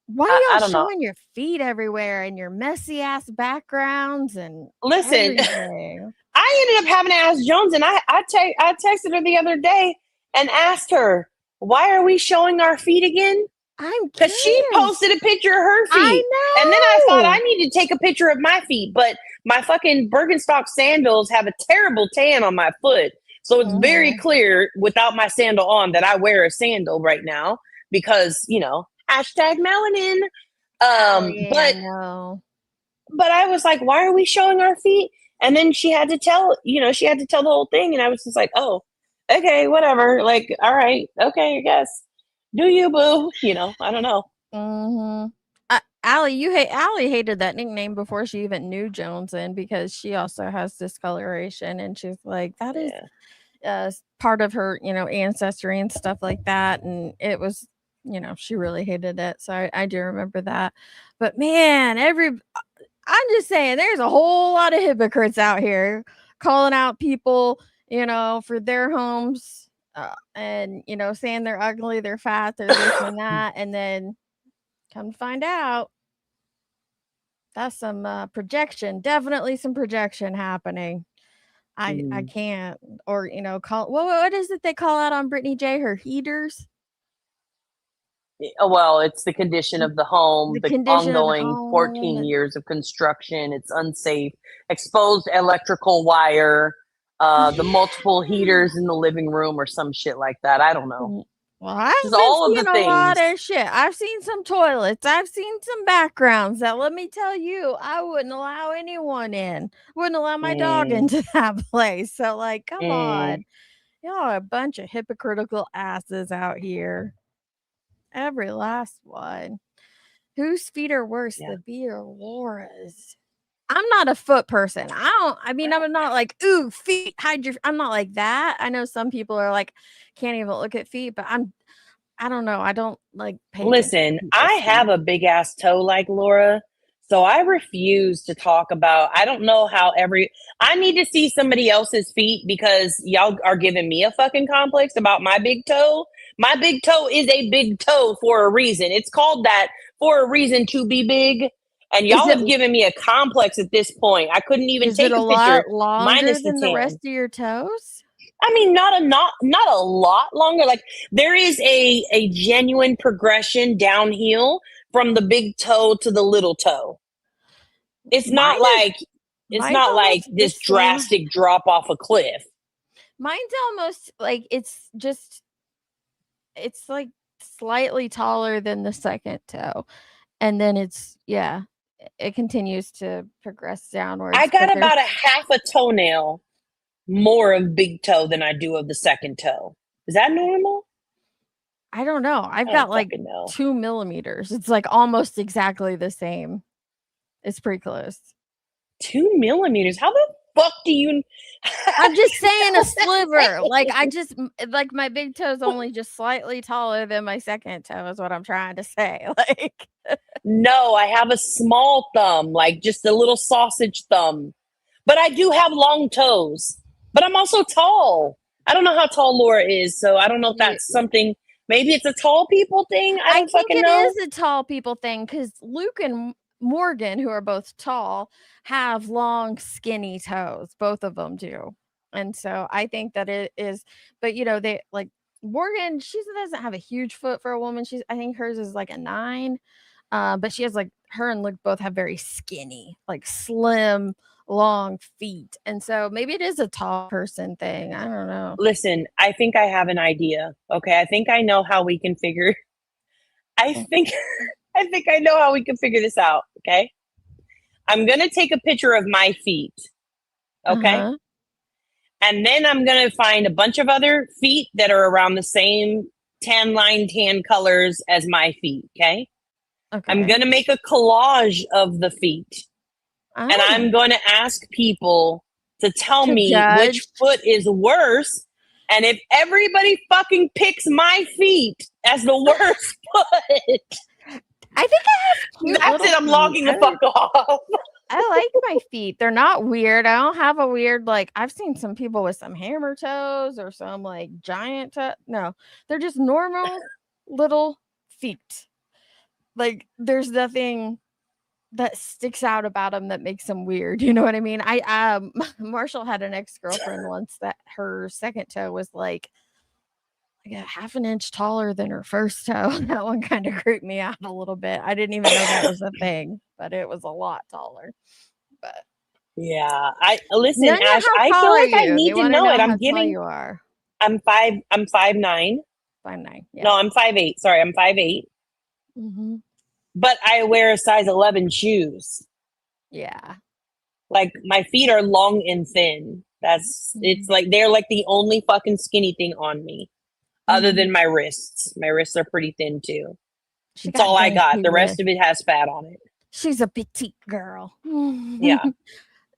S4: why are y'all showing your feet everywhere and your messy ass backgrounds and
S3: listen?
S4: Everything?
S3: I ended up having to ask Jones, and I texted her the other day and asked her, "Why are we showing our feet again?" Because she posted a picture of her feet,
S4: I know.
S3: and then I thought I need to take a picture of my feet, but my fucking Birkenstock sandals have a terrible tan on my foot. So it's very clear without my sandal on that I wear a sandal right now because, #melanin. But I was like, why are we showing our feet? And then she had to tell the whole thing. And I was just like, oh, okay, whatever. Like, all right. Okay, I guess. Do you, boo? I don't know.
S4: Mm-hmm. Allie hated that nickname before she even knew Joneson because she also has discoloration, and she's like, that is part of her, ancestry and stuff like that. And it was, she really hated it. So I do remember that. But man, I'm just saying, there's a whole lot of hypocrites out here calling out people, for their homes, and saying they're ugly, they're fat, they're this and that, and then come to find out, that's some projection. Definitely some projection happening. I can't, or call what is it they call out on Brittany J? Her heaters.
S3: Well, it's the condition of the home, the ongoing 14
S4: home.
S3: years of construction. It's unsafe, exposed electrical wire, the multiple heaters in the living room or some shit like that. I don't know.
S4: Well, I've
S3: Just
S4: been
S3: all of
S4: seeing
S3: the
S4: a lot
S3: things.
S4: of shit. I've seen some toilets. I've seen some backgrounds that, let me tell you, I wouldn't allow anyone in. Wouldn't allow my dog
S3: Mm,
S4: into that place. So, like, come
S3: mm.
S4: on. Y'all are a bunch of hypocritical asses out here. Every last one. Whose feet are worse,
S3: Yeah.
S4: the bee or Laura's? I'm not a foot person. I mean, I'm not like, ooh, feet, hide your, I'm not like that. I know some people are like, can't even look at feet, but I don't know. I don't like pay attention
S3: Listen,
S4: to
S3: I
S4: people's
S3: have
S4: feet.
S3: a big ass toe like Laura, so I refuse to talk about. I don't know how I need to see somebody else's feet because y'all are giving me a fucking complex about my big toe. My big toe is a big toe for a reason. It's called that for a reason to be big. And
S4: Is
S3: y'all
S4: it
S3: have given me a complex at this point. I couldn't even
S4: is it
S3: take
S4: a
S3: a picture
S4: lot longer
S3: minus the
S4: than the rest
S3: tan.
S4: of your toes?
S3: I mean, not a lot longer. Like there is a genuine progression downhill from the big toe to the little toe. It's
S4: Mine
S3: not
S4: is
S3: like
S4: mine's almost the
S3: this
S4: same.
S3: drastic drop off a cliff.
S4: Mine's almost like it's like slightly taller than the second toe. And then it continues to progress
S3: I
S4: downwards.
S3: got
S4: But there's
S3: about a half a toenail more of big toe than I do of the second toe. Is that normal?
S4: I don't know. I've
S3: I
S4: got
S3: don't
S4: like
S3: fucking know.
S4: 2 millimeters. It's like almost exactly the same. It's pretty close.
S3: 2 millimeters. How the fuck do you?
S4: I'm just saying a sliver. Like like my big toe is only just slightly taller than my second toe is what I'm trying to say. Like
S3: No, I have a small thumb, like just a little sausage thumb. But I do have long toes. But I'm also tall. I don't know how tall Laura is, so I don't know if
S4: you,
S3: that's something. Maybe it's a tall people thing. I
S4: I
S3: don't
S4: think
S3: fucking
S4: it
S3: know.
S4: is a tall people thing because Luke and Morgan, who are both tall, have long, skinny toes. Both of them do. And so I think that it is, but they like Morgan, she doesn't have a huge foot for a woman. I think hers is like a 9. But she has like her and Luke both have very skinny, like slim, long feet. And so maybe it is a tall person thing. I don't know.
S3: Listen, I think I have an idea. Okay, I think I know how we can figure. I think I think I know how we can figure this out. Okay, I'm gonna take a picture of my feet. Okay,
S4: Uh-huh.
S3: and then I'm gonna find a bunch of other feet that are around the same tan colors as my feet. Okay. I'm
S4: Okay.
S3: going to make a collage of the feet. And I'm
S4: Oh,
S3: going to ask people to tell
S4: to
S3: me which
S4: judge.
S3: foot is worse. And if everybody fucking picks my feet as the worst foot,
S4: I think I have cute
S3: that's
S4: little
S3: it. I'm
S4: feet.
S3: logging the fuck off.
S4: I like my feet. They're not weird. I don't have a weird, like, I've seen some people with some hammer toes or some like giant toe. No, they're just normal little feet. Like, there's nothing that sticks out about them that makes them weird. You know what I mean? Marshall had an ex-girlfriend once that her second toe was like a half an inch taller than her first toe. That one kind of creeped me out a little bit. I didn't even know that was a thing, but it was a lot taller. But
S3: Yeah. I listen,
S4: none of
S3: Ash,
S4: how
S3: I
S4: tall
S3: feel
S4: are
S3: like I
S4: you?
S3: need
S4: They
S3: to
S4: want to
S3: know
S4: know
S3: it.
S4: how tall you are.
S3: I'm 5'9".
S4: 5'9". Yeah.
S3: No, I'm 5'8". Sorry, I'm 5'8".
S4: Mm-hmm.
S3: But I wear a size 11 shoes.
S4: Yeah.
S3: Like my feet are long and thin. It's like they're like the only fucking skinny thing on me, other than my wrists. My wrists are pretty thin too.
S4: She
S3: That's
S4: got
S3: all I got.
S4: dainty
S3: The rest
S4: wrists.
S3: of it has fat on it.
S4: She's a petite girl.
S3: Yeah.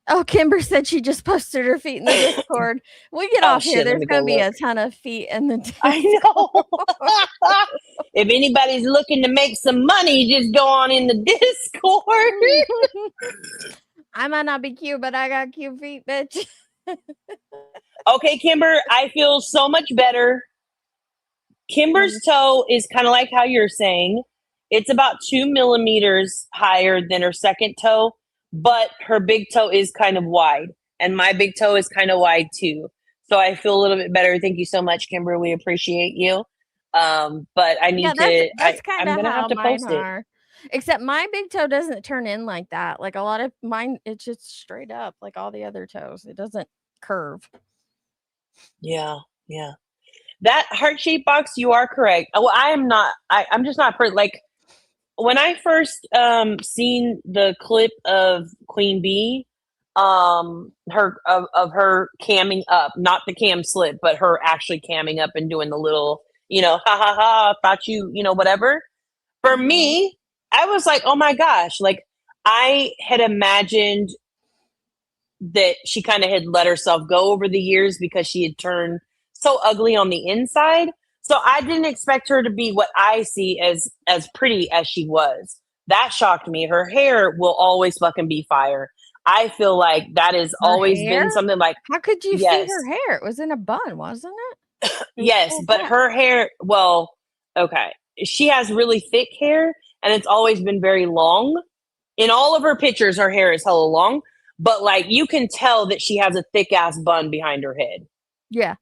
S4: Oh, Kimber said she just posted her feet in the Discord. We get
S3: Oh
S4: off here.
S3: shit, let
S4: There's
S3: me
S4: going
S3: go
S4: to be
S3: look.
S4: a ton of feet in the Discord.
S3: I know. If anybody's looking to make some money, just go on in the Discord.
S4: I might not be cute, but I got cute feet, bitch.
S3: Okay, Kimber, I feel so much better. Kimber's toe is kind of like how you're saying. It's about 2 millimeters higher than her second toe, but her big toe is kind of wide. And my big toe is kind of wide too. So I feel a little bit better. Thank you so much, Kimber. We appreciate you. But I need
S4: That's kind
S3: I'm
S4: of
S3: gonna
S4: how
S3: have to
S4: mine
S3: post it.
S4: are. Except my big toe doesn't turn in like that. Like a lot of mine, it's just straight up like all the other toes. It doesn't curve.
S3: Yeah, yeah. That heart-shaped box, you are correct. Well, I am not. I'm just not like when I first seen the clip of Queen Bee, her of her camming up, not the cam slip, but her actually camming up and doing the little, ha ha ha, thought whatever. For me, I was like, oh my gosh, like I had imagined that she kind of had let herself go over the years because she had turned so ugly on the inside. So I didn't expect her to be what I see as pretty as she was. That shocked me. Her hair will always fucking be fire. I feel like that has always been something like.
S4: How could you see her hair? It was in a bun, wasn't it?
S3: Yes, but her hair. Well, okay. She has really thick hair, and it's always been very long. In all of her pictures, her hair is hella long, but like you can tell that she has a thick ass bun behind her head.
S4: Yeah.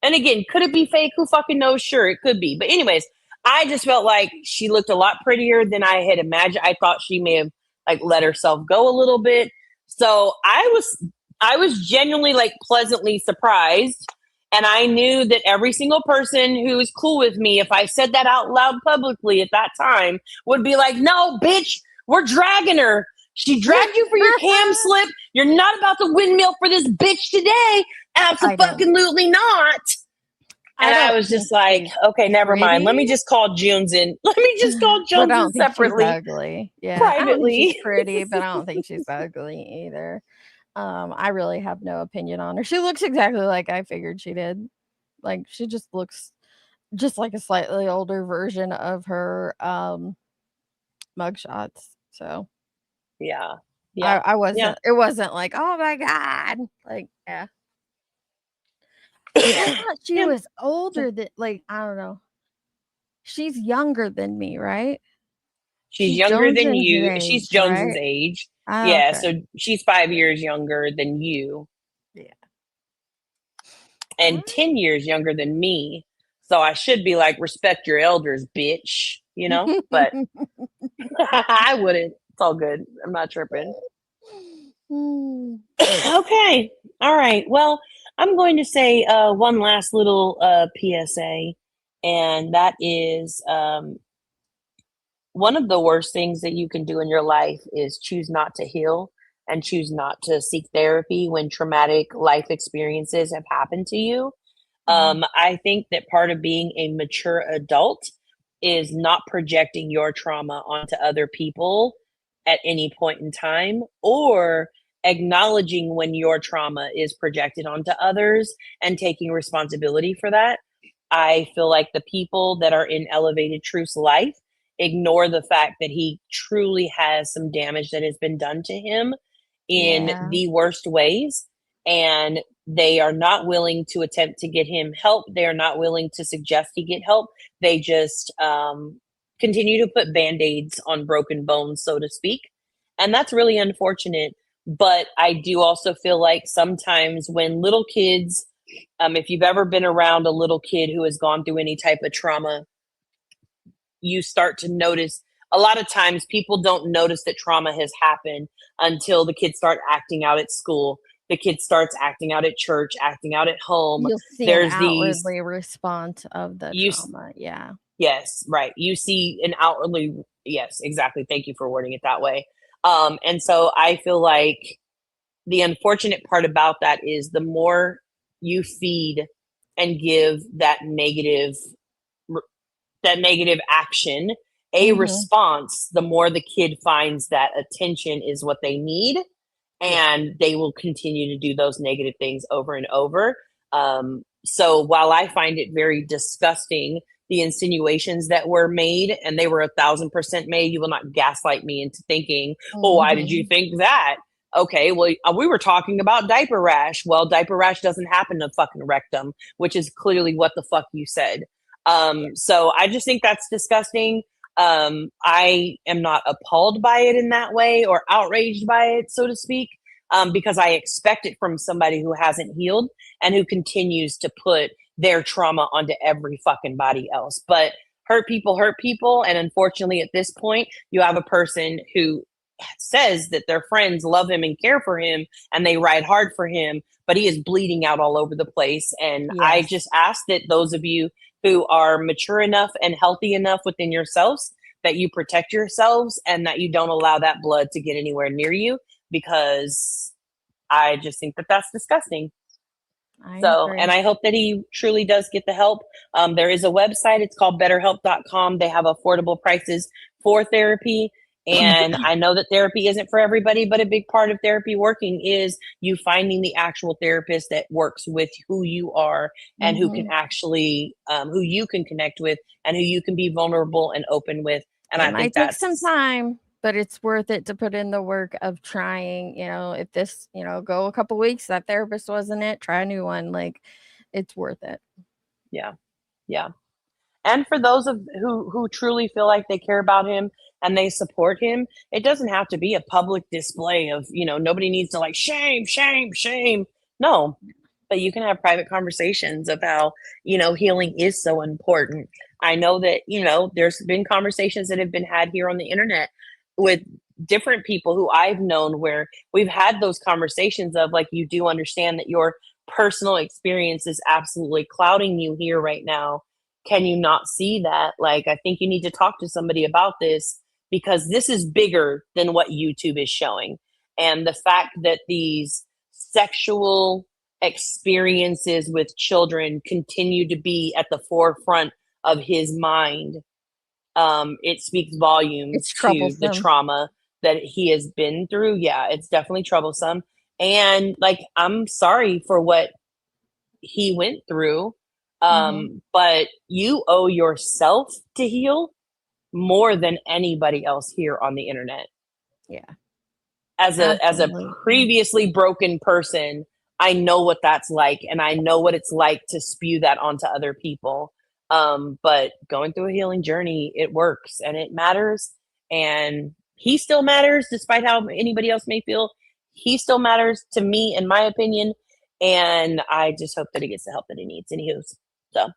S3: And again, could it be fake? Who fucking knows? Sure, it could be. But anyways, I just felt like she looked a lot prettier than I had imagined. I thought she may have like let herself go a little bit. So I was genuinely like pleasantly surprised. And I knew that every single person who was cool with me, if I said that out loud publicly at that time, would be like, no, bitch, we're dragging her. She dragged you for your cam slip. You're not about to windmill for this bitch today. Absolutely not. And I was just like, okay, never mind. Let me just call Junes in. Let me just call Junes in separately.
S4: She's ugly. Yeah.
S3: Privately.
S4: She's pretty, but I don't think she's ugly either. I really have no opinion on her. She looks exactly like I figured she did. Like she just looks just like a slightly older version of her mugshots. So
S3: yeah.
S4: I wasn't it wasn't like, oh my God. Like, yeah. I thought she was older than, like, I don't know. She's younger than me, right?
S3: She's younger than you.
S4: Age,
S3: she's Jones's
S4: right?
S3: age.
S4: Oh,
S3: yeah,
S4: okay.
S3: so she's 5 years younger than you.
S4: Yeah.
S3: And 10 years younger than me. So I should be like, respect your elders, bitch. But I wouldn't. It's all good. I'm not tripping. Okay. All right. Well, I'm going to say one last little PSA, and that is one of the worst things that you can do in your life is choose not to heal and choose not to seek therapy when traumatic life experiences have happened to you. I think that part of being a mature adult is not projecting your trauma onto other people at any point in time, or acknowledging when your trauma is projected onto others and taking responsibility for that. I feel like the people that are in Elevated Truth's life ignore the fact that he truly has some damage that has been done to him in the worst ways. And they are not willing to attempt to get him help. They are not willing to suggest he get help. They just continue to put Band-Aids on broken bones, so to speak. And that's really unfortunate. But I do also feel like sometimes when little kids, if you've ever been around a little kid who has gone through any type of trauma, you start to notice a lot of times people don't notice that trauma has happened until the kids start acting out at school. The kid starts acting out at church, acting out at home.
S4: You'll see
S3: There's
S4: an outwardly response of the trauma. Yeah.
S3: Yes, right. You see an outwardly, yes, exactly. Thank you for wording it that way. And so I feel like the unfortunate part about that is the more you feed and give that negative action a response, the more the kid finds that attention is what they need, and they will continue to do those negative things over and over. So while I find it very disgusting, the insinuations that were made, and they were 1,000% made, you will not gaslight me into thinking, oh, why did you think that? Okay, well, we were talking about diaper rash. Well, diaper rash doesn't happen to fucking rectum, which is clearly what the fuck you said. So I just think that's disgusting. I am not appalled by it in that way or outraged by it, so to speak, because I expect it from somebody who hasn't healed and who continues to put their trauma onto every fucking body else. But hurt people. And unfortunately, at this point, you have a person who says that their friends love him and care for him and they ride hard for him, but he is bleeding out all over the place. And I
S4: Yes.
S3: just ask that those of you who are mature enough and healthy enough within yourselves, that you protect yourselves and that you don't allow that blood to get anywhere near you, because I just think that that's disgusting. And I hope that he truly does get the help. There is a website. It's called betterhelp.com. They have affordable prices for therapy. And I know that therapy isn't for everybody, but a big part of therapy working is you finding the actual therapist that works with who you are and who can actually, who you can connect with and who you can be vulnerable and open with. And
S4: It
S3: I
S4: might
S3: think
S4: take
S3: that's
S4: some time, but it's worth it to put in the work of trying. If this, go a couple weeks, that therapist wasn't it, try a new one. Like, it's worth it.
S3: Yeah. Yeah. And for those of who truly feel like they care about him and they support him, it doesn't have to be a public display of, nobody needs to like shame, shame, shame. No, but you can have private conversations of how, healing is so important. I know that, there's been conversations that have been had here on the internet with different people who I've known where we've had those conversations of like, you do understand that your personal experience is absolutely clouding you here right now. Can you not see that? Like, I think you need to talk to somebody about this because this is bigger than what YouTube is showing. And the fact that these sexual experiences with children continue to be at the forefront of his mind, it speaks volumes to the trauma that he has been through. Yeah, it's definitely troublesome. And like, I'm sorry for what he went through. But you owe yourself to heal more than anybody else here on the internet.
S4: Yeah.
S3: As a previously broken person, I know what that's like, and I know what it's like to spew that onto other people. But going through a healing journey, it works and it matters, and he still matters despite how anybody else may feel. He still matters to me, in my opinion, and I just hope that he gets the help that he needs, and he heals. So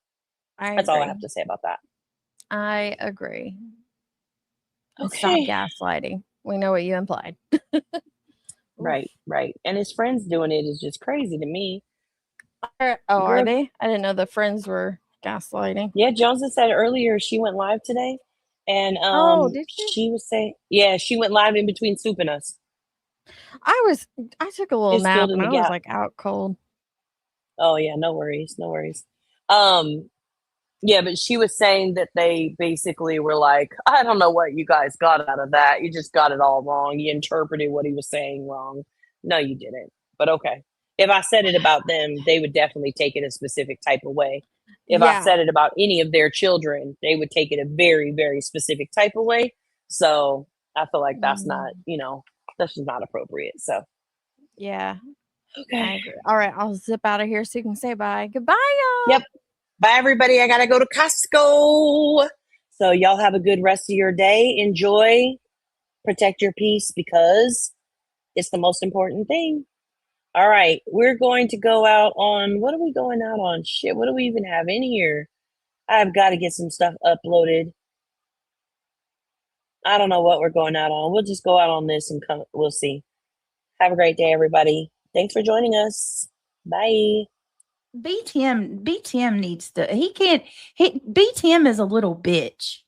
S3: that's all I have to say about that.
S4: I agree.
S3: Okay.
S4: Stop gaslighting. We know what you implied.
S3: Right. And his friends doing it is just crazy to me.
S4: Are they? I didn't know the friends were gaslighting.
S3: Yeah, Jonesy said earlier she went live today, and
S4: did she?
S3: She was saying, yeah, she went live in between Soup and us.
S4: I took a little
S3: Just
S4: nap
S3: filled in
S4: and
S3: the
S4: I was
S3: gap.
S4: like out cold.
S3: Oh yeah, no worries. Yeah, but she was saying that they basically were like, I don't know what you guys got out of that. You just got it all wrong. You interpreted what he was saying wrong. No, you didn't. But okay. If I said it about them, they would definitely take it a specific type of way. If I said it about any of their children, they would take it a very, very specific type of way. So I feel like that's not, that's just not appropriate. So
S4: yeah.
S3: Okay.
S4: I agree. All right, I'll zip out of here so you can say bye. Goodbye, y'all.
S3: Yep. Bye, everybody. I got to go to Costco. So y'all have a good rest of your day. Enjoy. Protect your peace because it's the most important thing. All right. We're going to go out on, what are we going out on? Shit, what do we even have in here? I've got to get some stuff uploaded. I don't know what we're going out on. We'll just go out on this and come. We'll see. Have a great day, everybody. Thanks for joining us. Bye.
S11: BTM needs to, B Tim is a little bitch.